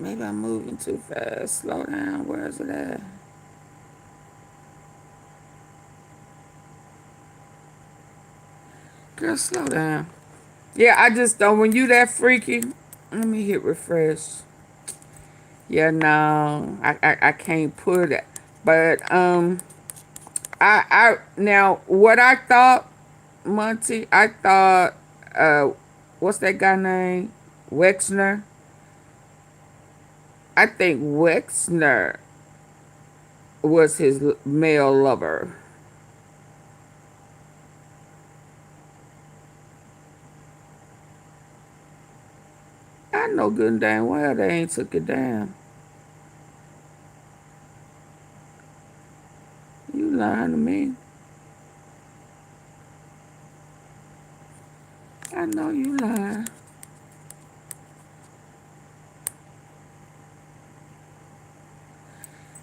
Maybe I'm moving too fast. Slow down. Where is it at? Girl, slow down. Yeah, I just don't. When you that freaky, let me hit refresh. Yeah, no, I can't put it. But now what I thought, Monty, I thought what's that guy name? Wexner. I think Wexner was his male lover. I know good and dang well they ain't took it down. You lying to me. I know you lying.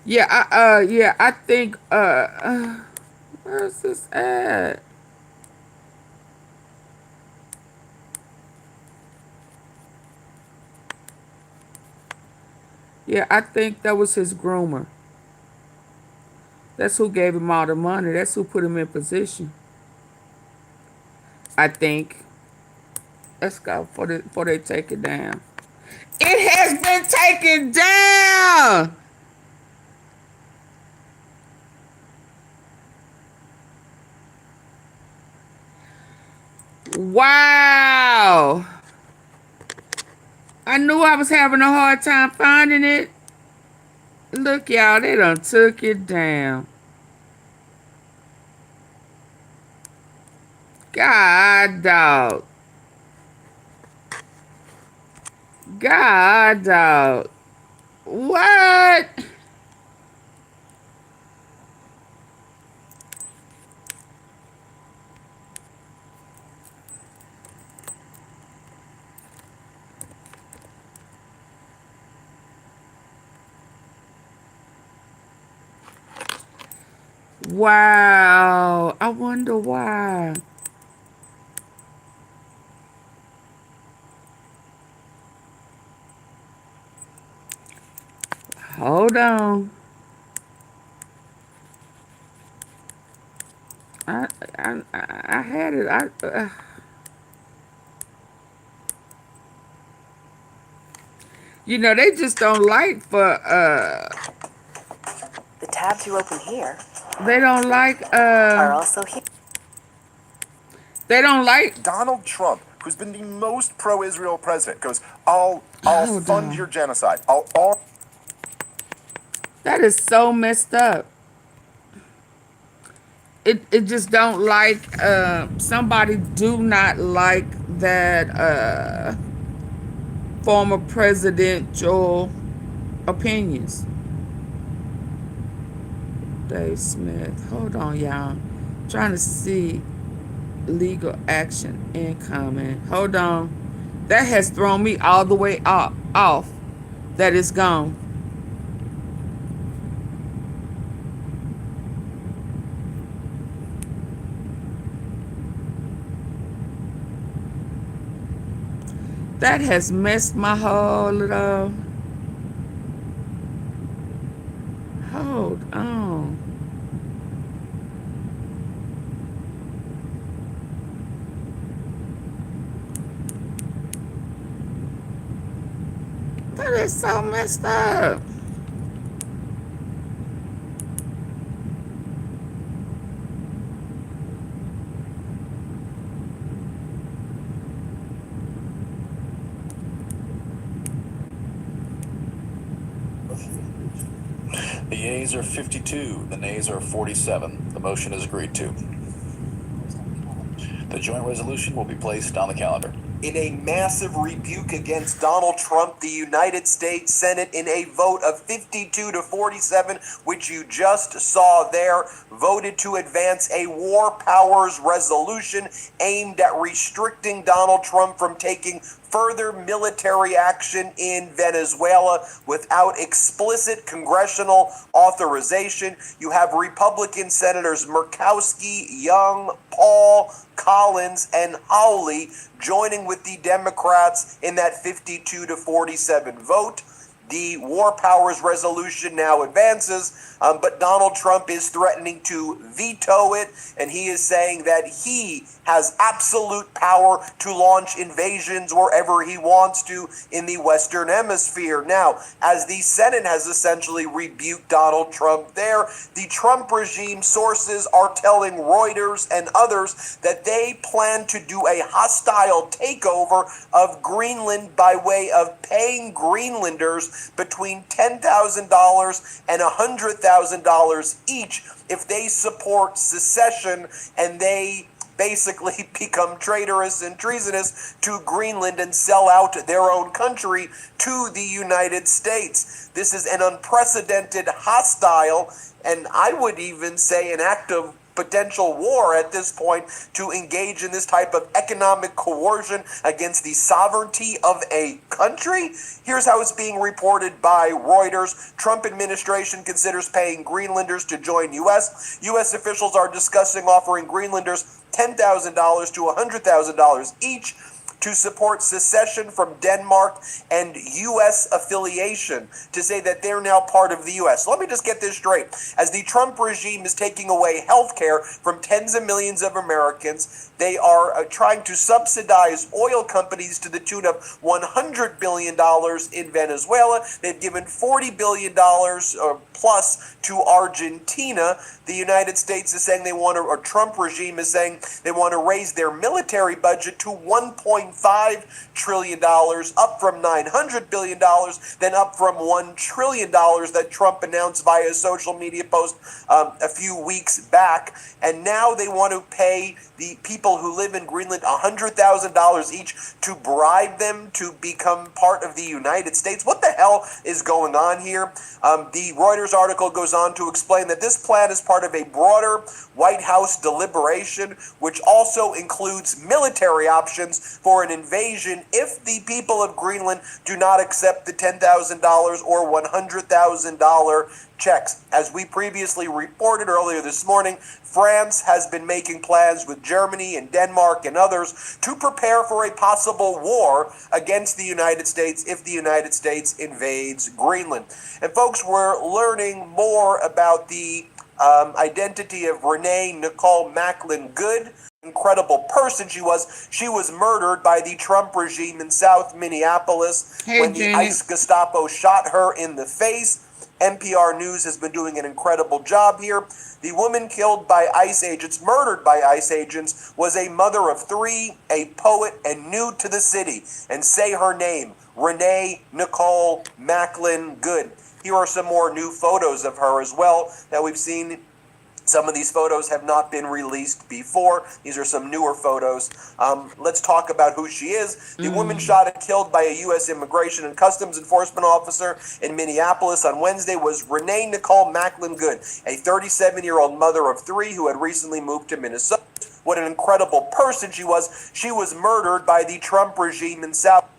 Yeah, I think where's this at? Yeah, I think that was his groomer. That's who gave him all the money. That's who put him in position. I think. Let's go before they take it down. It has been taken down. Wow. I knew I was having a hard time finding it. Look, y'all, they done took it down. God, dog. God, dog. What? Wow. I wonder why. Hold on. I had it. You know, they just don't like for The tabs you open here they don't like are also here. they don't like Donald Trump, who's been the most pro-Israel president, goes, I'll hold fund on. your genocide. I'll That is so messed up. It just don't like somebody do not like that former presidential opinions. Dave Smith. Hold on, y'all. Trying to see legal action incoming. Hold on. That has thrown me all the way off. That is gone. That has messed my whole little. Hold on. That is so messed up. The yeas are 52, the nays are 47. The motion is agreed to. The joint resolution will be placed on the calendar. In a massive rebuke against Donald Trump, the United States Senate, in a vote of 52 to 47, which you just saw there, voted to advance a war powers resolution aimed at restricting Donald Trump from taking further military action in Venezuela without explicit congressional authorization. You have Republican Senators Murkowski, Young, Paul, Collins, and Hawley joining with the Democrats in that 52 to 47 vote. The War Powers Resolution now advances, but Donald Trump is threatening to veto it, and he is saying that he has absolute power to launch invasions wherever he wants to in the Western Hemisphere. Now, as the Senate has essentially rebuked Donald Trump there, the Trump regime sources are telling Reuters and others that they plan to do a hostile takeover of Greenland by way of paying Greenlanders between $10,000 and $100,000 each if they support secession and they basically become traitorous and treasonous to Greenland and sell out their own country to the United States. This is an unprecedented, hostile, and I would even say an act of potential war at this point to engage in this type of economic coercion against the sovereignty of a country. Here's how it's being reported by Reuters. Trump administration considers paying Greenlanders to join U.S. U.S. officials are discussing offering Greenlanders $10,000 to $100,000 each to support secession from Denmark and U.S. affiliation, to say that they're now part of the U.S. So let me just get this straight. As the Trump regime is taking away health care from tens of millions of Americans, they are trying to subsidize oil companies to the tune of $100 billion in Venezuela. They've given $40 billion plus to Argentina. The United States is saying they want to, or Trump regime is saying they want to raise their military budget to $1.5 trillion, up from $900 billion, then up from $1 trillion that Trump announced via a social media post a few weeks back. And now they want to pay the people who live in Greenland $100,000 each to bribe them to become part of the United States. What the hell is going on here? The Reuters article goes on to explain that this plan is part of a broader White House deliberation, which also includes military options for an invasion if the people of Greenland do not accept the $10,000 or $100,000 checks. As we previously reported earlier this morning, France has been making plans with Germany and Denmark and others to prepare for a possible war against the United States if the United States invades Greenland. And folks, we're learning more about the identity of Renee Nicole Macklin Good. Incredible person she was. She was murdered by the Trump regime in South Minneapolis when the ICE Gestapo shot her in the face. NPR News has been doing an incredible job here. The woman killed by ICE agents, murdered by ICE agents, was a mother of three, a poet, and new to the city. And say her name, Renee Nicole Macklin Good. Here are some more new photos of her as well that we've seen. Some of these photos have not been released before. These are some newer photos. Let's talk about who she is. The woman shot and killed by a U.S. Immigration and Customs Enforcement officer in Minneapolis on Wednesday was Renee Nicole Macklin Good, a 37-year-old mother of three who had recently moved to Minnesota. What an incredible person she was. She was murdered by the Trump regime in South.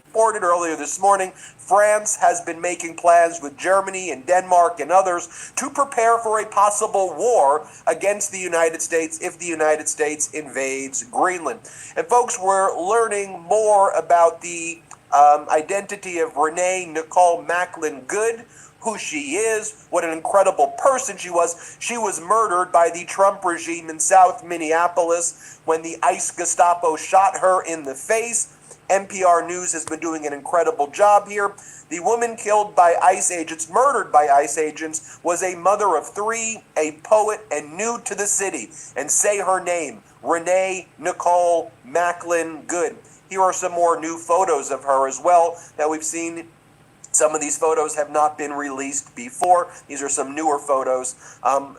Reported earlier this morning, France has been making plans with Germany and Denmark and others to prepare for a possible war against the United States if the United States invades Greenland. And folks, we're learning more about the identity of Renee Nicole Macklin Good, who she is, what an incredible person she was. She was murdered by the Trump regime in South Minneapolis when the ICE Gestapo shot her in the face. NPR News has been doing an incredible job here. The woman killed by ICE agents, murdered by ICE agents, was a mother of three, a poet, and new to the city. And say her name, Renee Nicole Macklin Good. Here are some more new photos of her as well that we've seen. Some of these photos have not been released before. These are some newer photos.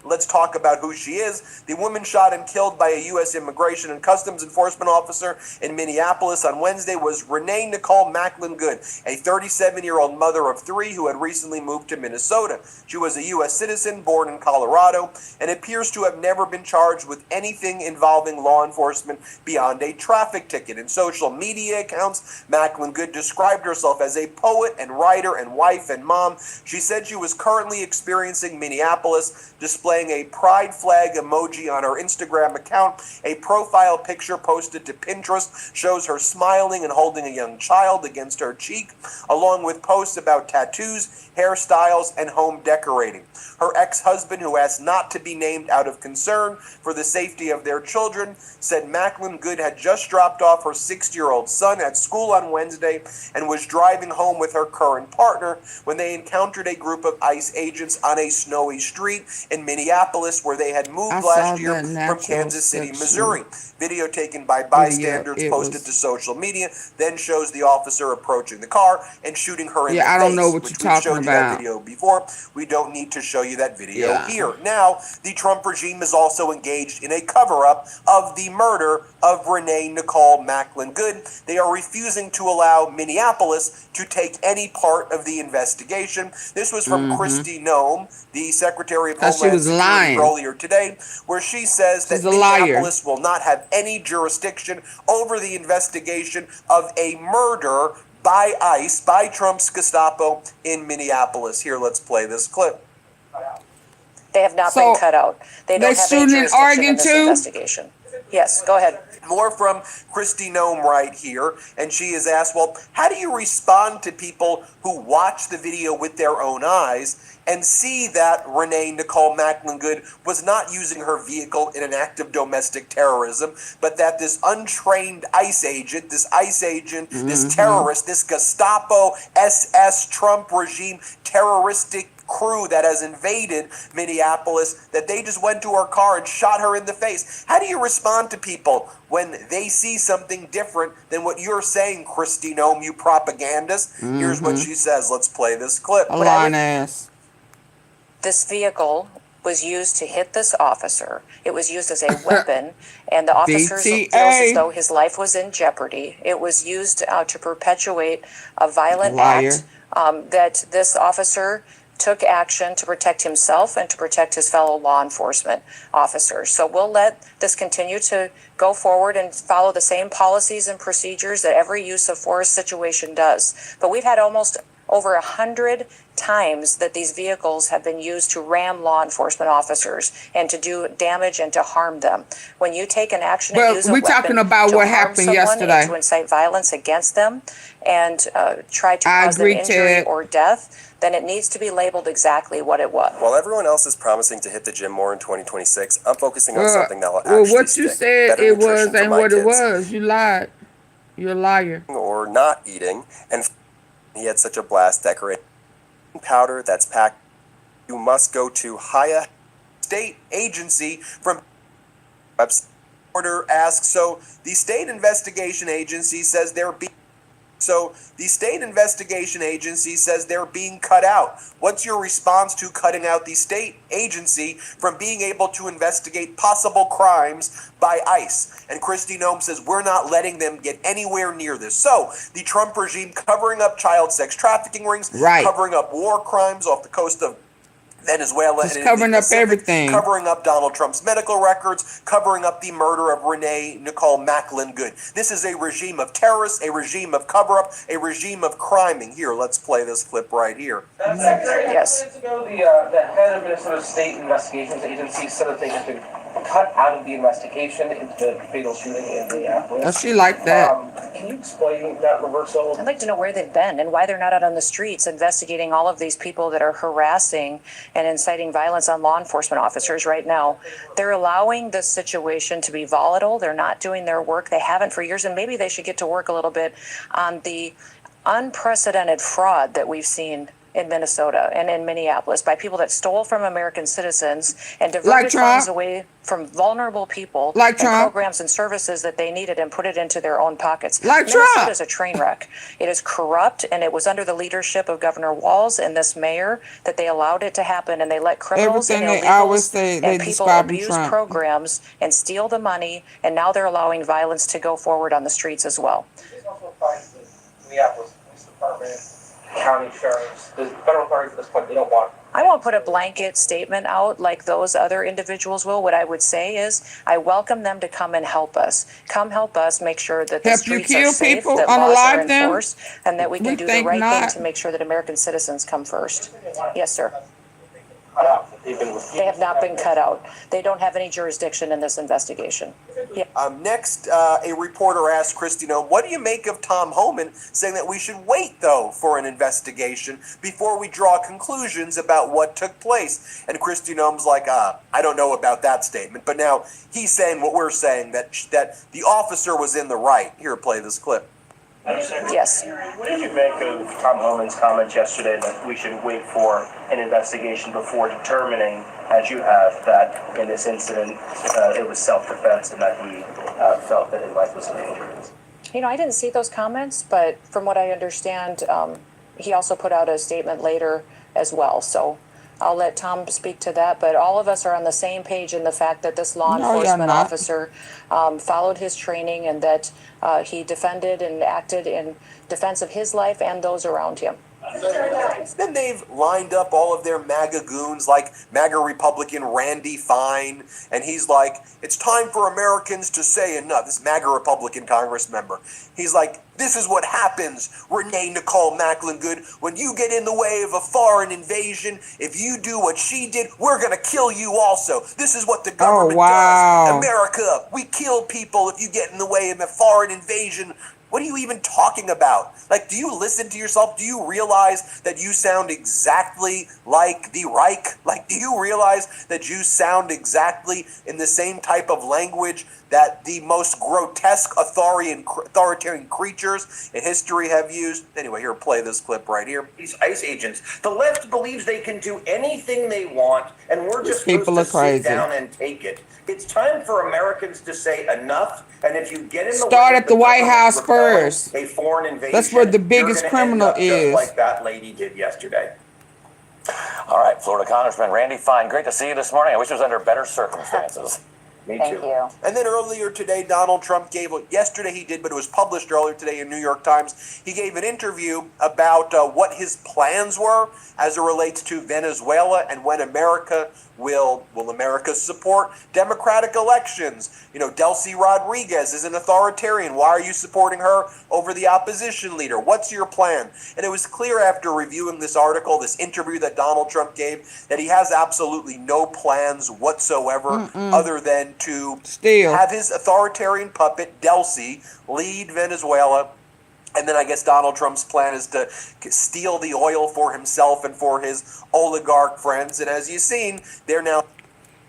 Let's talk about who she is. The woman shot and killed by a U.S. Immigration and Customs Enforcement officer in Minneapolis on Wednesday was Renee Nicole Macklin Good, a 37-year-old mother of three who had recently moved to Minnesota. She was a U.S. citizen born in Colorado and appears to have never been charged with anything involving law enforcement beyond a traffic ticket. In social media accounts, Macklin Good described herself as a poet and writer writer and wife and mom. She said she was currently experiencing Minneapolis, displaying a pride flag emoji on her Instagram account. A profile picture posted to Pinterest shows her smiling and holding a young child against her cheek, along with posts about tattoos, hairstyles, and home decorating. Her ex-husband, who asked not to be named out of concern for the safety of their children, said Macklin Good had just dropped off her 6-year-old son at school on Wednesday and was driving home with her current partner when they encountered a group of ICE agents on a snowy street in Minneapolis, where they had moved last year from Kansas City, Missouri. Video taken by bystanders posted to social media then shows the officer approaching the car and shooting her in the face. I don't know what you're talking showed you that video before. We don't need to show you that video here. Now, the Trump regime is also engaged in a cover-up of the murder of Renee Nicole Macklin Good. They are refusing to allow Minneapolis to take any part of the investigation. This was from Kristi Noem, the Secretary of Homeland Security, earlier today, where she says that Minneapolis will not have any jurisdiction over the investigation of a murder by ICE, by Trump's Gestapo in Minneapolis. Here, let's play this clip. They have not been cut out. They don't have any jurisdiction in this investigation. Yes, go ahead. More from Kristi Noem right here, and she is asked, well, how do you respond to people who watch the video with their own eyes and see that Renee Nicole Macklin Good was not using her vehicle in an act of domestic terrorism, but that this untrained ICE agent, this terrorist, this Gestapo, SS, Trump regime, terroristic crew that has invaded Minneapolis, that they just went to her car and shot her in the face? How do you respond to people when they see something different than what you're saying, Kristi Noem, you propagandist? Here's what she says. Let's play this clip. This vehicle was used to hit this officer. It was used as a weapon, and the officer feels as though his life was in jeopardy. It was used to perpetuate a violent act that this officer took action to protect himself and to protect his fellow law enforcement officers. So we'll let this continue to go forward and follow the same policies and procedures that every use of force situation does. But we've had almost over 100 times that these vehicles have been used to ram law enforcement officers and to do damage and to harm them. When you take an action and use a weapon talking about to what harm happened someone yesterday. and to incite violence against them and try to cause them injury or death, then it needs to be labeled exactly what it was. While everyone else is promising to hit the gym more in 2026, I'm focusing on something that will actually what you said it was ain't what it was. You lied. You're a liar. Or not eating, and he had such a blast decorating powder that's packed. You must go to Haya State Agency from website. Order asks, so the state investigation agency says they're being cut out. What's your response to cutting out the state agency from being able to investigate possible crimes by ICE? And Kristi Noem says, we're not letting them get anywhere near this. So the Trump regime covering up child sex trafficking rings, covering up war crimes off the coast of Venezuela, just covering up everything, covering up Donald Trump's medical records, covering up the murder of Renee Nicole Macklin Good. This is a regime of terrorists, a regime of cover-up, a regime of criming. Here, let's play this clip right here. Yes. Minutes ago, the head of Minnesota State Investigations Agency said that they had been cut out of the investigation into the fatal shooting in Minneapolis. She like that. Can you explain that reversal? I'd like to know where they've been and why they're not out on the streets investigating all of these people that are harassing and inciting violence on law enforcement officers right now. They're allowing this situation to be volatile. They're not doing their work. They haven't for years, and maybe they should get to work a little bit on the unprecedented fraud that we've seen in Minnesota and in Minneapolis by people that stole from American citizens and diverted funds away from vulnerable people and programs and services that they needed and put it into their own pockets. Minnesota is a train wreck. It is corrupt, and it was under the leadership of Governor Walz and this mayor that they allowed it to happen, and they let criminals and illegals and people abuse programs and steal the money, and now they're allowing violence to go forward on the streets as well. Minneapolis Police Department, county sheriffs, the federal authorities at this point, they don't want I won't put a blanket statement out like those other individuals will. What I would say is I welcome them to come and help us. Come help us make sure that the Help you streets are kill safe, people, that laws are unalive them? enforced, and that we can We do the think right thing not. to make sure that American citizens come first. Yes, sir. Cut out. They've been They have not been cut out. They don't have any jurisdiction in this investigation. Yeah. Next, a reporter asked Kristi Noem, what do you make of Tom Homan saying that we should wait, though, for an investigation before we draw conclusions about what took place? And Kristi Noem's like, I don't know about that statement. But now he's saying what we're saying, that the officer was in the right. Here, play this clip. Yes. What did you make of Tom Homan's comments yesterday that we should wait for an investigation before determining, as you have, that in this incident it was self-defense and that he felt that his life was in danger? You know, I didn't see those comments, but from what I understand, he also put out a statement later as well. So I'll let Tom speak to that. But all of us are on the same page in the fact that this law enforcement officer followed his training and that he defended and acted in defense of his life and those around him. Then they've lined up all of their MAGA goons, like MAGA Republican Randy Fine, and he's like, it's time for Americans to say enough. This MAGA Republican Congress member. He's like, this is what happens, Renee Nicole Macklin Good, when you get in the way of a foreign invasion. If you do what she did, we're going to kill you also. This is what the government does. America, we kill people if you get in the way of a foreign invasion. What are you even talking about? Like, do you listen to yourself? Do you realize that you sound exactly like the Reich? Like, do you realize that you sound exactly in the same type of language that the most grotesque authoritarian creatures in history have used? Anyway, here, play this clip right here. These ICE agents. The left believes they can do anything they want, and we're just These people supposed to are sit crazy. down and take it. It's time for Americans to say enough, and if you get in the Start way at the White House first. a foreign invasion, That's where the you're biggest gonna criminal end up just is. like that lady did yesterday. All right, Florida Congressman Randy Fine, great to see you this morning. I wish it was under better circumstances. Me Thank too. you. And then earlier today, Donald Trump gave, yesterday he did, but it was published earlier today in New York Times, he gave an interview about what his plans were as it relates to Venezuela and when America will America support democratic elections. You know, Delcy Rodriguez is an authoritarian. Why are you supporting her over the opposition leader? What's your plan? And it was clear after reviewing this article, this interview that Donald Trump gave, that he has absolutely no plans whatsoever other than to have his authoritarian puppet, Delcy, lead Venezuela. And then I guess Donald Trump's plan is to steal the oil for himself and for his oligarch friends. And as you've seen, they're now...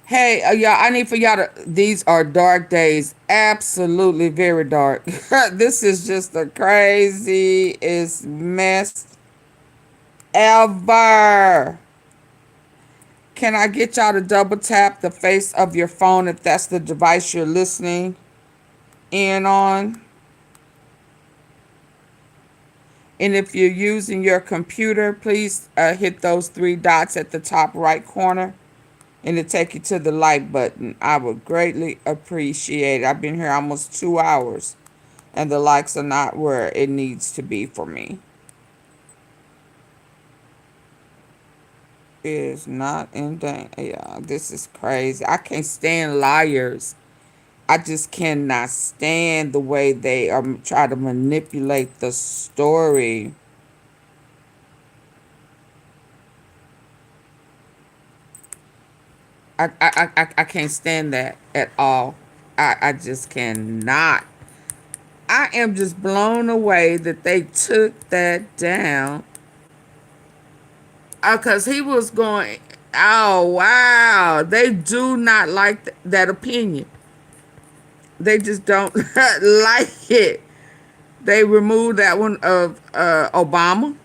Hey, y'all, I need for y'all to... These are dark days. Absolutely very dark. This is just the craziest mess ever. Can I get y'all to double tap the face of your phone if that's the device you're listening in on? And if you're using your computer, please hit those three dots at the top right corner and it'll take you to the like button. I would greatly appreciate it. I've been here almost 2 hours and the likes are not where it needs to be for me. It is not in danger. Yeah, this is crazy. I can't stand liars. I just cannot stand the way they try to manipulate the story. I can't stand that at all. I just cannot. I am just blown away that they took that down. Because he was going, oh, wow. They do not like that opinion. They just don't like it. They removed that one of Obama.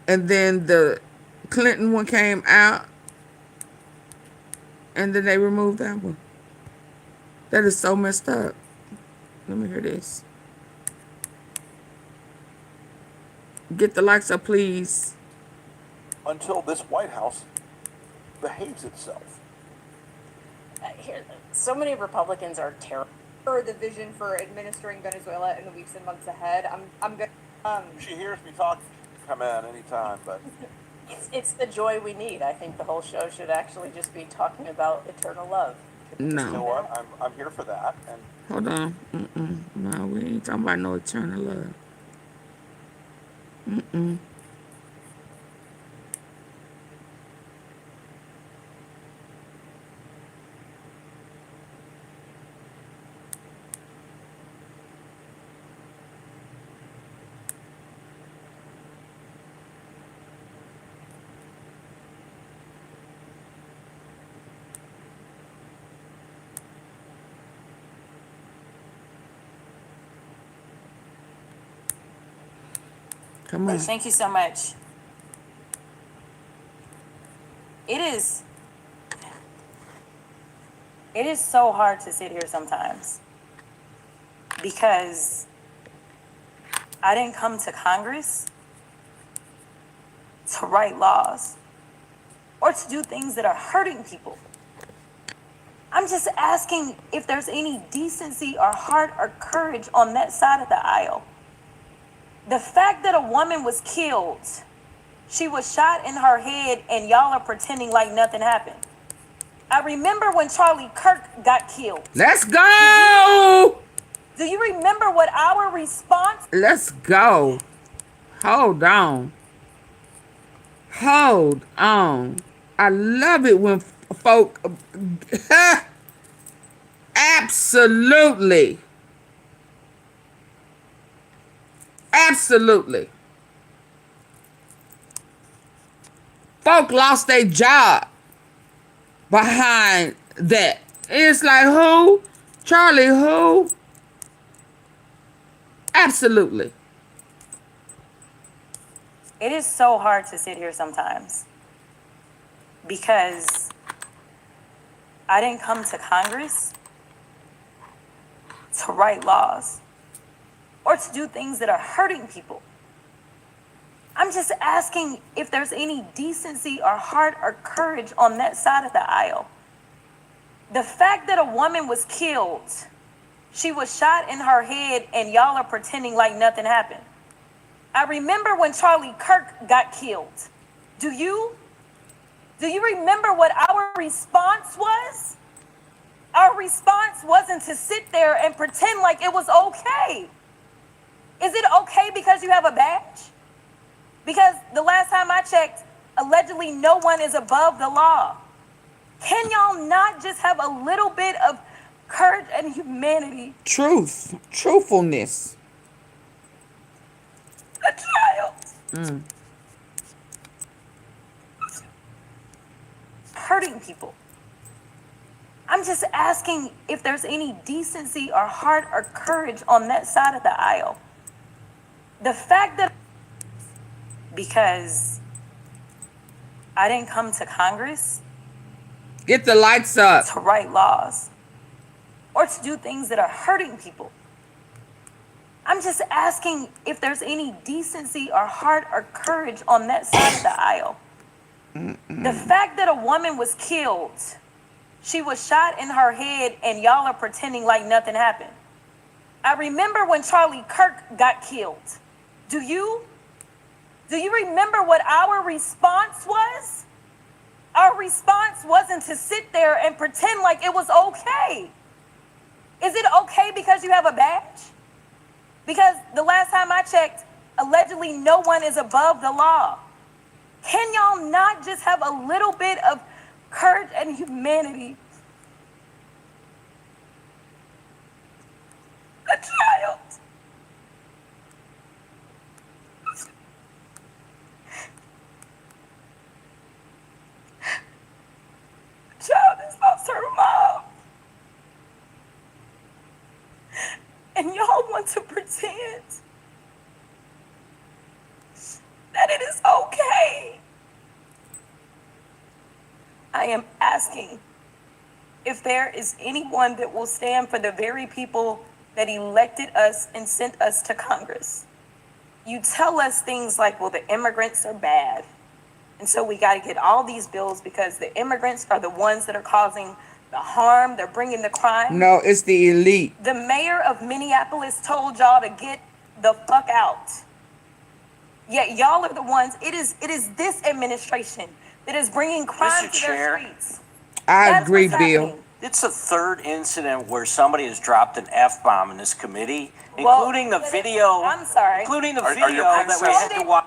And then the Clinton one came out. And then they removed that one. That is so messed up. Let me hear this. Get the likes up, please. Until this White House behaves itself. So many Republicans are terrible. For the vision for administering Venezuela in the weeks and months ahead, I'm good. She hears me talk, come in anytime, but It's the joy we need. I think the whole show should actually just be talking about eternal love. You know No. what? I'm here for that. And Hold on. No, we ain't talking about no eternal love. Come on. Thank you so much. It is so hard to sit here sometimes because I didn't come to Congress to write laws or to do things that are hurting people. I'm just asking if there's any decency or heart or courage on that side of the aisle. The fact that a woman was killed, she was shot in her head, and y'all are pretending like nothing happened. I remember when Charlie Kirk got killed. Let's go! Do you remember what our response? Let's go. Hold on. Hold on. I love it when folk... Absolutely. Absolutely. Folk lost their job behind that. It's like, who? Charlie, who? Absolutely. It is so hard to sit here sometimes because I didn't come to Congress to write laws or to do things that are hurting people. I'm just asking if there's any decency or heart or courage on that side of the aisle. The fact that a woman was killed, she was shot in her head, and y'all are pretending like nothing happened. I remember when Charlie Kirk got killed. Do you remember what our response was? Our response wasn't to sit there and pretend like it was okay. Is it okay because you have a badge? Because the last time I checked, allegedly no one is above the law. Can y'all not just have a little bit of courage and humanity? Truthfulness. A child. Hurting people. I'm just asking if there's any decency or heart or courage on that side of the aisle. The fact that because I didn't come to Congress Get the lights up. to write laws or to do things that are hurting people. I'm just asking if there's any decency or heart or courage on that side of the aisle. The fact that a woman was killed, she was shot in her head, and y'all are pretending like nothing happened. I remember when Charlie Kirk got killed. Do you remember what our response was? Our response wasn't to sit there and pretend like it was okay. Is it okay because you have a badge? Because the last time I checked, allegedly no one is above the law. Can y'all not just have a little bit of courage and humanity? A child. A child has lost her mom. And y'all want to pretend that it is okay. I am asking if there is anyone that will stand for the very people that elected us and sent us to Congress. You tell us things like, well, the immigrants are bad. And so we got to get all these bills because the immigrants are the ones that are causing the harm. They're bringing the crime. No, it's the elite. The mayor of Minneapolis told y'all to get the fuck out. Yet y'all are the ones, it is this administration that is bringing crime Mr. to Chair. their streets. I That's agree, what's Bill. happening. It's the third incident where somebody has dropped an F-bomb in this committee, Well, including the but video. I'm sorry. Including the Are video your that we had to watch.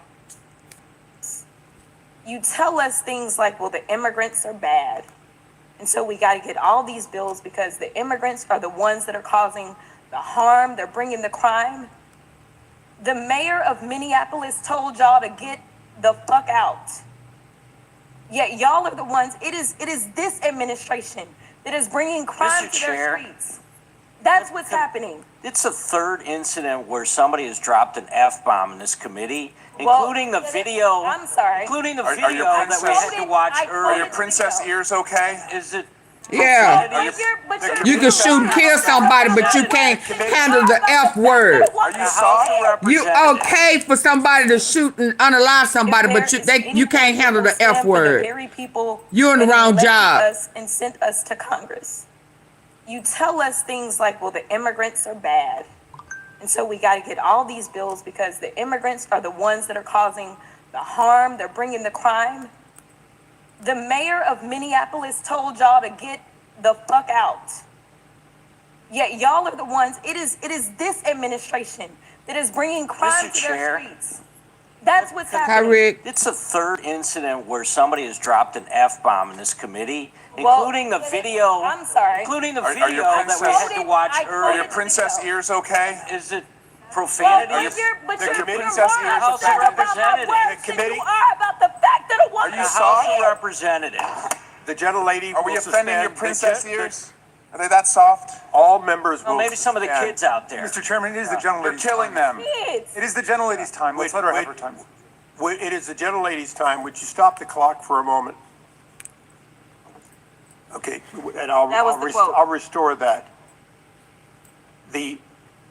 You tell us things like, well, the immigrants are bad. And so we got to get all these bills because the immigrants are the ones that are causing the harm. They're bringing the crime. The mayor of Minneapolis told y'all to get the fuck out. Yet y'all are the ones, it is this administration that is bringing crime Mr. to Chair. their streets. That's what's happening. It's the third incident where somebody has dropped an F-bomb in this committee, Well, including the video. I'm sorry. Including the Are video your that we princess- had to watch I Are your earlier. princess ears okay? Is it? Yeah. profanity? You can shoot and kill somebody, but you can't handle the F word. Are you soft? You okay for somebody to shoot and unalive somebody, but you can't handle the F word. You're in the wrong job. And sent us to Congress. You tell us things like, well, the immigrants are bad. And so we got to get all these bills because the immigrants are the ones that are causing the harm. They're bringing the crime. The mayor of Minneapolis told y'all to get the fuck out. Yet y'all are the ones, it is this administration that is bringing crime Mr. to Chair. their streets. That's what's happening. Rick. It's the third incident where somebody has dropped an F-bomb in this committee, Well, including the video. I'm sorry. Including the Are your video that we princess- had to watch I Are your quoted princess ears okay? Is it profanity? Well, but the you're committee's wrong asking you about to my representative. words The than you committee- are about the fact that a woman Are you is soft? dead. Representative. The gentlelady Are we will offending your suspend princess the- ears? Are they that soft? All members Well, will maybe some of the suspend. kids out there. Mr. Chairman, it is the gentlelady's You're killing them. Kids. It is the gentlelady's time. Let's let her have her time. It is the gentlelady's time. Would you stop the clock for a moment? Okay, and That was the quote. I'll restore that. The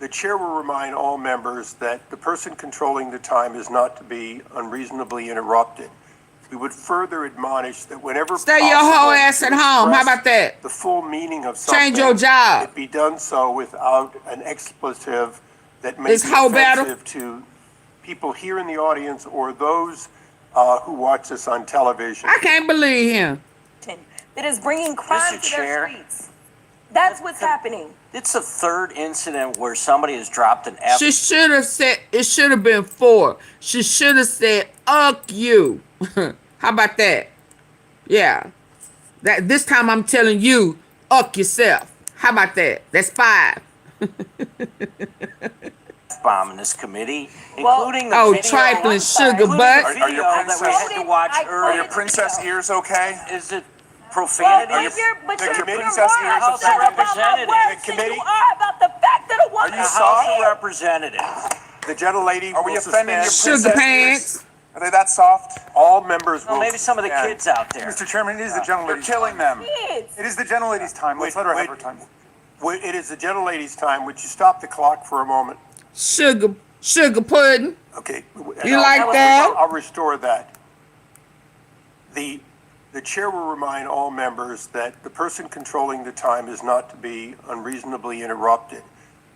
chair will remind all members that the person controlling the time is not to be unreasonably interrupted. We would further admonish that whenever Stay your possible whole ass to at home. How express about that? the full meaning of something. Change your job. It be done so without an expletive that may This be whole battle? offensive to people here in the audience or those who watch this on television. I can't believe him. That is bringing crime Mr. to Chair. their streets. That's what's happening. It's the third incident where somebody has dropped an F. She should have said, it should have been 4. She should have said, "Uck you." How about that? Yeah. This time I'm telling you, uck yourself. How about that? That's 5. Bomb in this committee, Well- including the Oh, video. trifling sugar including butt. the video that we had to watch I earlier. Are your princess ears okay? Is it profanity? Well, but the you're committee's wrong asking you to about suspend my the words The than you committee- are about the fact that a woman Are you is House dead. of Representatives. The gentlelady Are we will offending your suspend- Sugar princess pants. Are they that soft? All members Well, will maybe some of the suspend. kids out there. Mr. Chairman, it is the gentlelady's You're killing them. Kids. It is the gentlelady's time. Let's let her have her time. It is the gentlelady's time. Would you stop the clock for a moment? Sugar pudding. Okay. You like that? I'll restore that. The chair will remind all members that the person controlling the time is not to be unreasonably interrupted.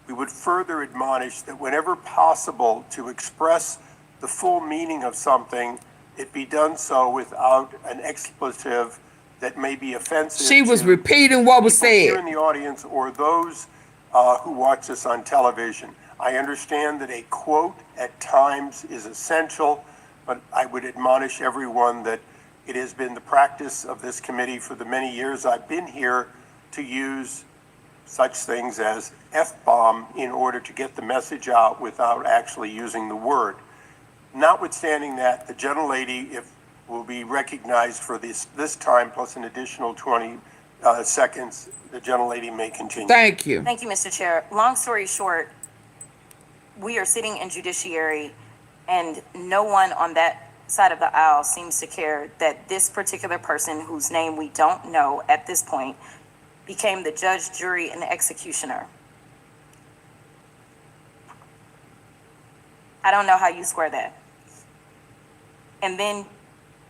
We would further admonish that whenever possible to express the full meaning of something, it be done so without an expletive that may be offensive. She was to repeating what was people here in said. the audience or those who watch this on television. I understand that a quote at times is essential, but I would admonish everyone that it has been the practice of this committee for the many years I've been here to use such things as F-bomb in order to get the message out without actually using the word. Notwithstanding that, the gentlelady will be recognized for this time plus an additional 20 seconds. The gentlelady may continue. Thank you. Thank you, Mr. Chair. Long story short, we are sitting in judiciary and no one on that side of the aisle seems to care that this particular person, whose name we don't know at this point, became the judge, jury, and executioner. I don't know how you square that. And then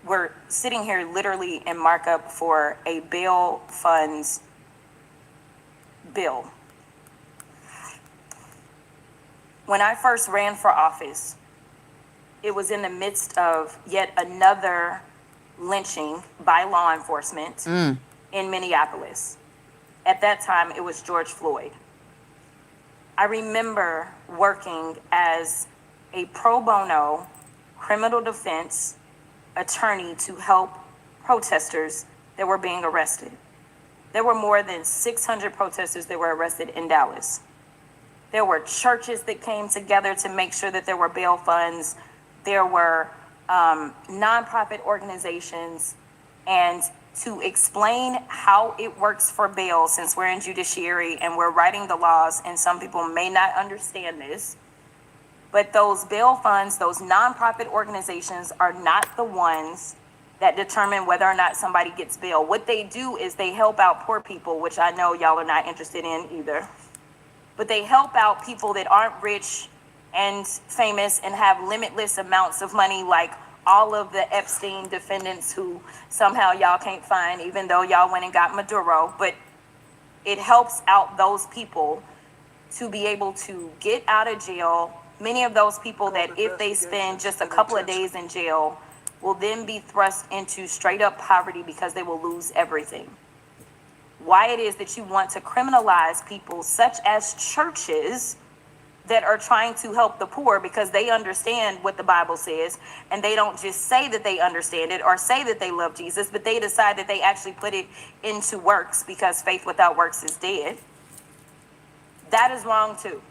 we're sitting here literally in markup for a bail funds bill. When I first ran for office, it was in the midst of yet another lynching by law enforcement in Minneapolis. At that time, it was George Floyd. I remember working as a pro bono criminal defense attorney to help protesters that were being arrested. There were more than 600 protesters that were arrested in Dallas. There were churches that came together to make sure that there were bail funds. There were nonprofit organizations. And to explain how it works for bail, since we're in judiciary and we're writing the laws, and some people may not understand this, but those bail funds, those nonprofit organizations are not the ones that determine whether or not somebody gets bail. What they do is they help out poor people, which I know y'all are not interested in either. But they help out people that aren't rich and famous and have limitless amounts of money, like all of the Epstein defendants who somehow y'all can't find, even though y'all went and got Maduro. But it helps out those people to be able to get out of jail. Many of those people that if they spend just a couple of days in jail will then be thrust into straight up poverty because they will lose everything. Why it is that you want to criminalize people such as churches that are trying to help the poor because they understand what the Bible says, and they don't just say that they understand it or say that they love Jesus, but they decide that they actually put it into works because faith without works is dead. That is wrong too.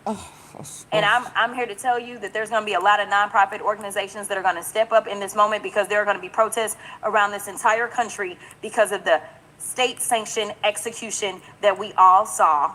And I'm here to tell you that there's going to be a lot of nonprofit organizations that are going to step up in this moment, because there are going to be protests around this entire country because of the state-sanctioned execution that we all saw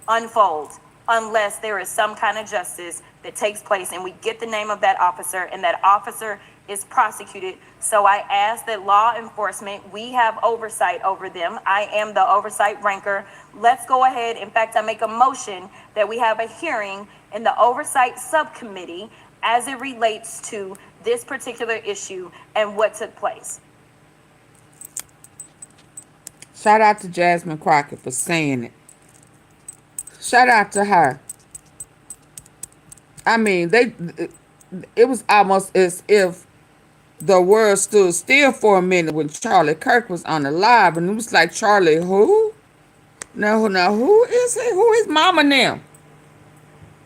unfold, unless there is some kind of justice that takes place and we get the name of that officer and that officer is prosecuted. So I ask that law enforcement, we have oversight over them. I am the oversight ranker. Let's go ahead. In fact, I make a motion that we have a hearing in the oversight subcommittee as it relates to this particular issue and what took place. Shout out to Jasmine Crockett for saying it. Shout out to her. I mean, it was almost as if the world stood still for a minute when Charlie Kirk was on the live, and it was like, Charlie who? Now who is it? Who is Mama now?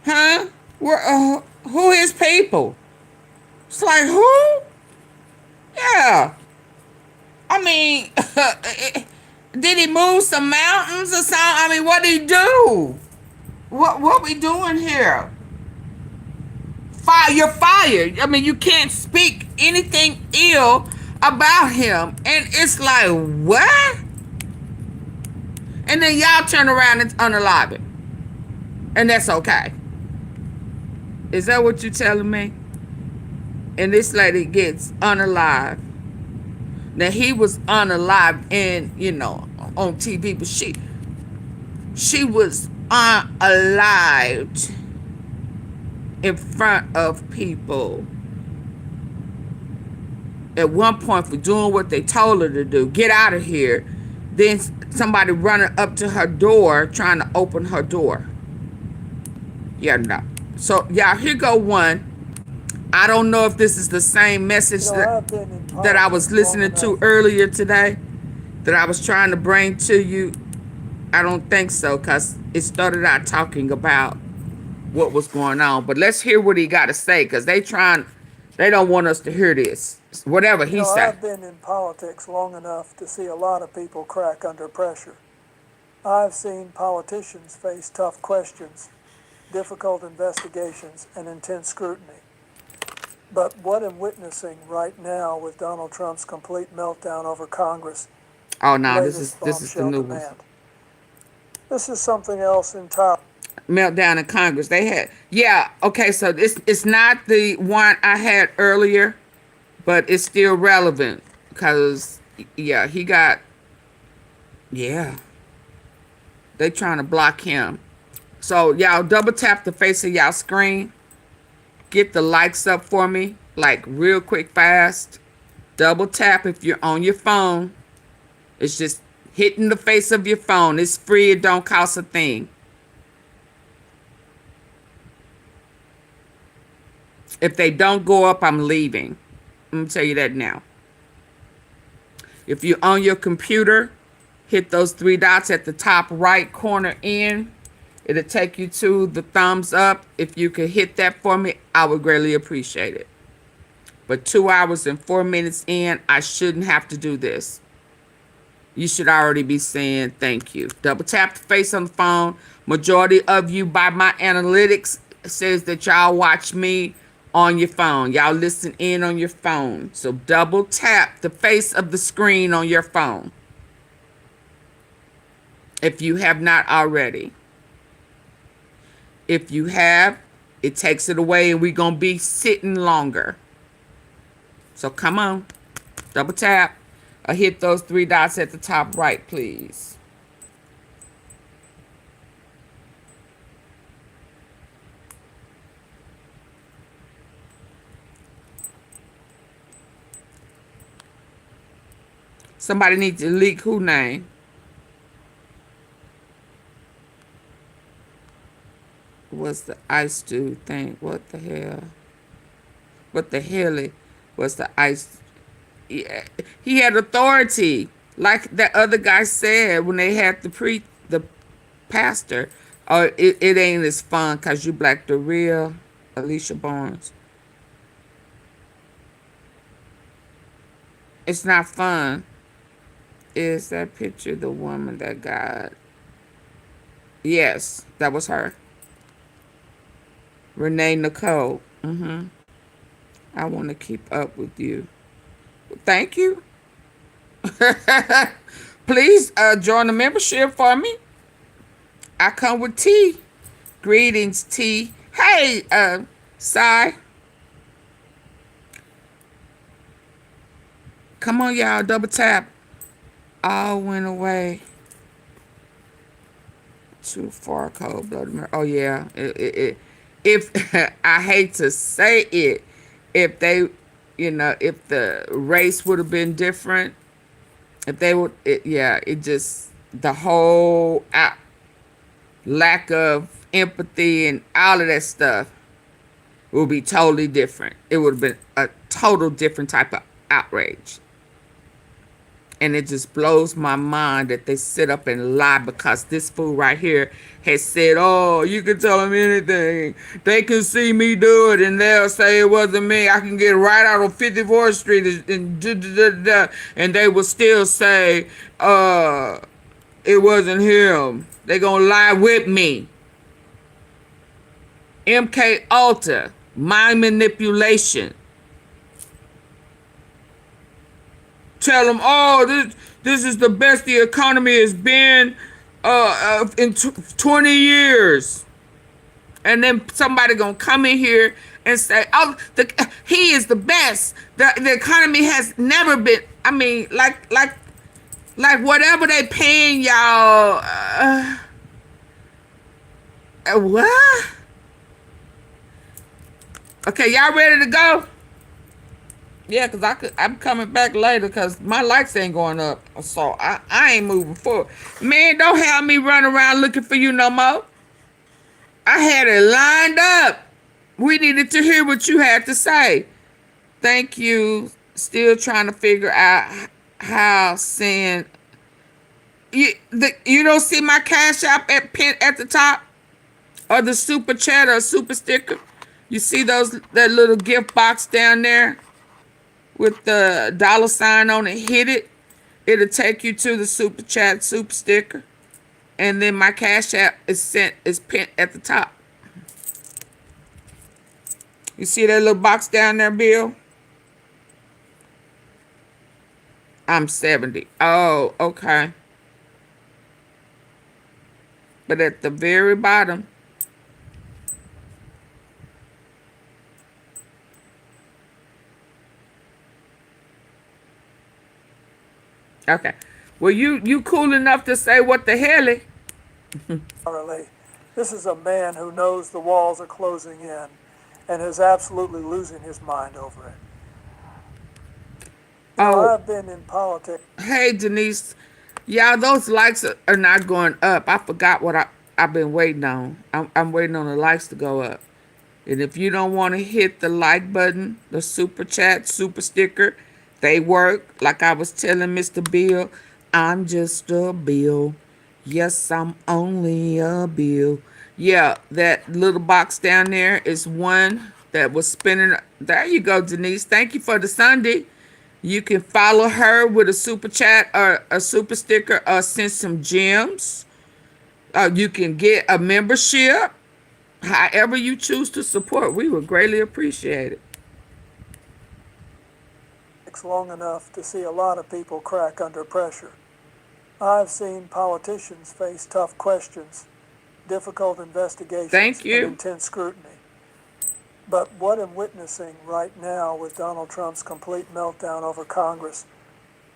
Huh? Who is people? It's like, who? Yeah. I mean, did he move some mountains or something? I mean, what did he do? What we doing here? You're fired. I mean, you can't speak anything ill about him. And it's like, what? And then y'all turn around and unalive it. And that's okay. Is that what you're telling me? And this lady gets unalive. Now, he was unalive and, on TV, but she was unalived in front of people at one point for doing what they told her to do. Get out of here. Then somebody running up to her door trying to open her door. Yeah, no. So, y'all, here go one. I don't know if this is the same message that I was listening to earlier today that I was trying to bring to you. I don't think so, because it started out talking about what was going on. But let's hear what he got to say, because they don't want us to hear this. Whatever he said. I've been in politics long enough to see a lot of people crack under pressure. I've seen politicians face tough questions, difficult investigations, and intense scrutiny. But what I'm witnessing right now with Donald Trump's complete meltdown over Congress. Oh no, this is the new one. This is something else entirely. Meltdown in Congress. They had, okay, so it's not the one I had earlier, but it's still relevant because he got they trying to block him. So y'all double tap the face of y'all screen. Get the likes up for me, like real quick, fast. Double tap if you're on your phone. It's just hitting the face of your phone. It's free. It don't cost a thing. If they don't go up, I'm leaving. I'm gonna tell you that now. If you're on your computer, hit those three dots at the top right corner in. It'll take you to the thumbs up. If you could hit that for me, I would greatly appreciate it. But 2 hours and 4 minutes in, I shouldn't have to do this. You should already be saying thank you. Double tap the face on the phone. Majority of you, by my analytics, says that y'all watch me on your phone. Y'all listen in on your phone. So double tap the face of the screen on your phone, if you have not already. If you have, it takes it away and we're going to be sitting longer. So come on, double tap or hit those three dots at the top right, please. Somebody needs to leak who name? What's the ice dude thing? What the hell? What the hell was the ice? Yeah, he had authority, like that other guy said when they had the pastor. Oh, it ain't as fun because you black the real Alicia Barnes. It's not fun. Is that picture the woman that got? Yes, that was her. Renee Nicole. I want to keep up with you. Thank you. Please join the membership for me. I come with tea. Greetings, T. Hey, Sai. Come on, y'all. Double tap. All went away. Too far, cold blooded. Oh yeah. If I hate to say it, if they, if the race would have been different, if they would, it just the whole lack of empathy and all of that stuff would be totally different. It would have been a total different type of outrage. And it just blows my mind that they sit up and lie because this fool right here has said, oh, you can tell them anything. They can see me do it and they'll say it wasn't me. I can get right out on 54th Street and they will still say, it wasn't him. They gonna lie with me. MK Ultra, mind manipulation. Tell them, oh, this is the best the economy has been in 20 years. And then somebody gonna come in here and say, oh, he is the best. The economy has never been, I mean, like whatever they paying y'all, what? Okay, y'all ready to go? Yeah, because I'm coming back later because my lights ain't going up. So I ain't moving forward. Man, don't have me run around looking for you no more. I had it lined up. We needed to hear what you had to say. Thank you. Still trying to figure out how send. You don't see my Cash App at the top? Or the super chat or super sticker? You see that little gift box down there? With the $sign on it, hit it. It'll take you to the super chat, super sticker. And then my Cash App is pinned at the top. You see that little box down there, Bill? I'm 70. Oh, okay. But at the very bottom, okay. Well, you cool enough to say what the hell? This is a man who knows the walls are closing in and is absolutely losing his mind over it. I've been in politics. Hey, Denise. Y'all, those likes are not going up. I forgot what I've been waiting on. I'm waiting on the likes to go up. And if you don't want to hit the like button, the super chat, super sticker, they work. Like I was telling Mr. Bill, I'm just a bill. Yes, I'm only a bill. Yeah, that little box down there is one that was spinning. There you go, Denise. Thank you for the Sunday. You can follow her with a super chat or a super sticker or send some gems. You can get a membership. However you choose to support, we would greatly appreciate it. Takes long enough to see a lot of people crack under pressure. I've seen politicians face tough questions, difficult investigations, Thank you. and intense scrutiny. But what I'm witnessing right now with Donald Trump's complete meltdown over Congress'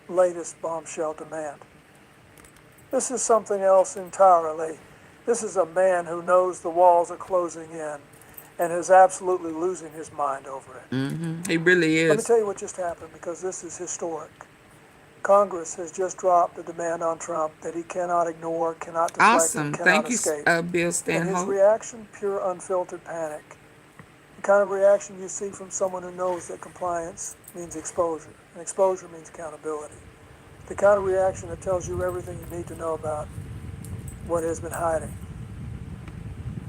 latest bombshell demand. This is something else entirely. This is a man who knows the walls are closing in and is absolutely losing his mind over it. He really Let me is. tell you what just happened, because this is historic. Congress has just dropped a demand on Trump that he cannot ignore, cannot deflect, Awesome. and cannot Thank you, escape. Bill And his Stanhope. reaction, pure unfiltered panic. The kind of reaction you see from someone who knows that compliance means exposure, and exposure means accountability. The kind of reaction that tells you everything you need to know about what has been hiding.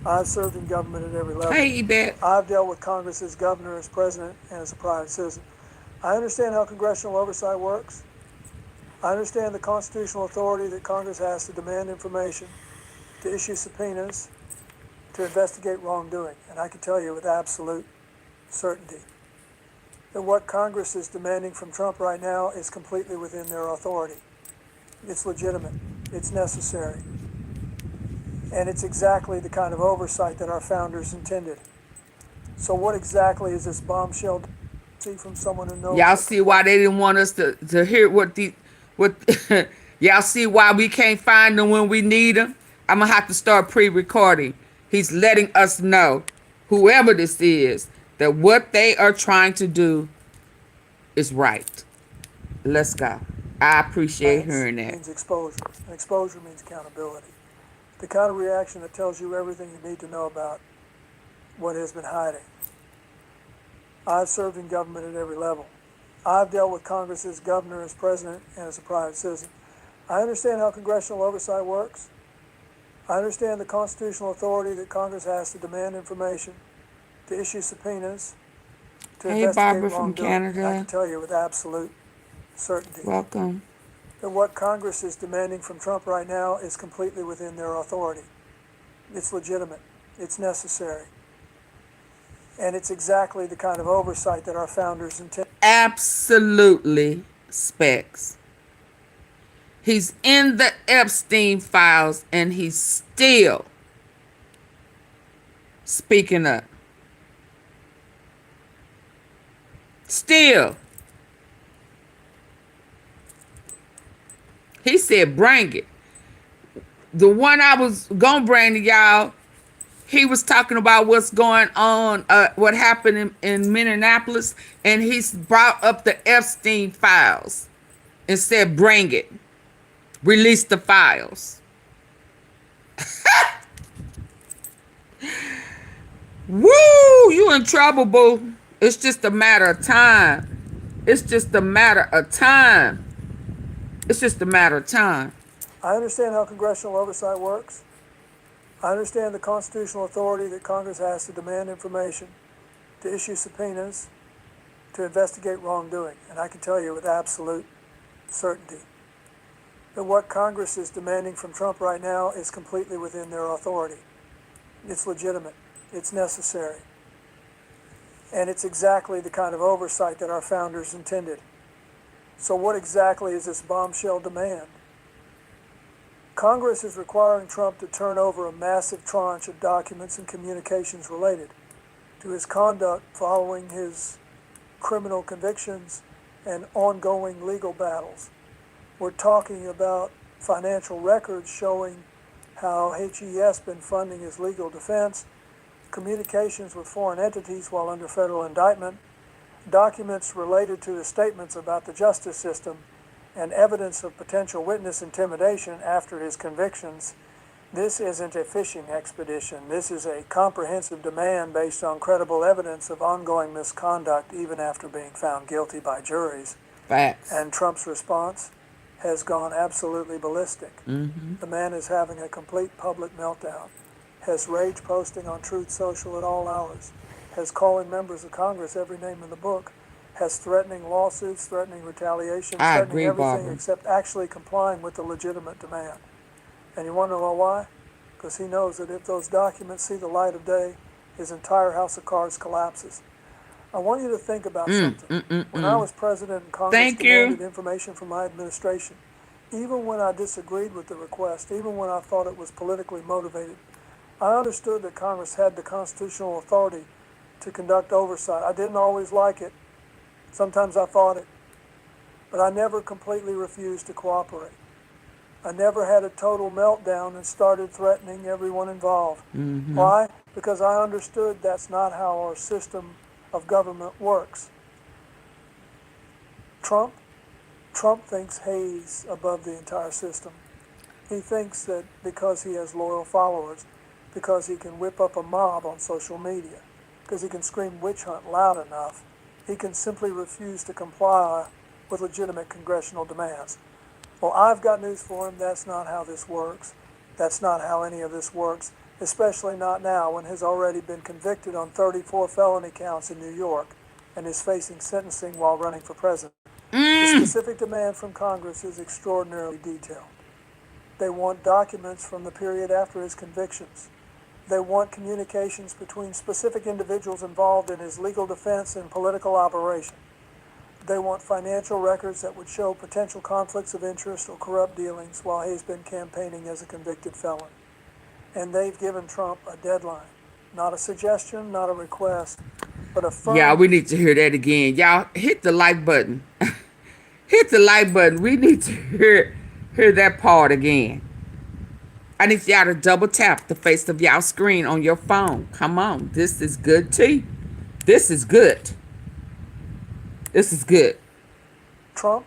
I've served in government at every level. Hey, Yvette. I've dealt with Congress as governor, as president, and as a private citizen. I understand how congressional oversight works. I understand the constitutional authority that Congress has to demand information, to issue subpoenas, to investigate wrongdoing. And I can tell you with absolute certainty that what Congress is demanding from Trump right now is completely within their authority. It's legitimate. It's necessary. And it's exactly the kind of oversight that our founders intended. So what exactly is this bombshell see from someone who knows? Y'all see why they didn't want us to hear what y'all see why we can't find them when we need them? I'm going to have to start pre-recording. He's letting us know, whoever this is, that what they are trying to do is right. Let's go. I appreciate hearing that. Means exposure. And exposure means accountability. The kind of reaction that tells you everything you need to know about what has been hiding. I've served in government at every level. I've dealt with Congress as governor, as president, and as a private citizen. I understand how congressional oversight works. I understand the constitutional authority that Congress has to demand information, to issue subpoenas, to Hey, investigate Barbara from wrongdoing. Canada. I can tell you with absolute certainty Welcome. that what Congress is demanding from Trump right now is completely within their authority. It's legitimate. It's necessary. And it's exactly the kind of oversight that our founders intended. Absolutely, Specs. He's in the Epstein files and he's still speaking up. Still. He said, bring it. The one I was going to bring to y'all, he was talking about what's going on, what happened in Minneapolis, and he's brought up the Epstein files and said, bring it. Release the files. Woo! You in trouble, boo. It's just a matter of time. It's just a matter of time. It's just a matter of time. I understand how congressional oversight works. I understand the constitutional authority that Congress has to demand information, to issue subpoenas, to investigate wrongdoing. And I can tell you with absolute certainty that what Congress is demanding from Trump right now is completely within their authority. It's legitimate. It's necessary. And it's exactly the kind of oversight that our founders intended. So what exactly is this bombshell demand? Congress is requiring Trump to turn over a massive tranche of documents and communications related to his conduct following his criminal convictions and ongoing legal battles. We're talking about financial records showing how HES been funding his legal defense, communications with foreign entities while under federal indictment, documents related to his statements about the justice system, and evidence of potential witness intimidation after his convictions, This isn't a fishing expedition. This is a comprehensive demand based on credible evidence of ongoing misconduct even after being found guilty by juries. Facts. And Trump's response has gone absolutely ballistic. Mm-hmm. The man is having a complete public meltdown, has rage posting on Truth Social at all hours, has calling members of Congress every name in the book, has threatening lawsuits, threatening retaliation, I threatening agree, everything Barbara. except actually complying with the legitimate demand. And you want to know why? Because he knows that if those documents see the light of day, his entire house of cards collapses. I want you to think about something. When I was president and Congress Thank you. demanded information from my administration, even when I disagreed with the request, even when I thought it was politically motivated, I understood that Congress had the constitutional authority to conduct oversight. I didn't always like it. Sometimes I fought it. But I never completely refused to cooperate. I never had a total meltdown and started threatening everyone involved. Mm-hmm. Why? Because I understood that's not how our system of government works. Trump thinks he's above the entire system. He thinks that because he has loyal followers, because he can whip up a mob on social media, because he can scream witch hunt loud enough, he can simply refuse to comply with legitimate congressional demands. Well, I've got news for him. That's not how this works. That's not how any of this works, especially not now when he's already been convicted on 34 felony counts in New York and is facing sentencing while running for president. The specific demand from Congress is extraordinarily detailed. They want documents from the period after his convictions. They want communications between specific individuals involved in his legal defense and political operation. They want financial records that would show potential conflicts of interest or corrupt dealings while he's been campaigning as a convicted felon. And they've given Trump a deadline. Not a suggestion, not a request, but a firm... Yeah, we need to hear that again. Y'all, hit the like button. Hit the like button. We need to hear that part again. I need y'all to double tap the face of y'all screen on your phone. Come on. This is good tea. This is good. This is good. Trump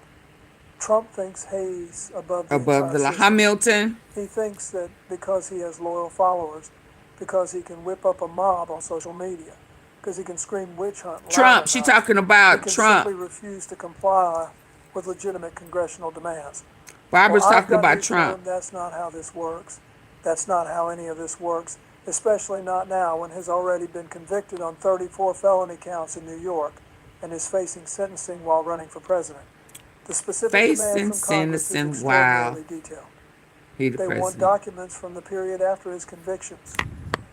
thinks he's above the Above the entire system. Hamilton. He thinks that because he has loyal followers, because he can whip up a mob on social media, because he can scream witch hunt loud Trump. She enough, talking about he can Trump. simply refuse to comply with legitimate congressional demands. Barbara's Well, I've talking got about news for Trump. him. That's not how this works. That's not how any of this works, especially not now when he's already been convicted on 34 felony counts in New York and is facing sentencing while running for president. The specific demand from Congress is extraordinarily detailed. He the They want president. documents from the period after his convictions.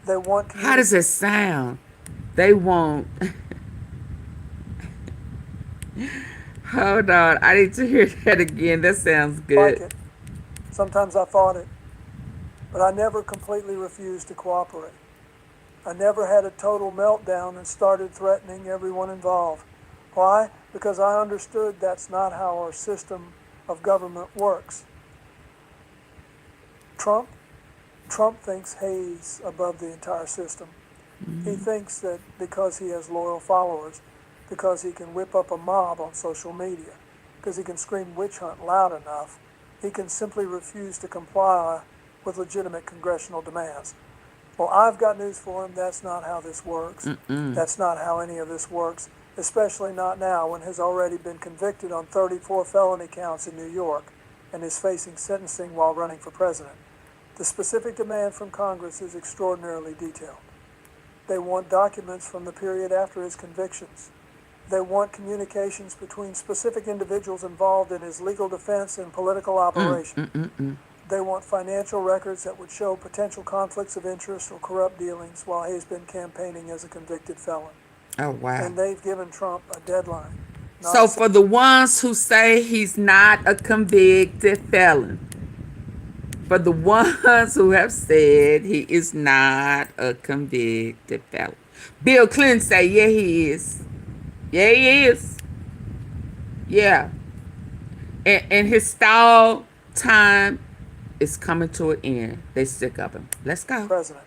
They want... How does it sound? They want... Hold on. I need to hear that again. That sounds good. Like it. Sometimes I fought it. But I never completely refused to cooperate. I never had a total meltdown and started threatening everyone involved. Why? Because I understood that's not how our system of government works. Trump thinks he's above the entire system. He thinks that because he has loyal followers, because he can whip up a mob on social media, because he can scream witch hunt loud enough, he can simply refuse to comply with legitimate congressional demands. Well, I've got news for him. That's not how this works. That's not how any of this works, especially not now when he's already been convicted on 34 felony counts in New York and is facing sentencing while running for president. The specific demand from Congress is extraordinarily detailed. They want documents from the period after his convictions. They want communications between specific individuals involved in his legal defense and political operation. They want financial records that would show potential conflicts of interest or corrupt dealings while he's been campaigning as a convicted felon. Oh, wow. And they've given Trump a deadline. So for the ones who say he's not a convicted felon, for the ones who have said he is not a convicted felon, Bill Clinton say, yeah, he is. Yeah, he is. Yeah. And his stall time is coming to an end. They sick of him. Let's go. President.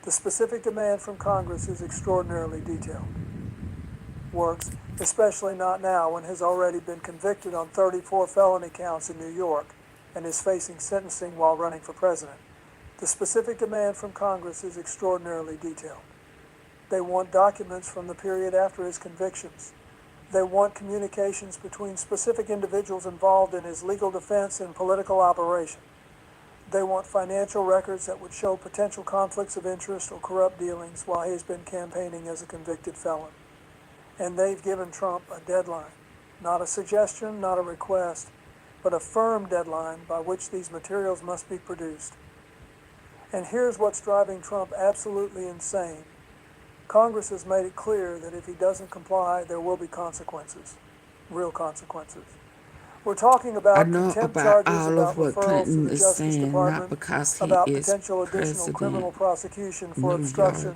The specific demand from Congress is extraordinarily detailed. Works, especially not now when he's already been convicted on 34 felony counts in New York and is facing sentencing while running for president. The specific demand from Congress is extraordinarily detailed. They want documents from the period after his convictions. They want communications between specific individuals involved in his legal defense and political operation. They want financial records that would show potential conflicts of interest or corrupt dealings while he has been campaigning as a convicted felon. And they've given Trump a deadline, not a suggestion, not a request, but a firm deadline by which these materials must be produced. And here's what's driving Trump absolutely insane. Congress has made it clear that if he doesn't comply, there will be consequences, real consequences. We're talking I about know contempt about charges, all about of what referrals to Clinton the is Justice saying, not Department, because he about is potential additional criminal president. prosecution for New obstruction. York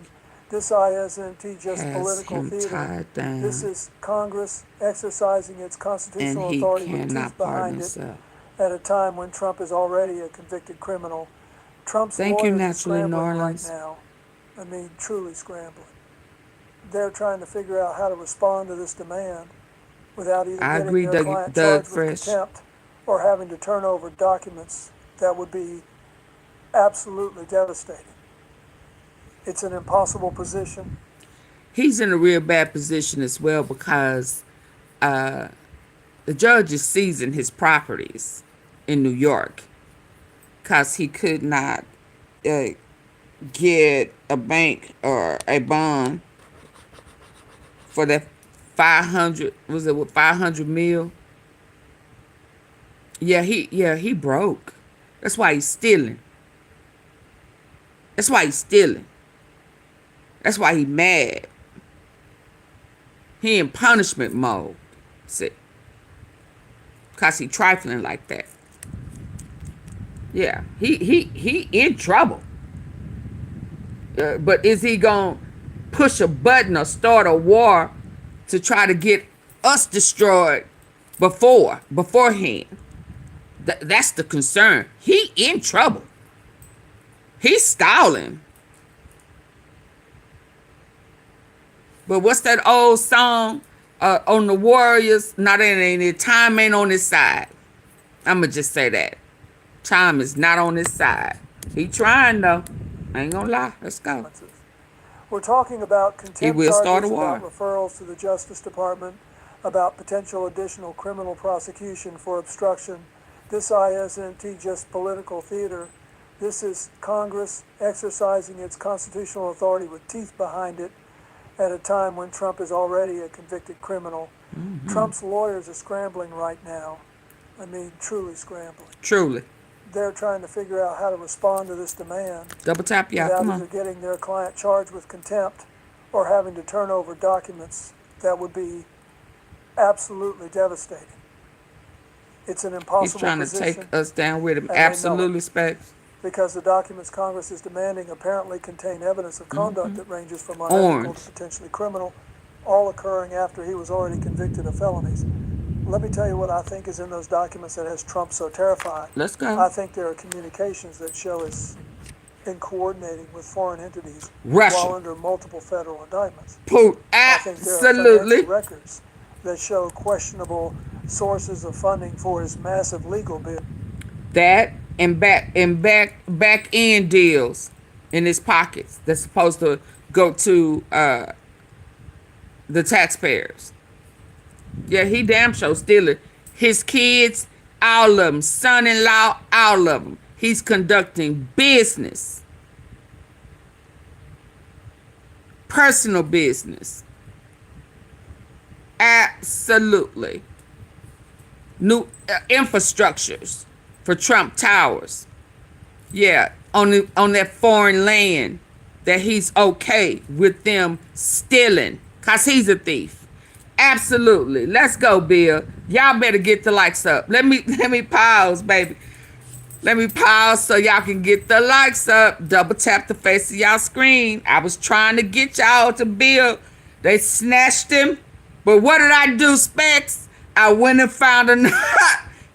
This isn't just has political him theater. tied down, This is Congress exercising its and constitutional he authority with cannot teeth pardon behind it himself. at a time when Trump is already a convicted criminal. Trump's Thank you, lawyers are Naturally New scrambling right Orleans. now. I mean, truly scrambling. They're trying to figure out how to respond to this demand without either I getting agree, their Doug, client Doug charged with Fresh. contempt or having to turn over documents that would be absolutely devastating. It's an impossible position. He's in a real bad position as well because the judge is seizing his properties in New York because he could not get a bank or a bond for that 500, was it what, 500 mil? Yeah, he broke. That's why he's stealing. That's why he's stealing. That's why he mad. He in punishment mode. See? Cause he trifling like that. Yeah, he in trouble. But is he gonna push a button or start a war to try to get us destroyed beforehand? That's the concern. He in trouble. He's stalling. But what's that old song on the Warriors? Not any time ain't on his side. I'ma just say that. Time is not on his side. He trying though. I ain't gonna lie. Let's go. We're talking about He contempt will start charges, a war. about referrals to the Justice Department, about potential additional criminal prosecution for obstruction. This isn't just political theater. This is Congress exercising its constitutional authority with teeth behind it at a time when Trump is already a convicted criminal. Mm-hmm. Trump's lawyers are scrambling right now. I mean, truly scrambling. Truly. They're trying to figure out how to respond to this demand Double tap, y'all. without Come either on. getting their client charged with contempt or having to turn over documents that would be absolutely devastating. It's an impossible He's trying to position, take us down with him. and they know Absolutely, it, Specs. because the documents Congress is demanding apparently contain evidence of conduct that ranges from unethical Orange. to potentially criminal, all occurring after he was already convicted of felonies. Let me tell you what I think is in those documents that has Trump so terrified. Let's go. I think there are communications that show us in coordinating with foreign entities Russia. while under multiple federal indictments. Pooh, I think there are absolutely. financial records that show questionable sources of funding for his massive legal bill. That and back end deals in his pockets that's supposed to go to the taxpayers. Yeah, he damn sure stealing. His kids, all of them, son-in-law, all of them. He's conducting business, personal business. Absolutely. New infrastructures for Trump Towers. Yeah, on that foreign land that he's okay with them stealing, cause he's a thief. Absolutely. Let's go, Bill. Y'all better get the likes up. Let me pause, baby. Let me pause so y'all can get the likes up. Double tap the face of y'all screen. I was trying to get y'all to Bill. They snatched him. But what did I do, Specs? I went and found another.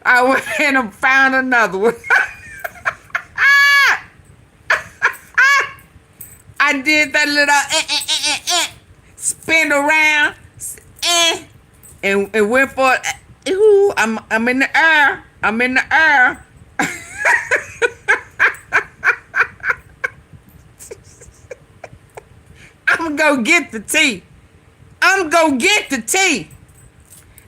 I went and found another one. I did that little spin around and went for it. Ooh, I'm in the air. I'm in the air. go get the tea. I'm go get the tea.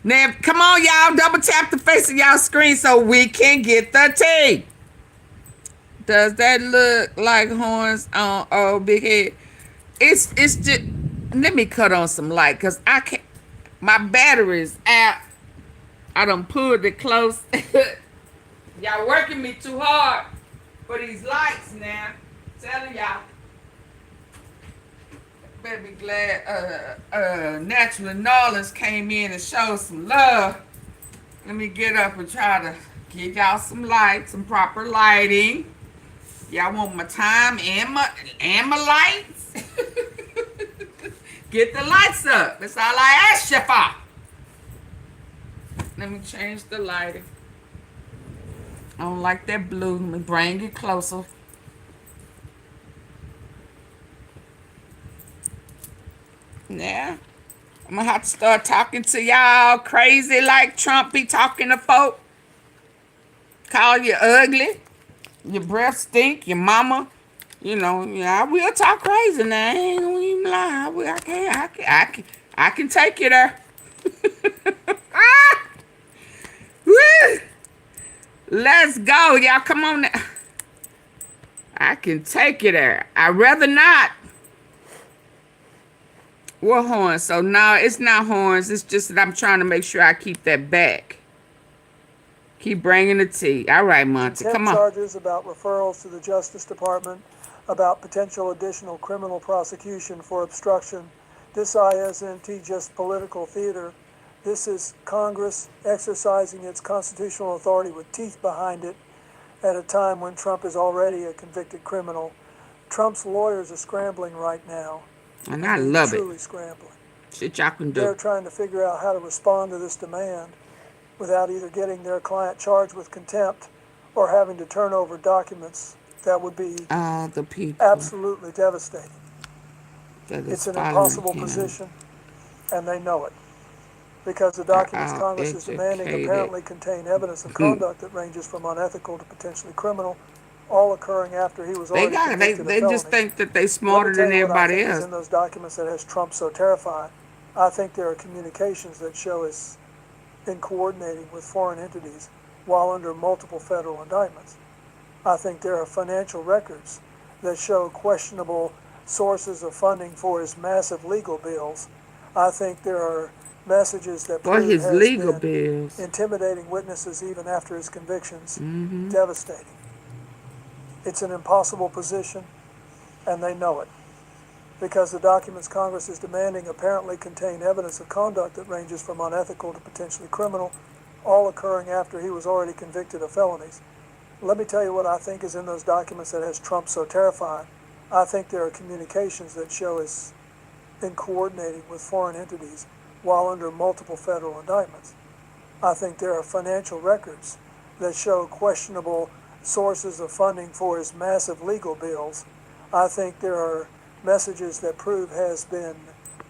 Now, come on, y'all. Double tap the face of y'all screen so we can get the tea. Does that look like horns on old big head? It's just, let me cut on some light because I can't, my battery's out. I done pulled it close. Y'all working me too hard for these lights now. Telling y'all. Better be glad Natural Nolans came in and showed some love. Let me get up and try to give y'all some light, some proper lighting. Y'all want my time and my lights? Get the lights up. That's all I ask you for. Let me change the lighting. I don't like that blue. Let me bring it closer. Yeah. I'm gonna have to start talking to y'all crazy like Trump be talking to folk. Call you ugly. Your breath stink. Your mama. You know, yeah, I will talk crazy now. I ain't gonna even lie. I can take you there. Ah! Woo! Let's go, y'all. Come on now. I can take you there. I'd rather not. What horns? So no, it's not horns. It's just that I'm trying to make sure I keep that back. Keep bringing the tea. All right, Monty, come on. Charges about referrals to the Justice Department about potential additional criminal prosecution for obstruction. This isn't just political theater. This is Congress exercising its constitutional authority with teeth behind it at a time when Trump is already a convicted criminal. Trump's lawyers are scrambling right now. And I love it. Truly scrambling. Shit y'all can do. They're trying to figure out how to respond to this demand without either getting their client charged with contempt or having to turn over documents that would be the people. Absolutely devastating. It's an impossible him. position, and they know it. Because the documents Congress is demanding apparently contain evidence of conduct that ranges from unethical to potentially criminal, all occurring after he was already convicted of They just think that they smarter than everybody else. In those documents that has Trump so terrified, I think there are communications that show us in coordinating with foreign entities while under multiple federal indictments. I think there are financial records that show questionable sources of funding for his massive legal bills. I think there are messages that prove his has legal been bills. intimidating witnesses even after his convictions. Devastating. It's an impossible position, and they know it. Because the documents Congress is demanding apparently contain evidence of conduct that ranges from unethical to potentially criminal, all occurring after he was already convicted of felonies. Let me tell you what I think is in those documents that has Trump so terrified. I think there are communications that show us in coordinating with foreign entities while under multiple federal indictments. I think there are financial records that show questionable sources of funding for his massive legal bills. I think there are messages that prove has been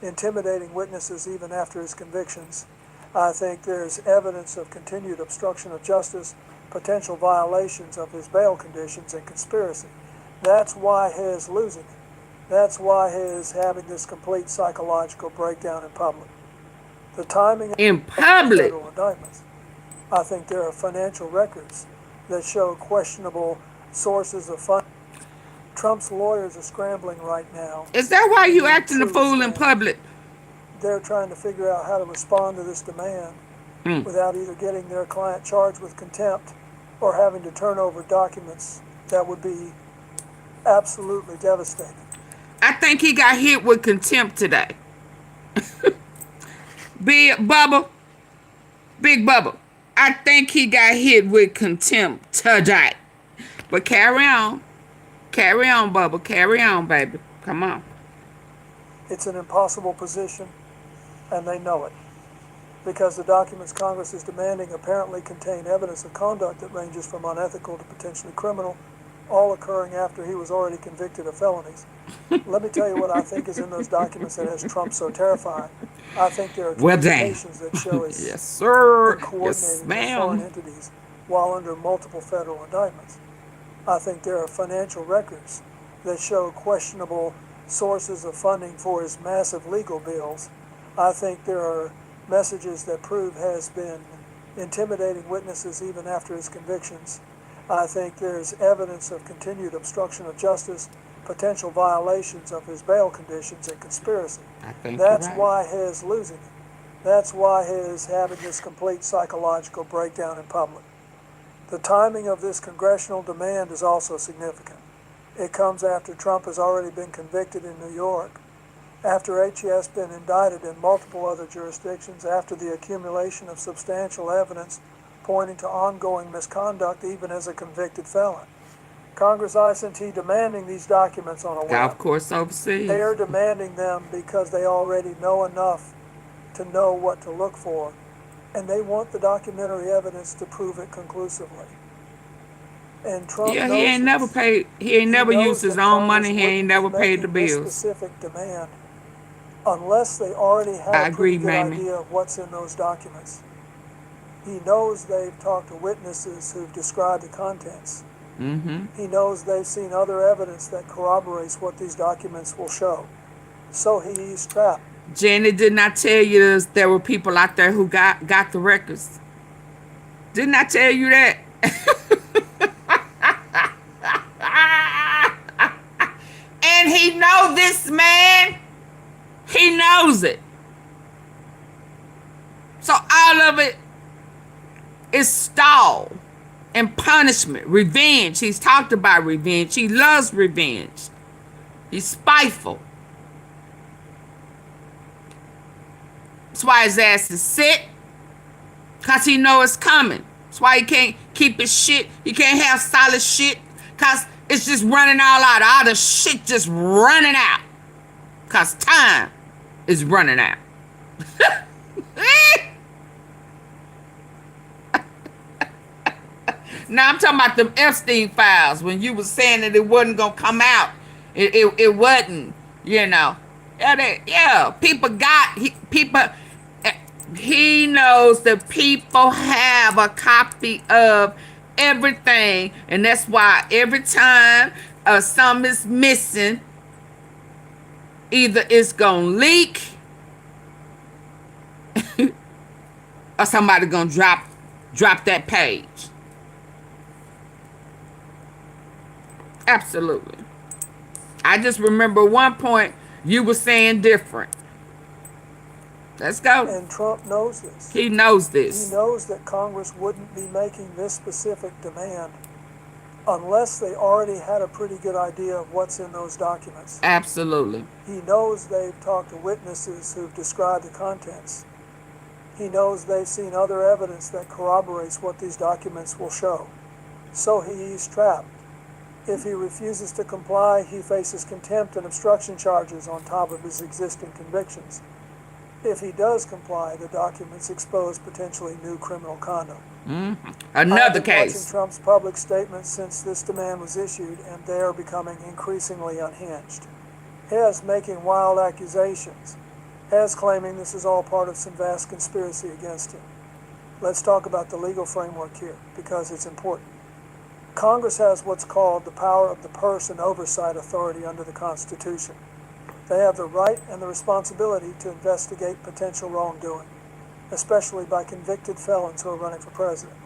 intimidating witnesses even after his convictions. I think there's evidence of continued obstruction of justice, potential violations of his bail conditions, and conspiracy. That's why he is losing it. That's why he is having this complete psychological breakdown in public. The timing in public. Federal indictments. I think there are financial records that show questionable sources of funding. Trump's lawyers are scrambling right now. Is that why you acting a fool in public? They're trying to figure out how to respond to this demand without either getting their client charged with contempt or having to turn over documents that would be absolutely devastating. I think he got hit with contempt today. Big Bubba. I think he got hit with contempt today. But carry on. Carry on, Bubba. Carry on, baby. Come on. It's an impossible position, and they know it. Because the documents Congress is demanding apparently contain evidence of conduct that ranges from unethical to potentially criminal, all occurring after he was already convicted of felonies. Let me tell you what I think is in those documents that has Trump so terrified. I think there are communications that show us yes, sir. coordinating with foreign entities while under multiple federal indictments. I think there are financial records that show questionable sources of funding for his massive legal bills. I think there are messages that prove has been intimidating witnesses even after his convictions. I think there's evidence of continued obstruction of justice, potential violations of his bail conditions, and conspiracy. I think That's you're right. why he's losing it. That's why he's having this complete psychological breakdown in public. The timing of this congressional demand is also significant. It comes after Trump has already been convicted in New York, after HE has been indicted in multiple other jurisdictions, after the accumulation of substantial evidence pointing to ongoing misconduct even as a convicted felon. Congress I&T demanding these documents on a whim. Golf course overseas. They are demanding them because they already know enough to know what to look for, and they want the documentary evidence to prove it conclusively. And Trump Yeah, knows he ain't never this. paid. He ain't never knows used his that own Congress money. He ain't wouldn't never be paid the making this bills. specific demand unless they already had I a pretty agree, good Mamie. idea of what's in those documents. He knows they've talked to witnesses who've described the contents. Mm-hmm. He knows they've seen other evidence that corroborates what these documents will show. So he's trapped. Janet, didn't I tell you there were people out there who got the records? Didn't I tell you that? And he know this, man. He knows it. So all of it is stall and punishment, revenge. He's talked about revenge. He loves revenge. He's spiteful. That's why his ass is sick. Because he know it's coming. That's why he can't keep his shit. He can't have solid shit. Because it's just running all out. All the shit just running out. Because time is running out. Now I'm talking about them Epstein files. When you was saying that it wasn't going to come out. It wasn't, you know. Yeah, people got... He knows that people have a copy of everything, and that's why every time something is missing, either it's gonna leak or somebody gonna drop that page. Absolutely. I just remember one point you were saying different. Let's go. And Trump knows this. He knows this. He knows that Congress wouldn't be making this specific demand unless they already had a pretty good idea of what's in those documents. Absolutely. He knows they've talked to witnesses who've described the contents. He knows they've seen other evidence that corroborates what these documents will show. So he's trapped. If he refuses to comply, he faces contempt and obstruction charges on top of his existing convictions. If he does comply, the documents expose potentially new criminal conduct. Mm-hmm. I've Another been case. watching Trump's public statements since this demand was issued, and they are becoming increasingly unhinged. His making wild accusations. His claiming this is all part of some vast conspiracy against him. Let's talk about the legal framework here, because it's important. Congress has what's called the power of the purse and oversight authority under the Constitution. They have the right and the responsibility to investigate potential wrongdoing, especially by convicted felons who are running for president.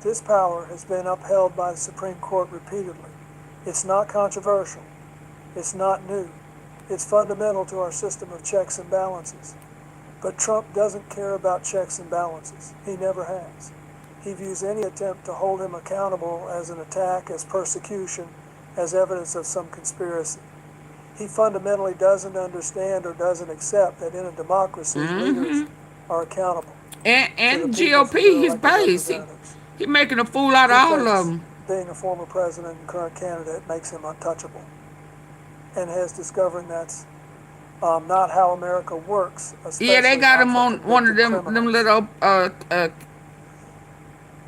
This power has been upheld by the Supreme Court repeatedly. It's not controversial. It's not new. It's fundamental to our system of checks and balances. But Trump doesn't care about checks and balances. He never has. He views any attempt to hold him accountable as an attack, as persecution, as evidence of some conspiracy. He fundamentally doesn't understand or doesn't accept that in a democracy, leaders are accountable. And GOP, his base. He making a fool out of all of them. Being a former president and current candidate makes him untouchable. And has discovered that's not how America works. Yeah, they got him on one of them little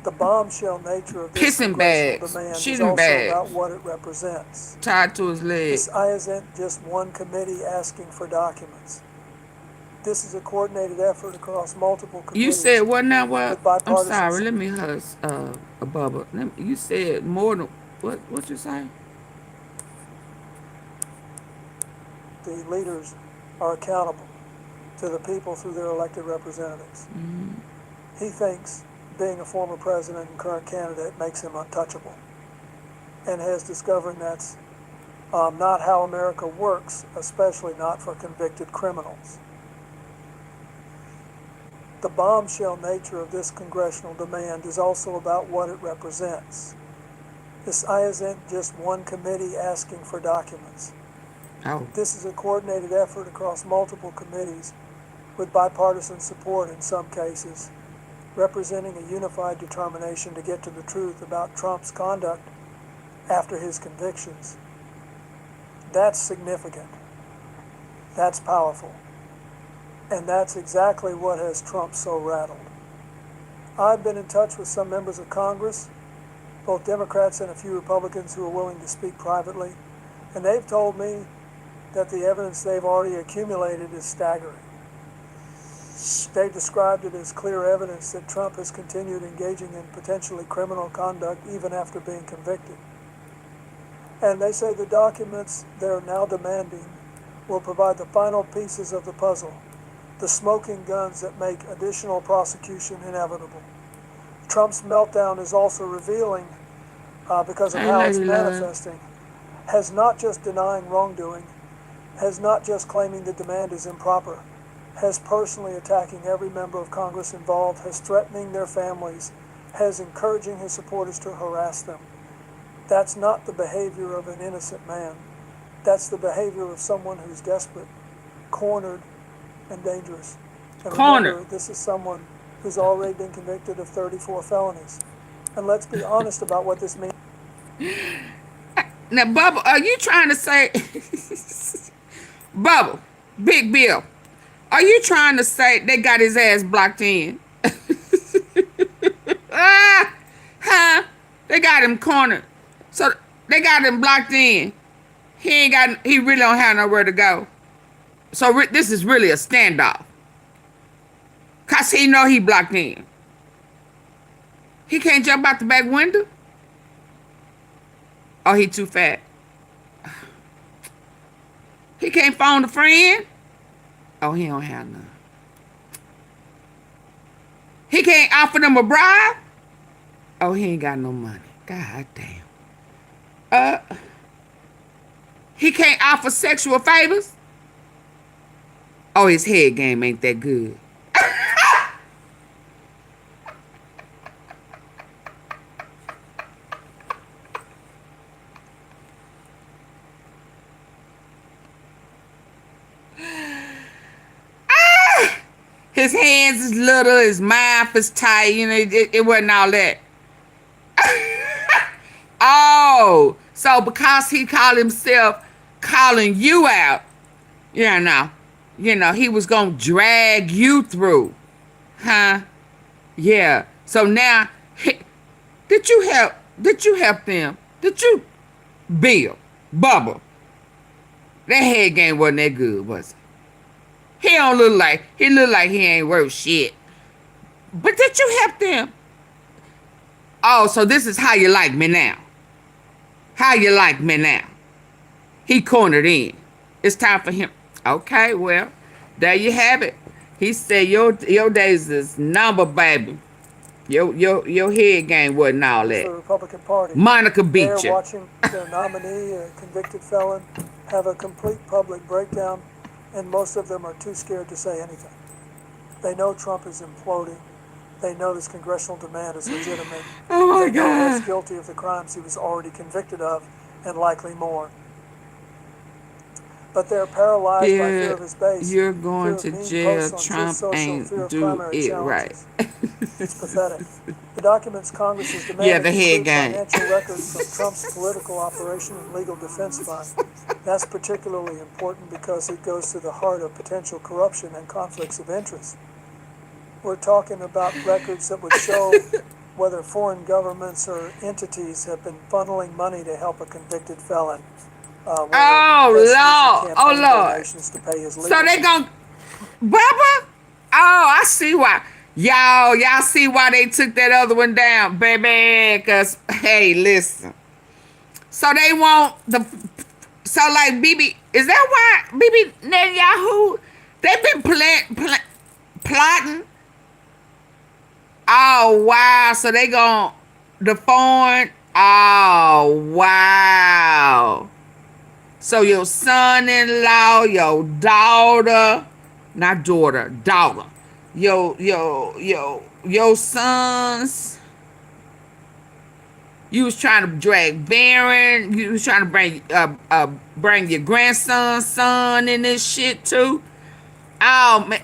the bombshell nature of this pissing bags, demand is shooting also bags, about what it represents. tied to his leg. This isn't just one committee asking for documents. This is a coordinated effort across multiple committees. You said what now? What? with I'm bipartisan sorry. Let me hush, Bubba. You said more than what? What you say? the leaders are accountable to the people through their elected representatives. He thinks being a former president and current candidate makes him untouchable, and has discovered that's not how America works, especially not for convicted criminals. The bombshell nature of this congressional demand is also about what it represents. This isn't just one committee asking for documents. Oh. This is a coordinated effort across multiple committees with bipartisan support in some cases, representing a unified determination to get to the truth about Trump's conduct after his convictions. That's significant. That's powerful. And that's exactly what has Trump so rattled. I've been in touch with some members of Congress, both Democrats and a few Republicans who are willing to speak privately, and they've told me that the evidence they've already accumulated is staggering. They described it as clear evidence that Trump has continued engaging in potentially criminal conduct even after being convicted. And they say the documents they're now demanding will provide the final pieces of the puzzle, the smoking guns that make additional prosecution inevitable. Trump's meltdown is also revealing, because of how it's manifesting, has not just denying wrongdoing, has not just claiming the demand is improper, has personally attacking every member of Congress involved, has threatening their families, has encouraging his supporters to harass them. That's not the behavior of an innocent man. That's the behavior of someone who's desperate, cornered, and dangerous. And remember, this is someone who's already been convicted of 34 felonies. And let's be honest about what this means. Now, Bubba, are you trying to say... Bubba, Big Bill, are you trying to say they got his ass blocked in? Huh? They got him cornered. So they got him blocked in. He really don't have nowhere to go. So this is really a standoff. Cause he know he blocked in. He can't jump out the back window? Oh, he too fat. He can't phone a friend? Oh, he don't have none. He can't offer them a bribe? Oh, he ain't got no money. God damn. He can't offer sexual favors? Oh, his head game ain't that good. His hands is little, his mouth is tight, you know, it wasn't all that. Oh, so because he called himself calling you out, you know, he was gonna drag you through, huh? Yeah. So now, did you help them? Did you, Bill, Bubba? That head game wasn't that good, was it? He look like he ain't worth shit. But did you help them? Oh, so this is how you like me now. How you like me now. He cornered in. It's time for him. Okay, well, there you have it. He said your days is number, baby. Your head game wasn't all that. The Republican Party. Monica beat you. They're watching their nominee, a convicted felon, have a complete public breakdown, and most of them are too scared to say anything. They know Trump is imploding. They know this congressional demand is legitimate. Oh my they know God. he's guilty of the crimes he was already convicted of, and likely more. But they're paralyzed by fear of his base. You're going fear of to mean jail. posts on Trump Just Social, ain't fear of do primary it challenges. right. It's pathetic. The documents Congress is demanding Yeah, the head include game. financial records from Trump's political operation and legal defense fund. That's particularly important because it goes to the heart of potential corruption and conflicts of interest. We're talking about records that would show whether foreign governments or entities have been funneling money to help a convicted felon. Oh, Lord. Oh, Lord. To pay his legal So they gon' Bubba? Oh, I see why. Y'all see why they took that other one down, baby. Because, hey, listen. So they want so like BB, Is that why Bibi Netanyahu, they've been plotting? Oh, wow. So they gon' the foreign. Oh, wow. So your son-in-law, your daughter, not daughter, daughter. Your sons. You was trying to drag Baron. You was trying to bring your grandson's son in this shit too. Oh man.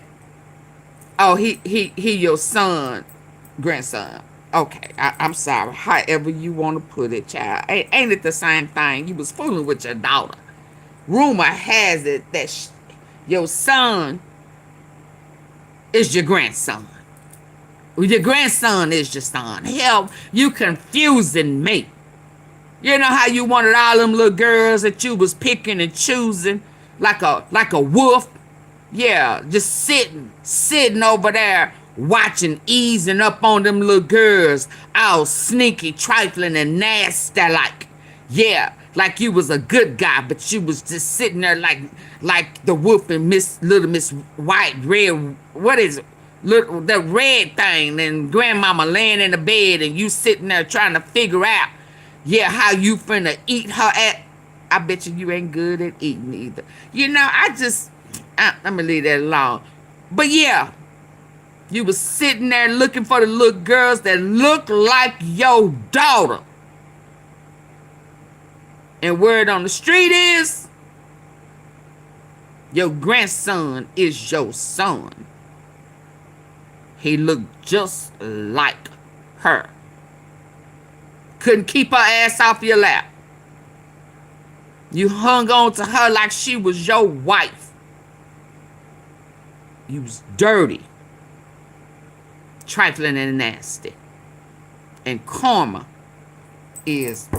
Oh, he your son, grandson. Okay, I'm sorry. However you want to put it, child. Ain't it the same thing? You was fooling with your daughter. Rumor has it that your son is your grandson. Your grandson is your son. Hell, you confusing me. You know how you wanted all them little girls that you was picking and choosing like a wolf? Yeah, just sitting over there watching, easing up on them little girls, all sneaky, trifling, and nasty like. Yeah, like you was a good guy, but you was just sitting there like the wolf and Little Miss White, Red, what is it? Look, the red thing, and grandmama laying in the bed, and you sitting there trying to figure out, yeah, how you finna eat her at. I bet you ain't good at eating either. You know, I'm gonna leave that alone. But yeah, you was sitting there looking for the little girls that look like your daughter. And word on the street is, your grandson is your son. He looked just like her. Couldn't keep her ass off your lap. You hung on to her like she was your wife. You was dirty, trifling, and nasty. And karma is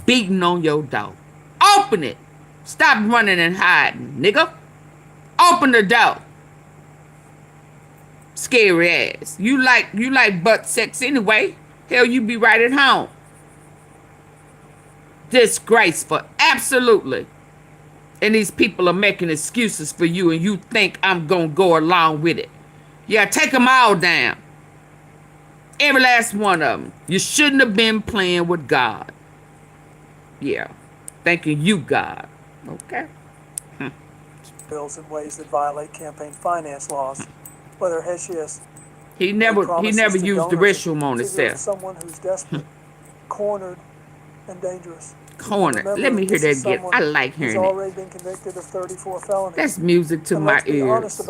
beating on your door. Open it. Stop running and hiding, nigga. Open the door. Scary ass. You like butt sex anyway. Hell, you be right at home. Disgraceful. Absolutely. And these people are making excuses for you, and you think I'm gonna go along with it. Yeah, take them all down. Every last one of them. You shouldn't have been playing with God. Yeah. Thanking you, God. Okay. Bills in ways that violate campaign finance laws, whether Heshias He never used the restroom on himself. Someone who's desperate, cornered, and dangerous. Cornered. Let me hear that again. I like hearing it. it. Already been convicted of 34 felonies. That's music to my ears.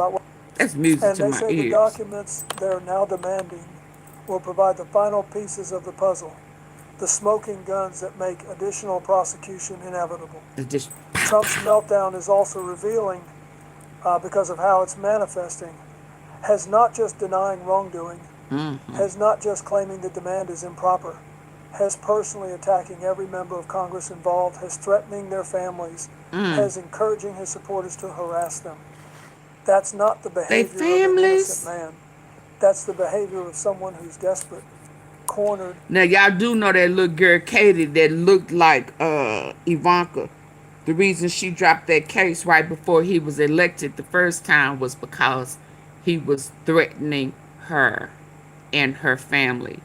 That's music to my ears. And they say the documents they're now demanding will provide the final pieces of the puzzle, the smoking guns that make additional prosecution inevitable. Trump's meltdown is also revealing, because of how it's manifesting, has not just denying wrongdoing, has not just claiming the demand is improper, has personally attacking every member of Congress involved, has threatening their families, has encouraging his supporters to harass them. That's not the behavior of an innocent man. That's the behavior of someone who's desperate, cornered. Now, y'all do know that little girl, Katie, that looked like Ivanka. The reason she dropped that case right before he was elected the first time was because he was threatening her and her family.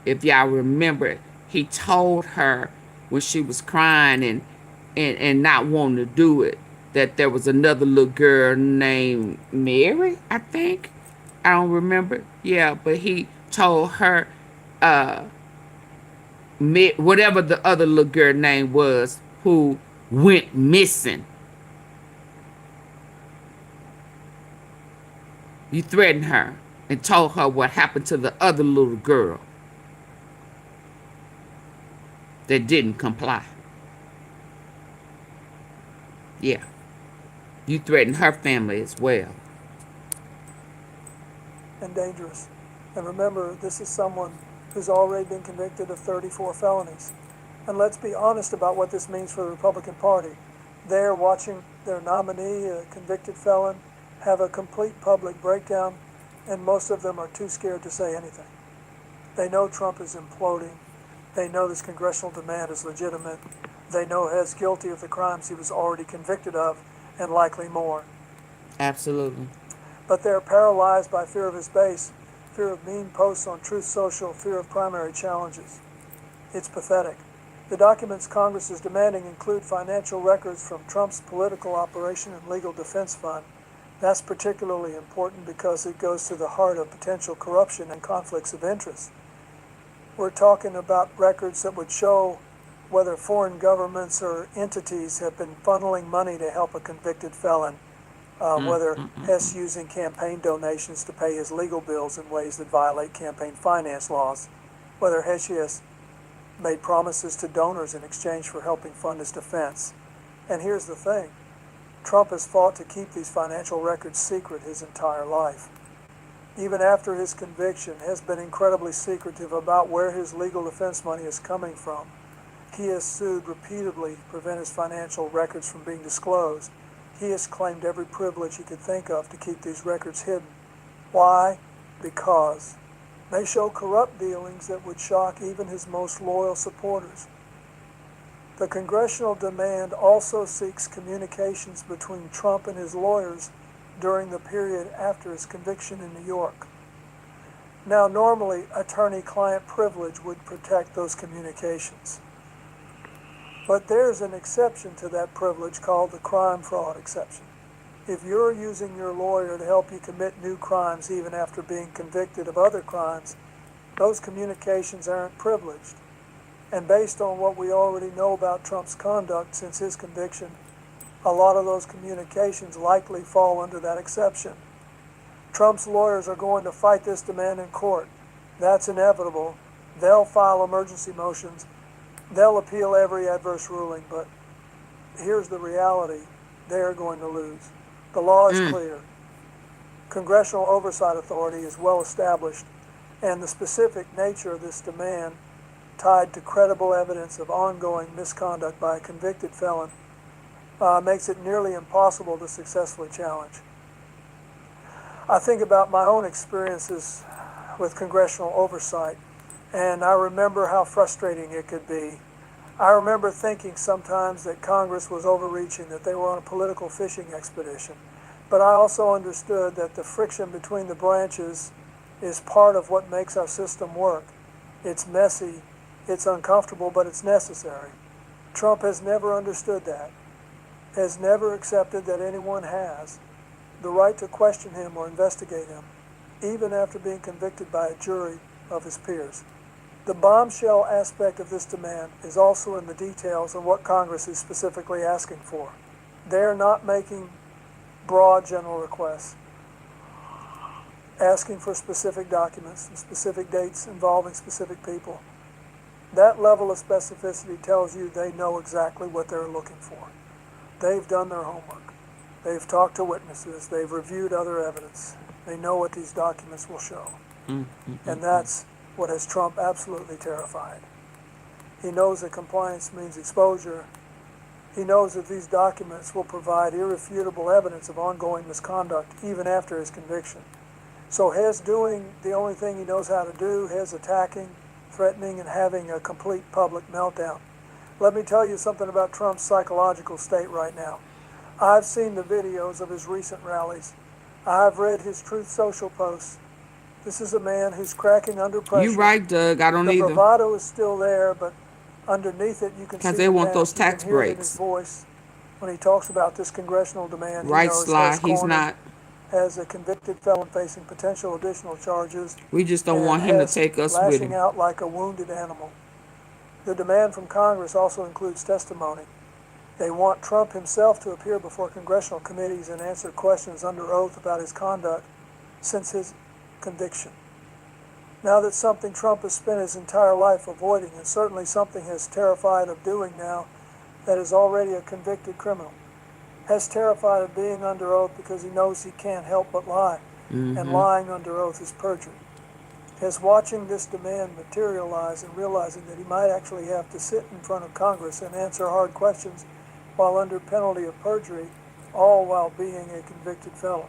If y'all remember, he told her when she was crying and not wanting to do it, that there was another little girl named Mary, I think. I don't remember. Yeah, but he told her whatever the other little girl name was who went missing. You threatened her and told her what happened to the other little girl that didn't comply. Yeah. You threatened her family as well. And dangerous. And remember, this is someone who's already been convicted of 34 felonies. And let's be honest about what this means for the Republican Party. They're watching their nominee, a convicted felon, have a complete public breakdown, and most of them are too scared to say anything. They know Trump is imploding. They know this congressional demand is legitimate. They know Hez guilty of the crimes he was already convicted of, and likely more. Absolutely. But they're paralyzed by fear of his base, fear of mean posts on Truth Social, fear of primary challenges. It's pathetic. The documents Congress is demanding include financial records from Trump's political operation and legal defense fund. That's particularly important because it goes to the heart of potential corruption and conflicts of interest. We're talking about records that would show whether foreign governments or entities have been funneling money to help a convicted felon, whether Hess using campaign donations to pay his legal bills in ways that violate campaign finance laws, whether Hess has made promises to donors in exchange for helping fund his defense. And here's the thing, Trump has fought to keep these financial records secret his entire life. Even after his conviction, has been incredibly secretive about where his legal defense money is coming from. He has sued repeatedly to prevent his financial records from being disclosed. He has claimed every privilege he could think of to keep these records hidden. Why? Because they show corrupt dealings that would shock even his most loyal supporters. The congressional demand also seeks communications between Trump and his lawyers during the period after his conviction in New York. Now, normally, attorney-client privilege would protect those communications. But there's an exception to that privilege called the crime fraud exception. If you're using your lawyer to help you commit new crimes even after being convicted of other crimes, those communications aren't privileged. And based on what we already know about Trump's conduct since his conviction, a lot of those communications likely fall under that exception. Trump's lawyers are going to fight this demand in court. That's inevitable. They'll file emergency motions. They'll appeal every adverse ruling, but here's the reality. They are going to lose. The law is clear. Congressional Oversight Authority is well established, and the specific nature of this demand, tied to credible evidence of ongoing misconduct by a convicted felon, makes it nearly impossible to successfully challenge. I think about my own experiences with congressional oversight, and I remember how frustrating it could be. I remember thinking sometimes that Congress was overreaching, that they were on a political fishing expedition. But I also understood that the friction between the branches is part of what makes our system work. It's messy, it's uncomfortable, but it's necessary. Trump has never understood that, has never accepted that anyone has the right to question him or investigate him, even after being convicted by a jury of his peers. The bombshell aspect of this demand is also in the details of what Congress is specifically asking for. They're not making broad general requests, asking for specific documents and specific dates involving specific people. That level of specificity tells you they know exactly what they're looking for. They've done their homework. They've talked to witnesses. They've reviewed other evidence. They know what these documents will show. And that's what has Trump absolutely terrified. He knows that compliance means exposure. He knows that these documents will provide irrefutable evidence of ongoing misconduct even after his conviction. So Hez doing the only thing he knows how to do, Hez attacking, threatening, and having a complete public meltdown. Let me tell you something about Trump's psychological state right now. I've seen the videos of his recent rallies. I've read his Truth Social posts. This is a man who's cracking under pressure. You right, Doug. I don't the either. The bravado is still there, but underneath it, you can see Because they want those tax you can hear it in his breaks. voice when he talks about this congressional demand. Right, he knows Sly. Hez He's cornered, not. As a convicted felon facing potential additional charges. We just don't and want him to Hez take us with lashing him. out like a wounded animal. The demand from Congress also includes testimony. They want Trump himself to appear before congressional committees and answer questions under oath about his conduct since his conviction. Now that's something Trump has spent his entire life avoiding, and certainly something he's terrified of doing now that is already a convicted criminal. Has terrified of being under oath because he knows he can't help but lie, and lying under oath is perjury. Has watching this demand materialize and realizing that he might actually have to sit in front of Congress and answer hard questions while under penalty of perjury, all while being a convicted felon.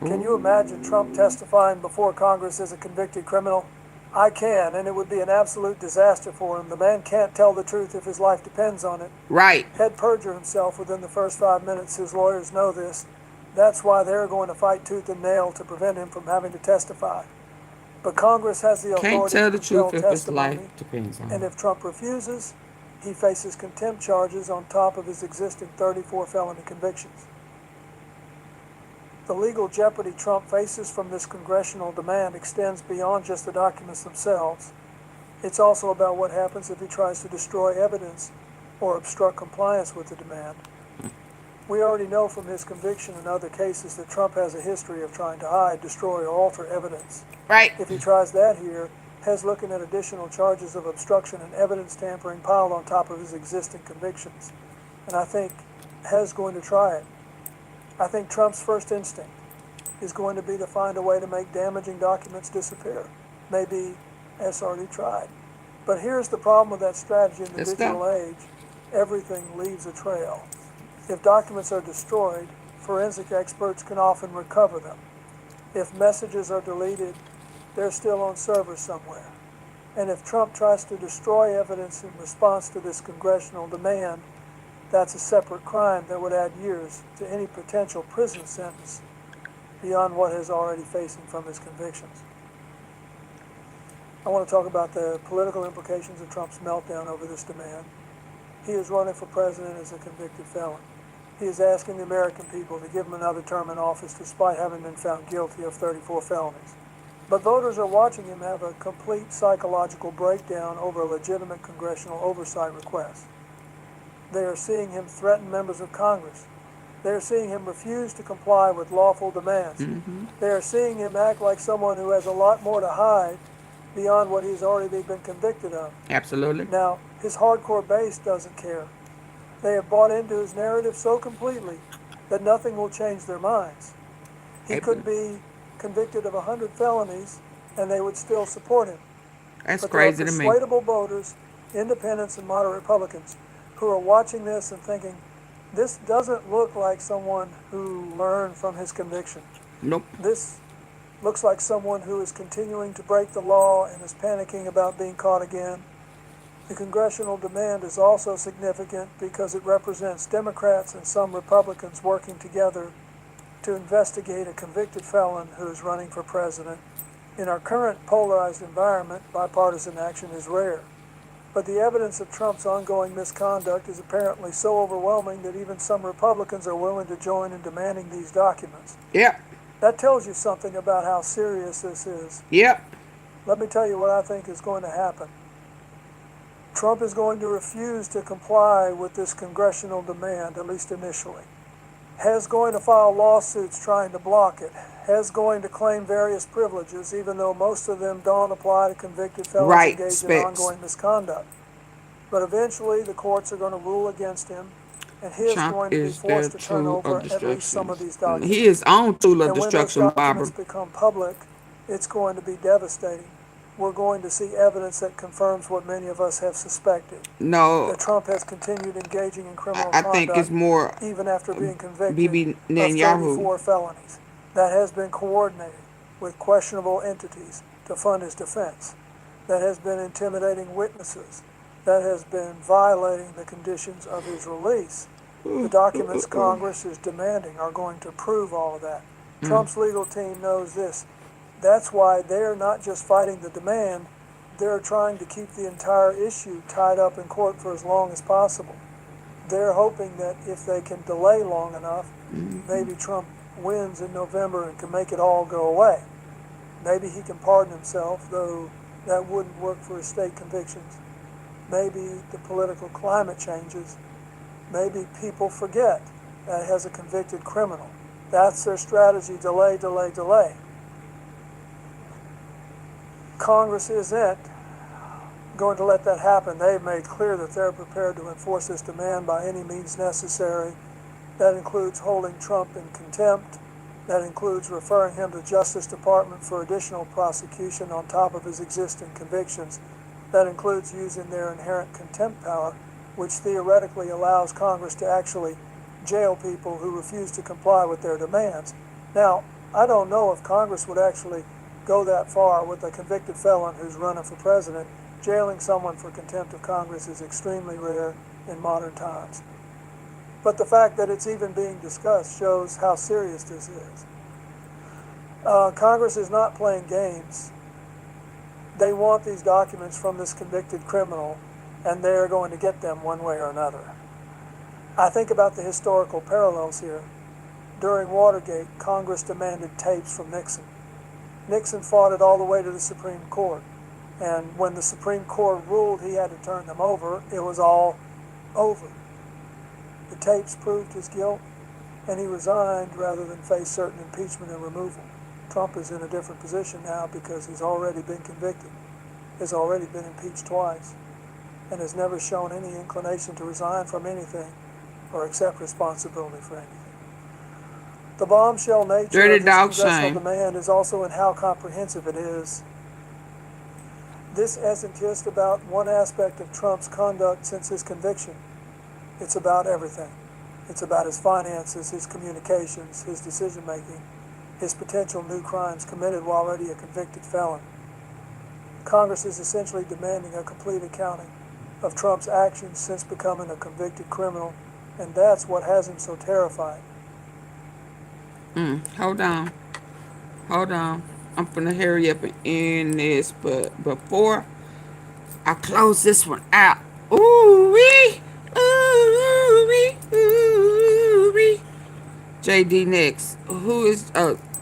Can you imagine Trump testifying before Congress as a convicted criminal? I can, and it would be an absolute disaster for him. The man can't tell the truth if his life depends on it. Right. He'd perjure himself within the first 5 minutes. His lawyers know this. That's why they're going to fight tooth and nail to prevent him from having to testify. But Congress has the Can't authority tell to the compel truth if his testimony, life depends on and it. if Trump refuses, he faces contempt charges on top of his existing 34 felony convictions. The legal jeopardy Trump faces from this congressional demand extends beyond just the documents themselves. It's also about what happens if he tries to destroy evidence or obstruct compliance with the demand. We already know from his conviction in other cases that Trump has a history of trying to hide, destroy, or alter evidence. Right. If he tries that here, Hez looking at additional charges of obstruction and evidence tampering piled on top of his existing convictions. And I think Hez going to try it. I think Trump's first instinct is going to be to find a way to make damaging documents disappear. Maybe Hez already tried. But here's the problem with that strategy in the digital age. Everything leaves a trail. If documents are destroyed, forensic experts can often recover them. If messages are deleted, they're still on servers somewhere. And if Trump tries to destroy evidence in response to this congressional demand, that's a separate crime that would add years to any potential prison sentence beyond what he's already facing from his convictions. I want to talk about the political implications of Trump's meltdown over this demand. He is running for president as a convicted felon. He is asking the American people to give him another term in office despite having been found guilty of 34 felonies. But voters are watching him have a complete psychological breakdown over a legitimate congressional oversight request. They are seeing him threaten members of Congress. They are seeing him refuse to comply with lawful demands. Mm-hmm. They are seeing him act like someone who has a lot more to hide beyond what he's already been convicted of. Absolutely. Now, his hardcore base doesn't care. They have bought into his narrative so completely that nothing will change their minds. He could be convicted of 100 felonies and they would still support him. That's crazy to me. There are persuadable voters, independents and moderate Republicans, who are watching this and thinking, this doesn't look like someone who learned from his conviction. Nope. This looks like someone who is continuing to break the law and is panicking about being caught again. The congressional demand is also significant because it represents Democrats and some Republicans working together to investigate a convicted felon who is running for president. In our current polarized environment, bipartisan action is rare. But the evidence of Trump's ongoing misconduct is apparently so overwhelming that even some Republicans are willing to join in demanding these documents. Yep. That tells you something about how serious this is. Yep. Let me tell you what I think is going to happen. Trump is going to refuse to comply with this congressional demand, at least initially. Hez going to file lawsuits trying to block it. Hez going to claim various privileges, even though most of them don't apply to convicted felons engaged in ongoing misconduct. But eventually the courts are going to rule against him, and he is going to be forced to turn over at least some of these documents. He is on tool of destruction, when those Barbara. documents become public, it's going to be devastating. We're going to see evidence that confirms what many of us have suspected. No. That Trump has continued engaging in criminal I conduct think it's more even after being convicted Bibi of Netanyahu. 34 felonies. That has been coordinated with questionable entities to fund his defense. That has been intimidating witnesses. That has been violating the conditions of his release. The documents Congress is demanding are going to prove all of that. Trump's legal team knows this. That's why they're not just fighting the demand, they're trying to keep the entire issue tied up in court for as long as possible. They're hoping that if they can delay long enough, maybe Trump wins in November and can make it all go away. Maybe he can pardon himself, though that wouldn't work for his state convictions. Maybe the political climate changes. Maybe people forget that he has a convicted criminal. That's their strategy, delay, delay, delay. Congress isn't going to let that happen. They've made clear that they're prepared to enforce this demand by any means necessary. That includes holding Trump in contempt. That includes referring him to the Justice Department for additional prosecution on top of his existing convictions. That includes using their inherent contempt power, which theoretically allows Congress to actually jail people who refuse to comply with their demands. Now, I don't know if Congress would actually go that far with a convicted felon who's running for president. Jailing someone for contempt of Congress is extremely rare in modern times. But the fact that it's even being discussed shows how serious this is. Congress is not playing games. They want these documents from this convicted criminal, and they're going to get them one way or another. I think about the historical parallels here. During Watergate, Congress demanded tapes from Nixon. Nixon fought it all the way to the Supreme Court. And when the Supreme Court ruled he had to turn them over, it was all over. The tapes proved his guilt, and he resigned rather than face certain impeachment and removal. Trump is in a different position now because he's already been convicted, has already been impeached twice, and has never shown any inclination to resign from anything or accept responsibility for anything. The bombshell nature Dirty of this dog congressional shame. demand is also in how comprehensive it is. This isn't just about one aspect of Trump's conduct since his conviction. It's about everything. It's about his finances, his communications, his decision-making, his potential new crimes committed while already a convicted felon. Congress is essentially demanding a complete accounting of Trump's actions since becoming a convicted criminal, and that's what has him so terrified. Hold on. Hold on. I'm finna hurry up and end this, but before I close this one out. Ooh-wee! Ooh-wee! Ooh-wee! JD next. Who is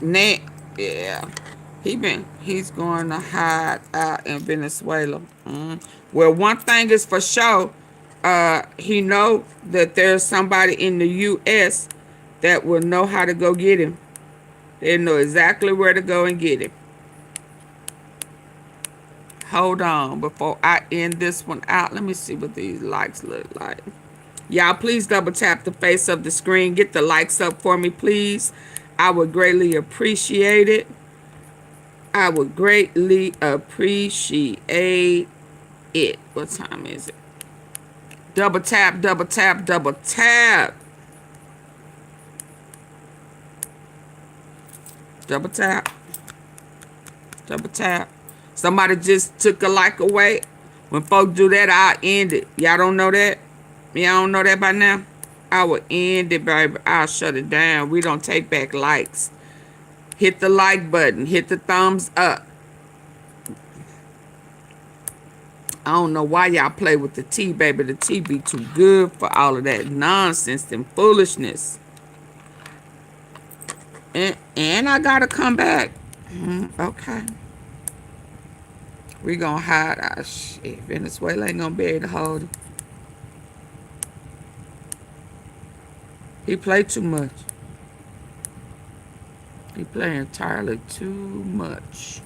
Nat? Yeah. He's going to hide out in Venezuela. Well, one thing is for sure, he know that there's somebody in the US that will know how to go get him. They know exactly where to go and get him. Hold on before I end this one out. Let me see what these likes look like. Y'all, please double tap the face of the screen. Get the likes up for me, please. I would greatly appreciate it. I would greatly appreciate it. What time is it? Double tap, double tap, double tap. Double tap. Double tap. Somebody just took a like away. When folks do that, I'll end it. Y'all don't know that? Y'all don't know that by now? I will end it, baby. I'll shut it down. We don't take back likes. Hit the like button. Hit the thumbs up. I don't know why y'all play with the tea, baby. The tea be too good for all of that nonsense and foolishness. And I gotta come back. Okay. We gonna hide our shit. Venezuela ain't gonna be able to hold it. He played too much. He play entirely too much.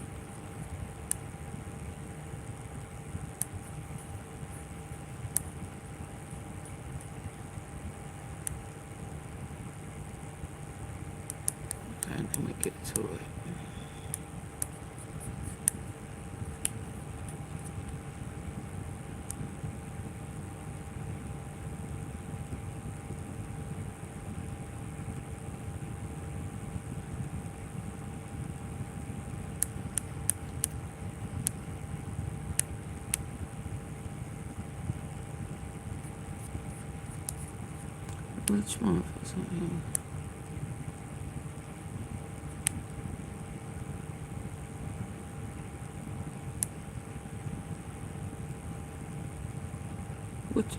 Okay, let me get to it. Which one was on here? Which?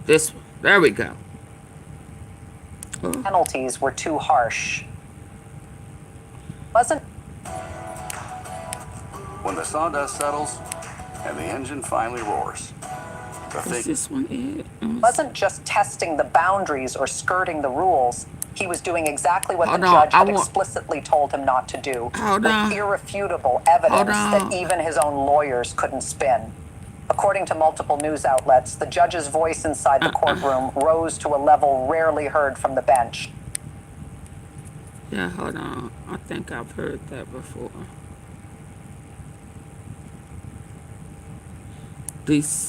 This one. There we go. Penalties were too harsh. Wasn't When the sawdust settles and the engine finally roars. This one is. wasn't just testing the boundaries or skirting the rules. He was doing exactly what Hold the on, judge had explicitly told him not to do, Hold with on. irrefutable evidence Hold that on. even his own lawyers couldn't spin. According to multiple news outlets, the judge's voice inside the courtroom rose to a level rarely heard from the bench. Yeah, hold on. I think I've heard that before. December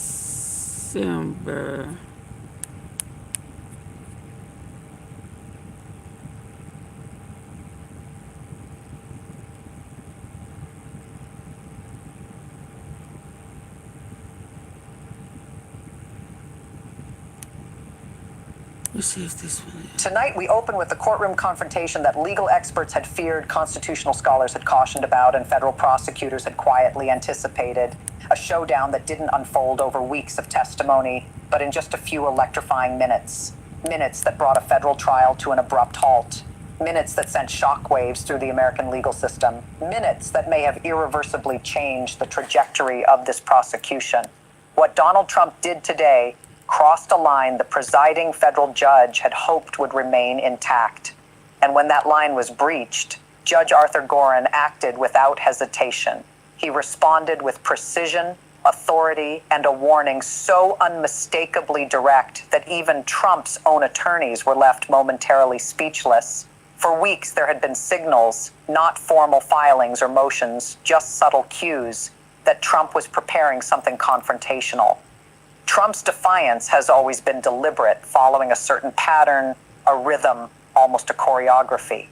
Let's see if this one is. Tonight, we open with the courtroom confrontation that legal experts had feared, constitutional scholars had cautioned about, and federal prosecutors had quietly anticipated. A showdown that didn't unfold over weeks of testimony, but in just a few electrifying minutes. Minutes that brought a federal trial to an abrupt halt. Minutes that sent shockwaves through the American legal system. Minutes that may have irreversibly changed the trajectory of this prosecution. What Donald Trump did today crossed a line the presiding federal judge had hoped would remain intact. And when that line was breached, Judge Arthur Gorin acted without hesitation. He responded with precision, authority, and a warning so unmistakably direct that even Trump's own attorneys were left momentarily speechless. For weeks, there had been signals, not formal filings or motions, just subtle cues, that Trump was preparing something confrontational. Trump's defiance has always been deliberate, following a certain pattern, a rhythm, almost a choreography.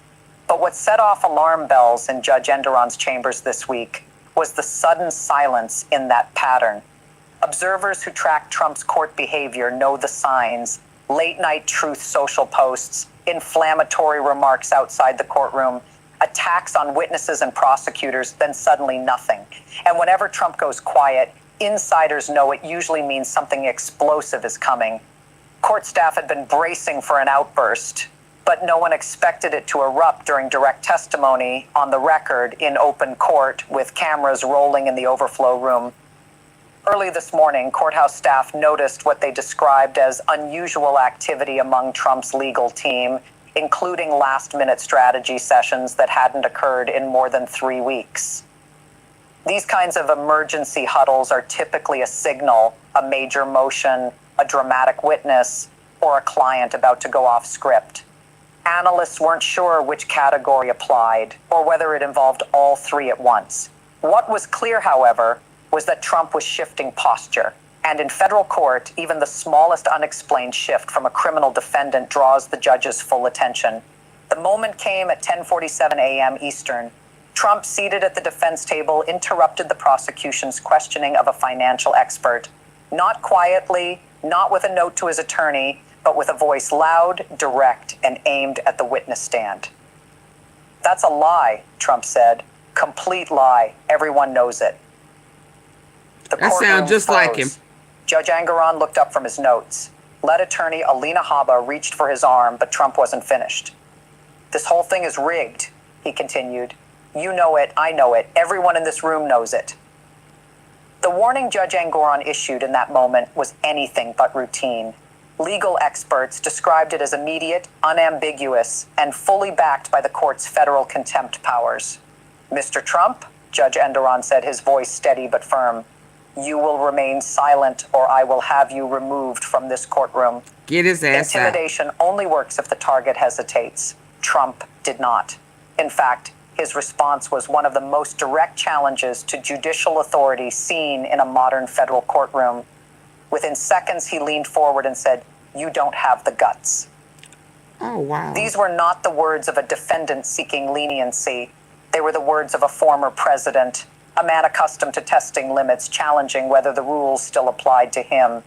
But what set off alarm bells in Judge Enderon's chambers this week was the sudden silence in that pattern. Observers who track Trump's court behavior know the signs: late-night truth social posts, inflammatory remarks outside the courtroom, attacks on witnesses and prosecutors, then suddenly nothing. And whenever Trump goes quiet, insiders know it usually means something explosive is coming. Court staff had been bracing for an outburst, but no one expected it to erupt during direct testimony on the record in open court with cameras rolling in the overflow room. Early this morning, courthouse staff noticed what they described as unusual activity among Trump's legal team, including last-minute strategy sessions that hadn't occurred in more than 3 weeks. These kinds of emergency huddles are typically a signal, a major motion, a dramatic witness, or a client about to go off script. Analysts weren't sure which category applied, or whether it involved all three at once. What was clear, however, was that Trump was shifting posture. And in federal court, even the smallest unexplained shift from a criminal defendant draws the judge's full attention. The moment came at 10:47 a.m. Eastern. Trump, seated at the defense table, interrupted the prosecution's questioning of a financial expert. Not quietly, not with a note to his attorney, but with a voice loud, direct, and aimed at the witness stand. "That's a lie," Trump said. "Complete lie. Everyone knows it." The That courtroom sounds just like him. froze. Judge Engoron looked up from his notes. Lead attorney Alina Habba reached for his arm, but Trump wasn't finished. "This whole thing is rigged," he continued. "You know it, I know it, everyone in this room knows it." The warning Judge Engoron issued in that moment was anything but routine. Legal experts described it as immediate, unambiguous, and fully backed by the court's federal contempt powers. "Mr. Trump," Judge Engoron said, his voice steady but firm, "you will remain silent or I will have you removed from this courtroom." Get his ass out. Intimidation only works if the target hesitates. Trump did not. In fact, his response was one of the most direct challenges to judicial authority seen in a modern federal courtroom. Within seconds, he leaned forward and said, "You don't have the guts." Oh, wow. These were not the words of a defendant seeking leniency. They were the words of a former president, a man accustomed to testing limits, challenging whether the rules still applied to him.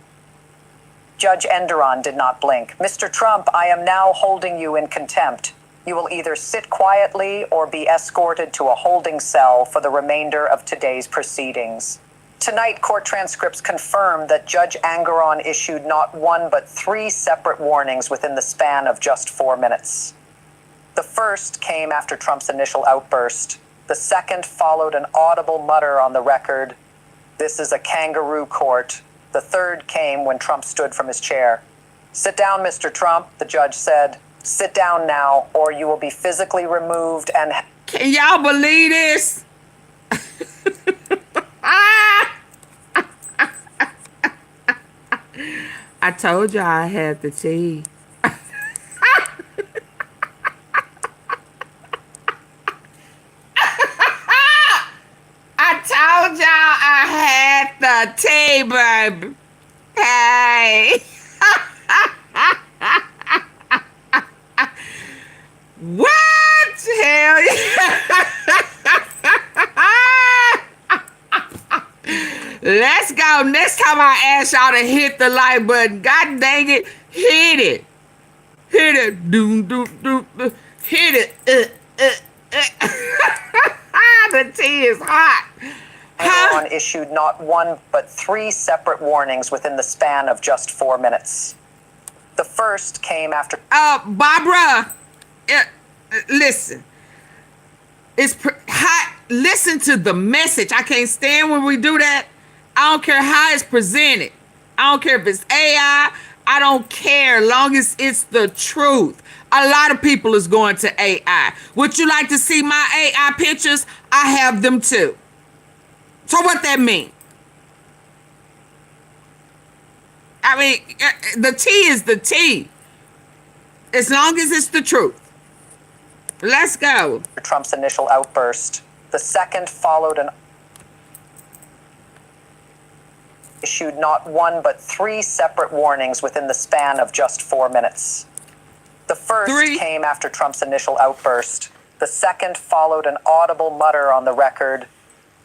Judge Enderon did not blink. "Mr. Trump, I am now holding you in contempt. You will either sit quietly or be escorted to a holding cell for the remainder of today's proceedings." Tonight, court transcripts confirm that Judge Engoron issued not one but 3 separate warnings within the span of just 4 minutes. The first came after Trump's initial outburst. The second followed an audible mutter on the record, "This is a kangaroo court." The third came when Trump stood from his chair. "Sit down, Mr. Trump," the judge said. "Sit down now, or you will be physically removed and..." Can y'all believe this? I told y'all I had the tea. I told y'all I had the tea, baby. Hey. What? Hell yeah. Let's go. Next time I ask y'all to hit the like button, God dang it, hit it. Hit it. Doom, doom, doom, doom. Hit it. The tea is hot. Enron issued not one but 3 separate warnings within the span of just 4 minutes. The first came after. Barbara, listen. It's hot. Listen to the message. I can't stand when we do that. I don't care how it's presented. I don't care if it's AI. I don't care, long as it's the truth. A lot of people is going to AI. Would you like to see my AI pictures? I have them too. So what that mean? I mean, the tea is the tea. As long as it's the truth. Let's go. Trump's initial outburst. The second followed an issued not one but 3 separate warnings within the span of just 4 minutes. The first came after Trump's initial outburst. The second followed an audible mutter on the record,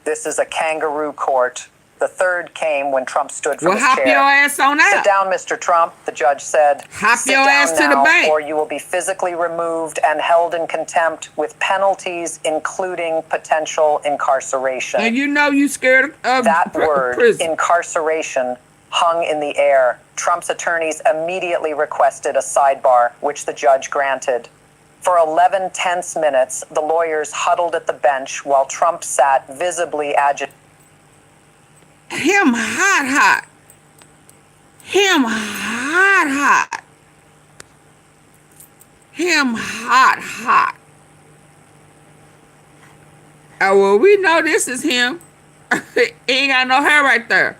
"This is a kangaroo court." The third came when Trump stood from his chair. Well, hop your ass on out. "Sit down, Mr. Trump," the judge said. Hop "Sit your down ass to the now, bank. or you will be physically removed and held in contempt with penalties, including potential incarceration." And you know you scared of that word, prison. incarceration, hung in the air. Trump's attorneys immediately requested a sidebar, which the judge granted. For 11 tense minutes, the lawyers huddled at the bench while Trump sat visibly agitated. Him hot. Him hot. Him hot. Oh, well, we know this is him. He ain't got no hair right there.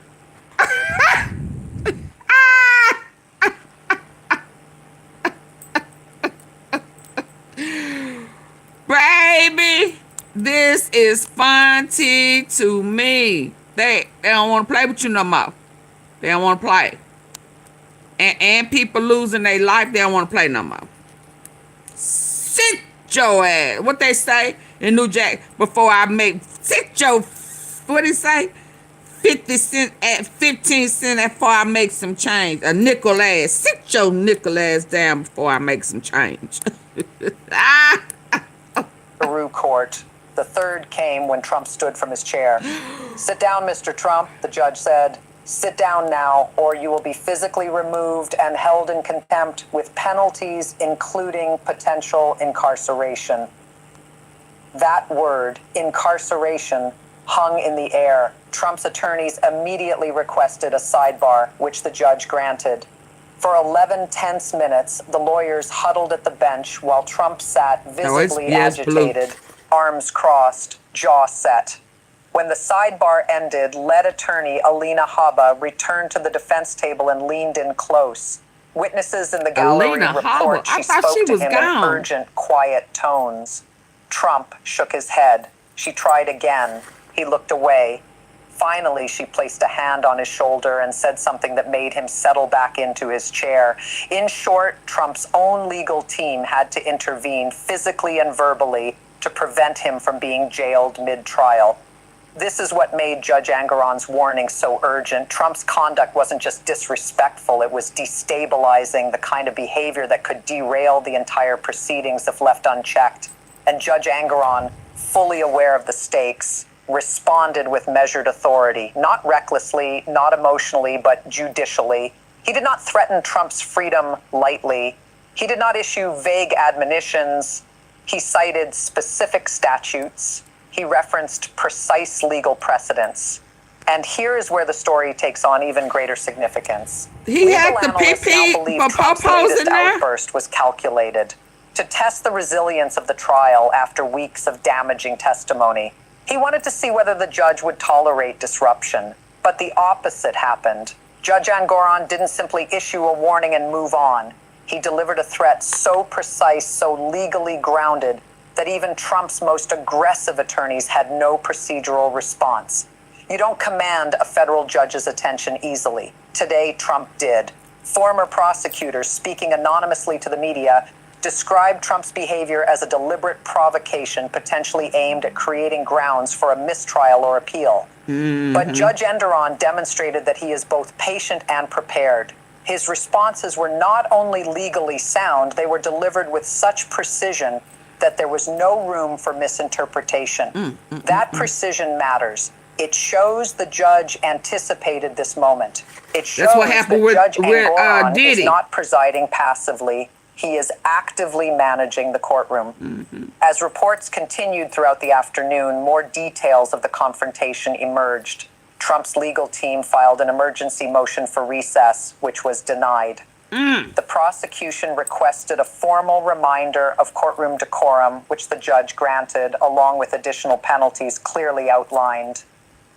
Baby, this is fun tea to me. They don't want to play with you no more. They don't want to play. And people losing their life, they don't want to play no more. Sit your ass. What they say in New Jack before I make, sit your, what they say? 50 cent at 15 cent before I make some change. A nickel ass. Sit your nickel ass down before I make some change. Peru court. The third came when Trump stood from his chair. "Sit down, Mr. Trump," the judge said. "Sit down now, or you will be physically removed and held in contempt with penalties, including potential incarceration." That word, incarceration, hung in the air. Trump's attorneys immediately requested a sidebar, which the judge granted. For 11 tense minutes, the lawyers huddled at the bench while Trump sat visibly agitated, arms crossed, jaw set. When the sidebar ended, lead attorney Alina Habba returned to the defense table and leaned in close. Witnesses in the gallery report she spoke to him in urgent, quiet tones. Trump shook his head. She tried again. He looked away. Finally, she placed a hand on his shoulder and said something that made him settle back into his chair. In short, Trump's own legal team had to intervene physically and verbally to prevent him from being jailed mid-trial. This is what made Judge Engoron's warning so urgent. Trump's conduct wasn't just disrespectful, it was destabilizing, the kind of behavior that could derail the entire proceedings if left unchecked. And Judge Engoron, fully aware of the stakes, responded with measured authority, not recklessly, not emotionally, but judicially. He did not threaten Trump's freedom lightly. He did not issue vague admonitions. He cited specific statutes. He referenced precise legal precedents. And here is where the story takes on even greater significance. He had the PP for Trump's latest outburst was calculated to test the resilience of the trial after weeks of damaging testimony. He wanted to see whether the judge would tolerate disruption, but the opposite happened. Judge Engoron didn't simply issue a warning and move on. He delivered a threat so precise, so legally grounded, that even Trump's most aggressive attorneys had no procedural response. You don't command a federal judge's attention easily. Today, Trump did. Former prosecutors, speaking anonymously to the media, described Trump's behavior as a deliberate provocation potentially aimed at creating grounds for a mistrial or appeal. But Judge Engoron demonstrated that he is both patient and prepared. His responses were not only legally sound, they were delivered with such precision that there was no room for misinterpretation. That precision matters. It shows the judge anticipated this moment. It shows That's what happened that Judge with Angoran is Diddy. not presiding passively. He is actively managing the courtroom. As reports continued throughout the afternoon, more details of the confrontation emerged. Trump's legal team filed an emergency motion for recess, which was denied. The prosecution requested a formal reminder of courtroom decorum, which the judge granted, along with additional penalties clearly outlined.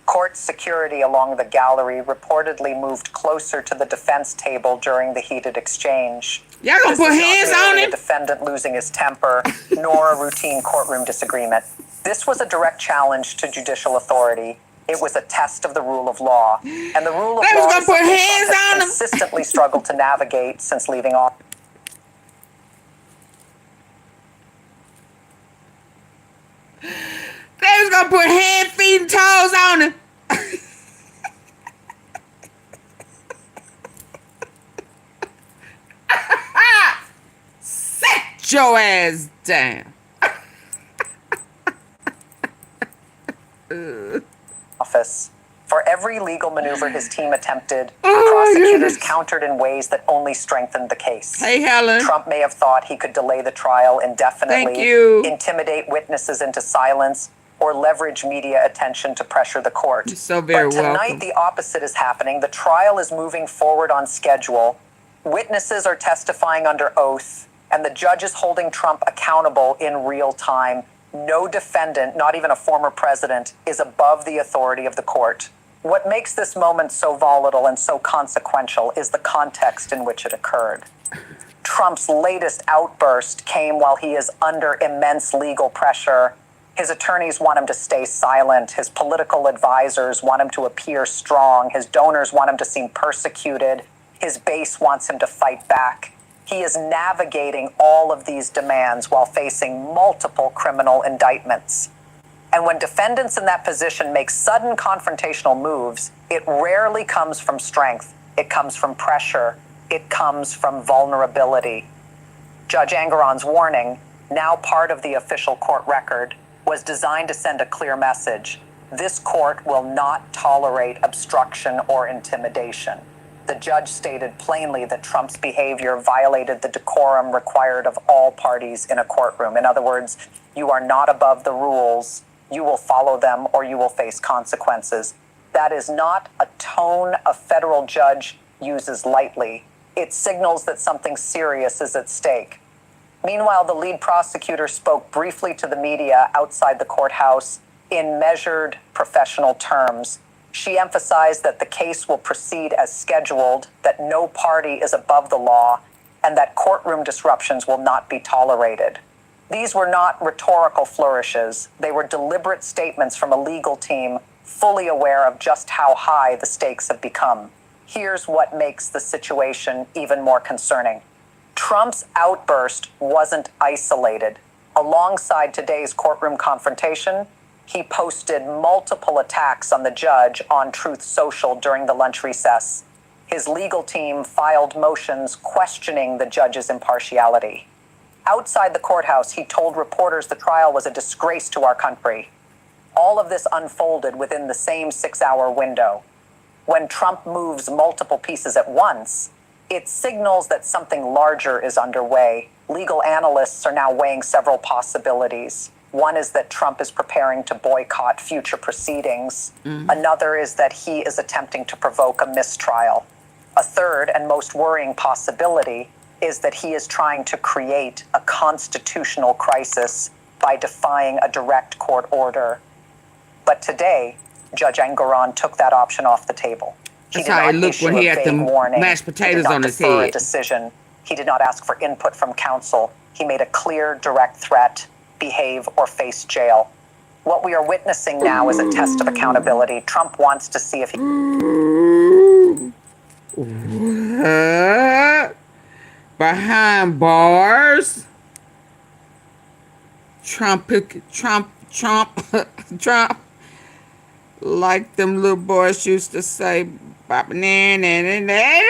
Court security along the gallery reportedly moved closer to the defense table during the heated exchange. Y'all gonna This put was not hands merely on a him? defendant losing his temper, nor a routine courtroom disagreement. This was a direct challenge to judicial authority. It was a test of the rule of law. And the rule of They was law gonna is put something hands Trump on has him. consistently struggled to navigate since leaving office. They was gonna put hand, feet, and toes on him. Sit your ass down. Office. For every legal maneuver his team attempted, Oh, prosecutors goodness. countered in ways that only strengthened the case. Hey, Helen. Trump may have thought he could delay the trial indefinitely, Thank you. intimidate witnesses into silence, or leverage media attention to pressure the court. You're so very But tonight, welcome. the opposite is happening. The trial is moving forward on schedule. Witnesses are testifying under oath, and the judge is holding Trump accountable in real time. No defendant, not even a former president, is above the authority of the court. What makes this moment so volatile and so consequential is the context in which it occurred. Trump's latest outburst came while he is under immense legal pressure. His attorneys want him to stay silent. His political advisors want him to appear strong. His donors want him to seem persecuted. His base wants him to fight back. He is navigating all of these demands while facing multiple criminal indictments. And when defendants in that position make sudden confrontational moves, it rarely comes from strength. It comes from pressure. It comes from vulnerability. Judge Angoran's warning, now part of the official court record, was designed to send a clear message. This court will not tolerate obstruction or intimidation. The judge stated plainly that Trump's behavior violated the decorum required of all parties in a courtroom. In other words, you are not above the rules. You will follow them or you will face consequences. That is not a tone a federal judge uses lightly. It signals that something serious is at stake. Meanwhile, the lead prosecutor spoke briefly to the media outside the courthouse in measured professional terms. She emphasized that the case will proceed as scheduled, that no party is above the law, and that courtroom disruptions will not be tolerated. These were not rhetorical flourishes. They were deliberate statements from a legal team fully aware of just how high the stakes have become. Here's what makes the situation even more concerning. Trump's outburst wasn't isolated. Alongside today's courtroom confrontation, he posted multiple attacks on the judge on Truth Social during the lunch recess. His legal team filed motions questioning the judge's impartiality. Outside the courthouse, he told reporters the trial was a disgrace to our country. All of this unfolded within the same 6-hour window. When Trump moves multiple pieces at once, it signals that something larger is underway. Legal analysts are now weighing several possibilities. One is that Trump is preparing to boycott future proceedings. Another is that he is attempting to provoke a mistrial. A third and most worrying possibility is that he is trying to create a constitutional crisis by defying a direct court order. But today, Judge Angoran took that option off the table. That's how he looked when he had the mashed potatoes on his head. A decision. He did not ask for input from counsel. He made a clear, direct threat: behave or face jail. What we are witnessing now is a test of accountability. Trump wants to see if he... What? Behind bars? Trump, like them little boys used to say, "Bop, na, na, na, na."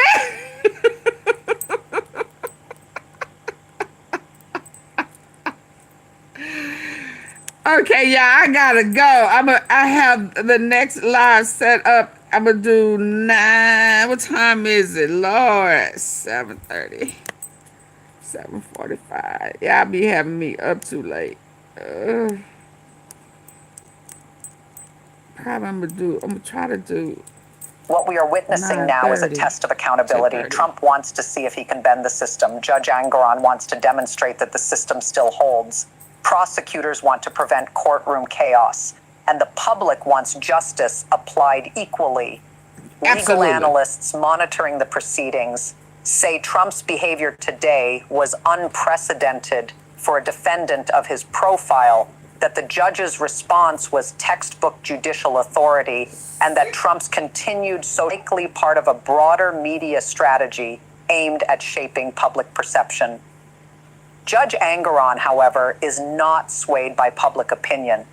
Okay, yeah, I gotta go. I have the next live set up. I'm gonna do 9. What time is it, Lord? 7:30. 7:45. Y'all be having me up too late. Probably I'm gonna try to do What we are witnessing now is a 9:30. test of accountability. 10:30. Trump wants to see if he can bend the system. Judge Angaran wants to demonstrate that the system still holds. Prosecutors want to prevent courtroom chaos. And the public wants justice applied equally. Absolutely. Legal analysts monitoring the proceedings say Trump's behavior today was unprecedented for a defendant of his profile, that the judge's response was textbook judicial authority, and that Trump's continued so likely part of a broader media strategy aimed at shaping public perception. Judge Angaran, however, is not swayed by public opinion.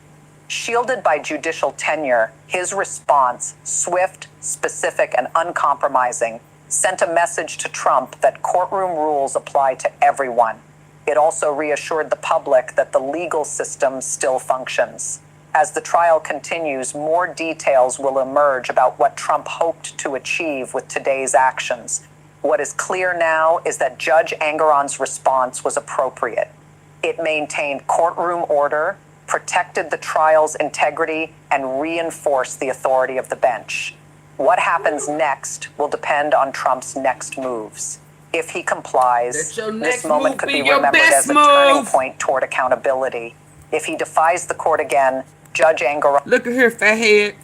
Shielded by judicial tenure, his response, swift, specific, and uncompromising, sent a message to Trump that courtroom rules apply to everyone. It also reassured the public that the legal system still functions. As the trial continues, more details will emerge about what Trump hoped to achieve with today's actions. What is clear now is that Judge Angaran's response was appropriate. It maintained courtroom order, protected the trial's integrity, and reinforced the authority of the bench. What happens next will depend on Trump's next moves. If he complies, this moment could be remembered as a turning point toward accountability. If he defies the court again, Judge Angaran... Look at here, fathead.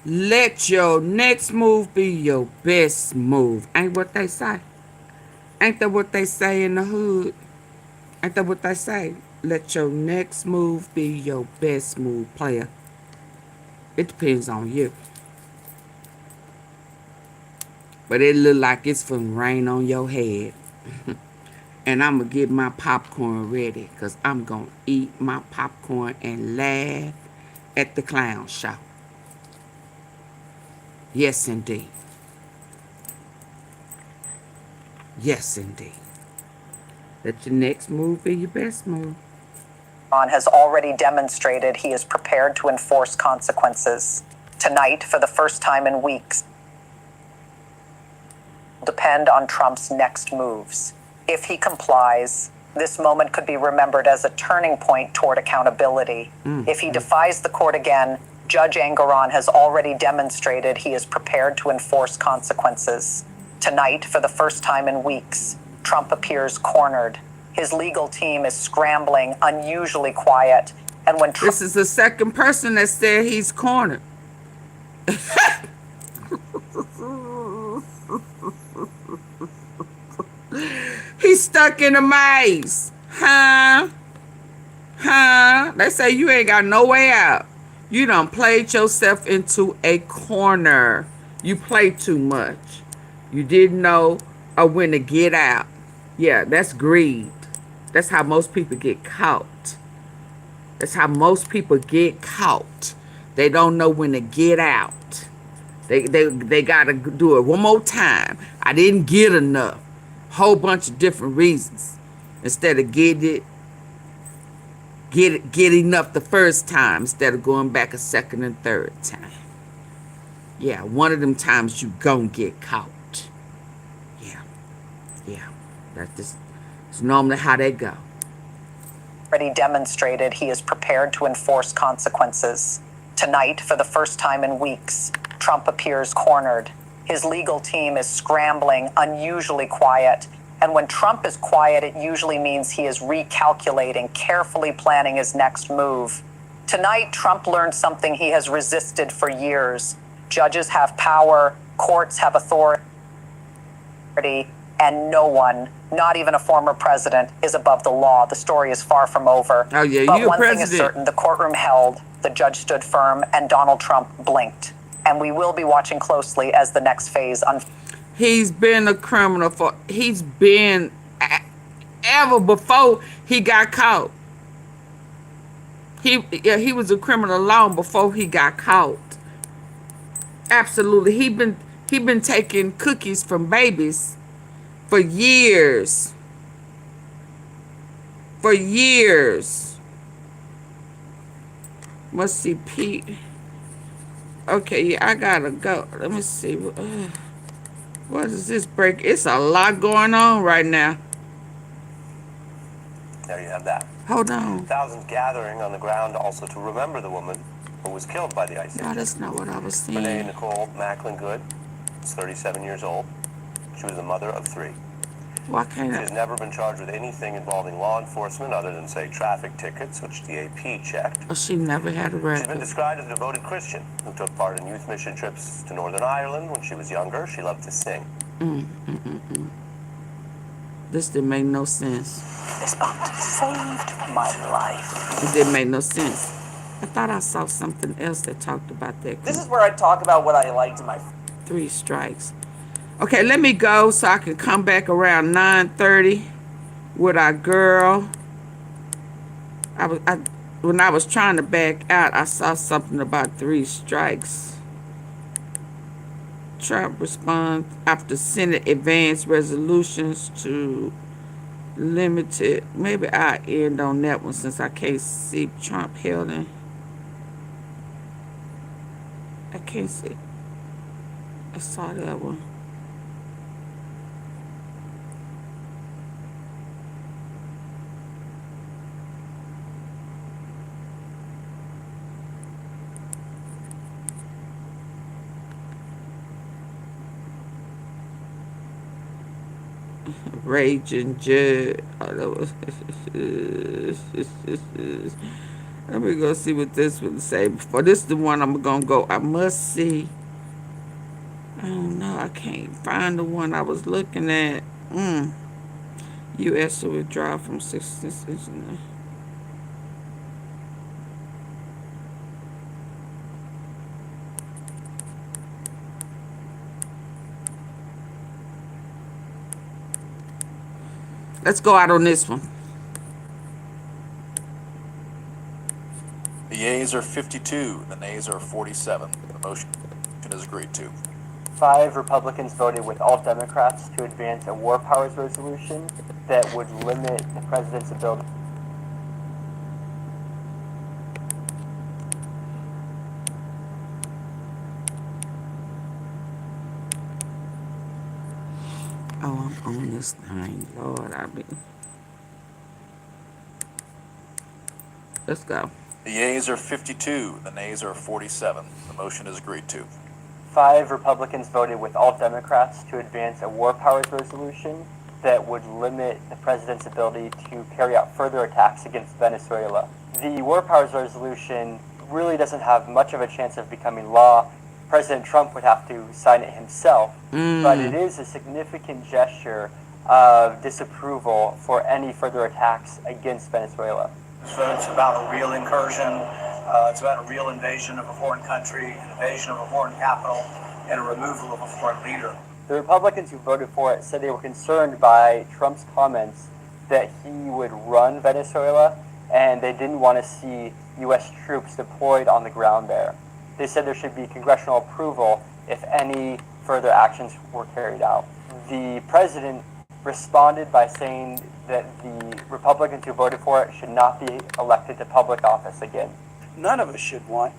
Let your next move be your best move. Ain't what they say? Ain't that what they say in the hood? Ain't that what they say? Let your next move be your best move, player. It depends on you. But it look like it's finna rain on your head. And I'm gonna get my popcorn ready, because I'm gonna eat my popcorn and laugh at the clown show. Yes, indeed. Yes, indeed. Let your next move be your best move. Has already demonstrated he is prepared to enforce consequences. Tonight, for the first time in weeks, will depend on Trump's next moves. If he complies, this moment could be remembered as a turning point toward accountability. If he defies the court again, Judge Angaran has already demonstrated he is prepared to enforce consequences. Tonight, for the first time in weeks, Trump appears cornered. His legal team is scrambling, unusually quiet. And when Trump... This is the second person that said he's cornered. He's stuck in a maze. Huh? They say you ain't got no way out. You done played yourself into a corner. You played too much. You didn't know when to get out. Yeah, that's greed. That's how most people get caught. That's how most people get caught. They don't know when to get out. They gotta do it one more time. I didn't get enough. Whole bunch of different reasons. Instead of get enough the first time, instead of going back a second and third time. Yeah, one of them times you gon' get caught. Yeah. That's just, it's normally how they go. Already demonstrated he is prepared to enforce consequences. Tonight, for the first time in weeks, Trump appears cornered. His legal team is scrambling, unusually quiet. And when Trump is quiet, it usually means he is recalculating, carefully planning his next move. Tonight, Trump learned something he has resisted for years. Judges have power, courts have authority, and no one, not even a former president, is above the law. The story is far from over. Oh, yeah, but you one president. thing is certain, the courtroom held, the judge stood firm, and Donald Trump blinked. And we will be watching closely as the next phase unfolds. He's been a criminal for, he's been, ever before he got caught. He was a criminal long before he got caught. Absolutely. He been taking cookies from babies for years. for years. Must see Pete. Okay, yeah, I gotta go. Let me see. What is this break? It's a lot going on right now. There you have that. Hold on. Thousands gathering on the ground also to remember the woman who was killed by the ice No, age. that's not what I was Renee saying. Nicole Macklin Good is 37 years old. She was a mother of 3. Why She can't has never been charged with anything involving law enforcement other than, say, traffic tickets, which the AP checked. She never had a She's been record. described as a devoted Christian who took part in youth mission trips to Northern Ireland when she was younger. She loved to sing. This didn't make no sense. This bond saved my life. It didn't make no sense. I thought I saw something else that talked about that. This is where I talk about what I liked in my 3 strikes. Okay, let me go so I can come back around 9:30 with our girl. When I was trying to back out, I saw something about 3 strikes. Trump responds after Senate advanced resolutions to limited. Maybe I'll end on that one since I can't see Trump held in. I can't see. I saw that one. Raging Judge. Oh, that was let me go see what this would say before. This is the one I'm gonna go. I must see. I don't know. I can't find the one I was looking at. U.S. to withdraw from 66. Let's go out on this one. The yeas are 52, the nays are 47. The motion is agreed to. 5 Republicans voted with all Democrats to advance a war powers resolution that would limit the president's ability. Oh, I'm on this thing. Lord, I mean. Let's go. The yeas are 52, the nays are 47. The motion is agreed to. 5 Republicans voted with all Democrats to advance a war powers resolution that would limit the president's ability to carry out further attacks against Venezuela. The war powers resolution really doesn't have much of a chance of becoming law. President Trump would have to sign it himself, but it is a significant gesture of disapproval for any further attacks against Venezuela. This vote's about a real incursion. It's about a real invasion of a foreign country, an invasion of a foreign capital, and a removal of a foreign leader. The Republicans who voted for it said they were concerned by Trump's comments that he would run Venezuela, and they didn't want to see U.S. troops deployed on the ground there. They said there should be congressional approval if any further actions were carried out. The president responded by saying that the Republicans who voted for it should not be elected to public office again. None of us should want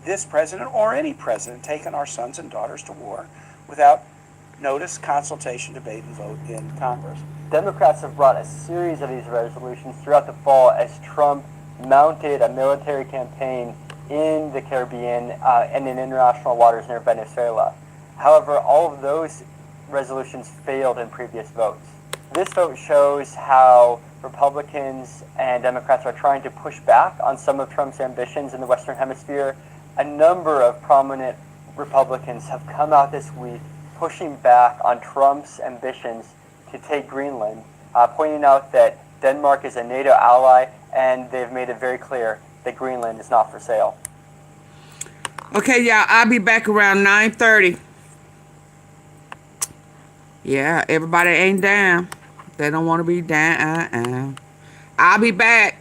this president or any president taking our sons and daughters to war without notice, consultation, debate, and vote in Congress. Democrats have brought a series of these resolutions throughout the fall as Trump mounted a military campaign in the Caribbean and in international waters near Venezuela. However, all of those resolutions failed in previous votes. This vote shows how Republicans and Democrats are trying to push back on some of Trump's ambitions in the Western Hemisphere. A number of prominent Republicans have come out this week pushing back on Trump's ambitions to take Greenland, pointing out that Denmark is a NATO ally, and they've made it very clear that Greenland is not for sale. Okay, y'all, I'll be back around 9:30. Yeah, everybody ain't down. They don't want to be down. I'll be back.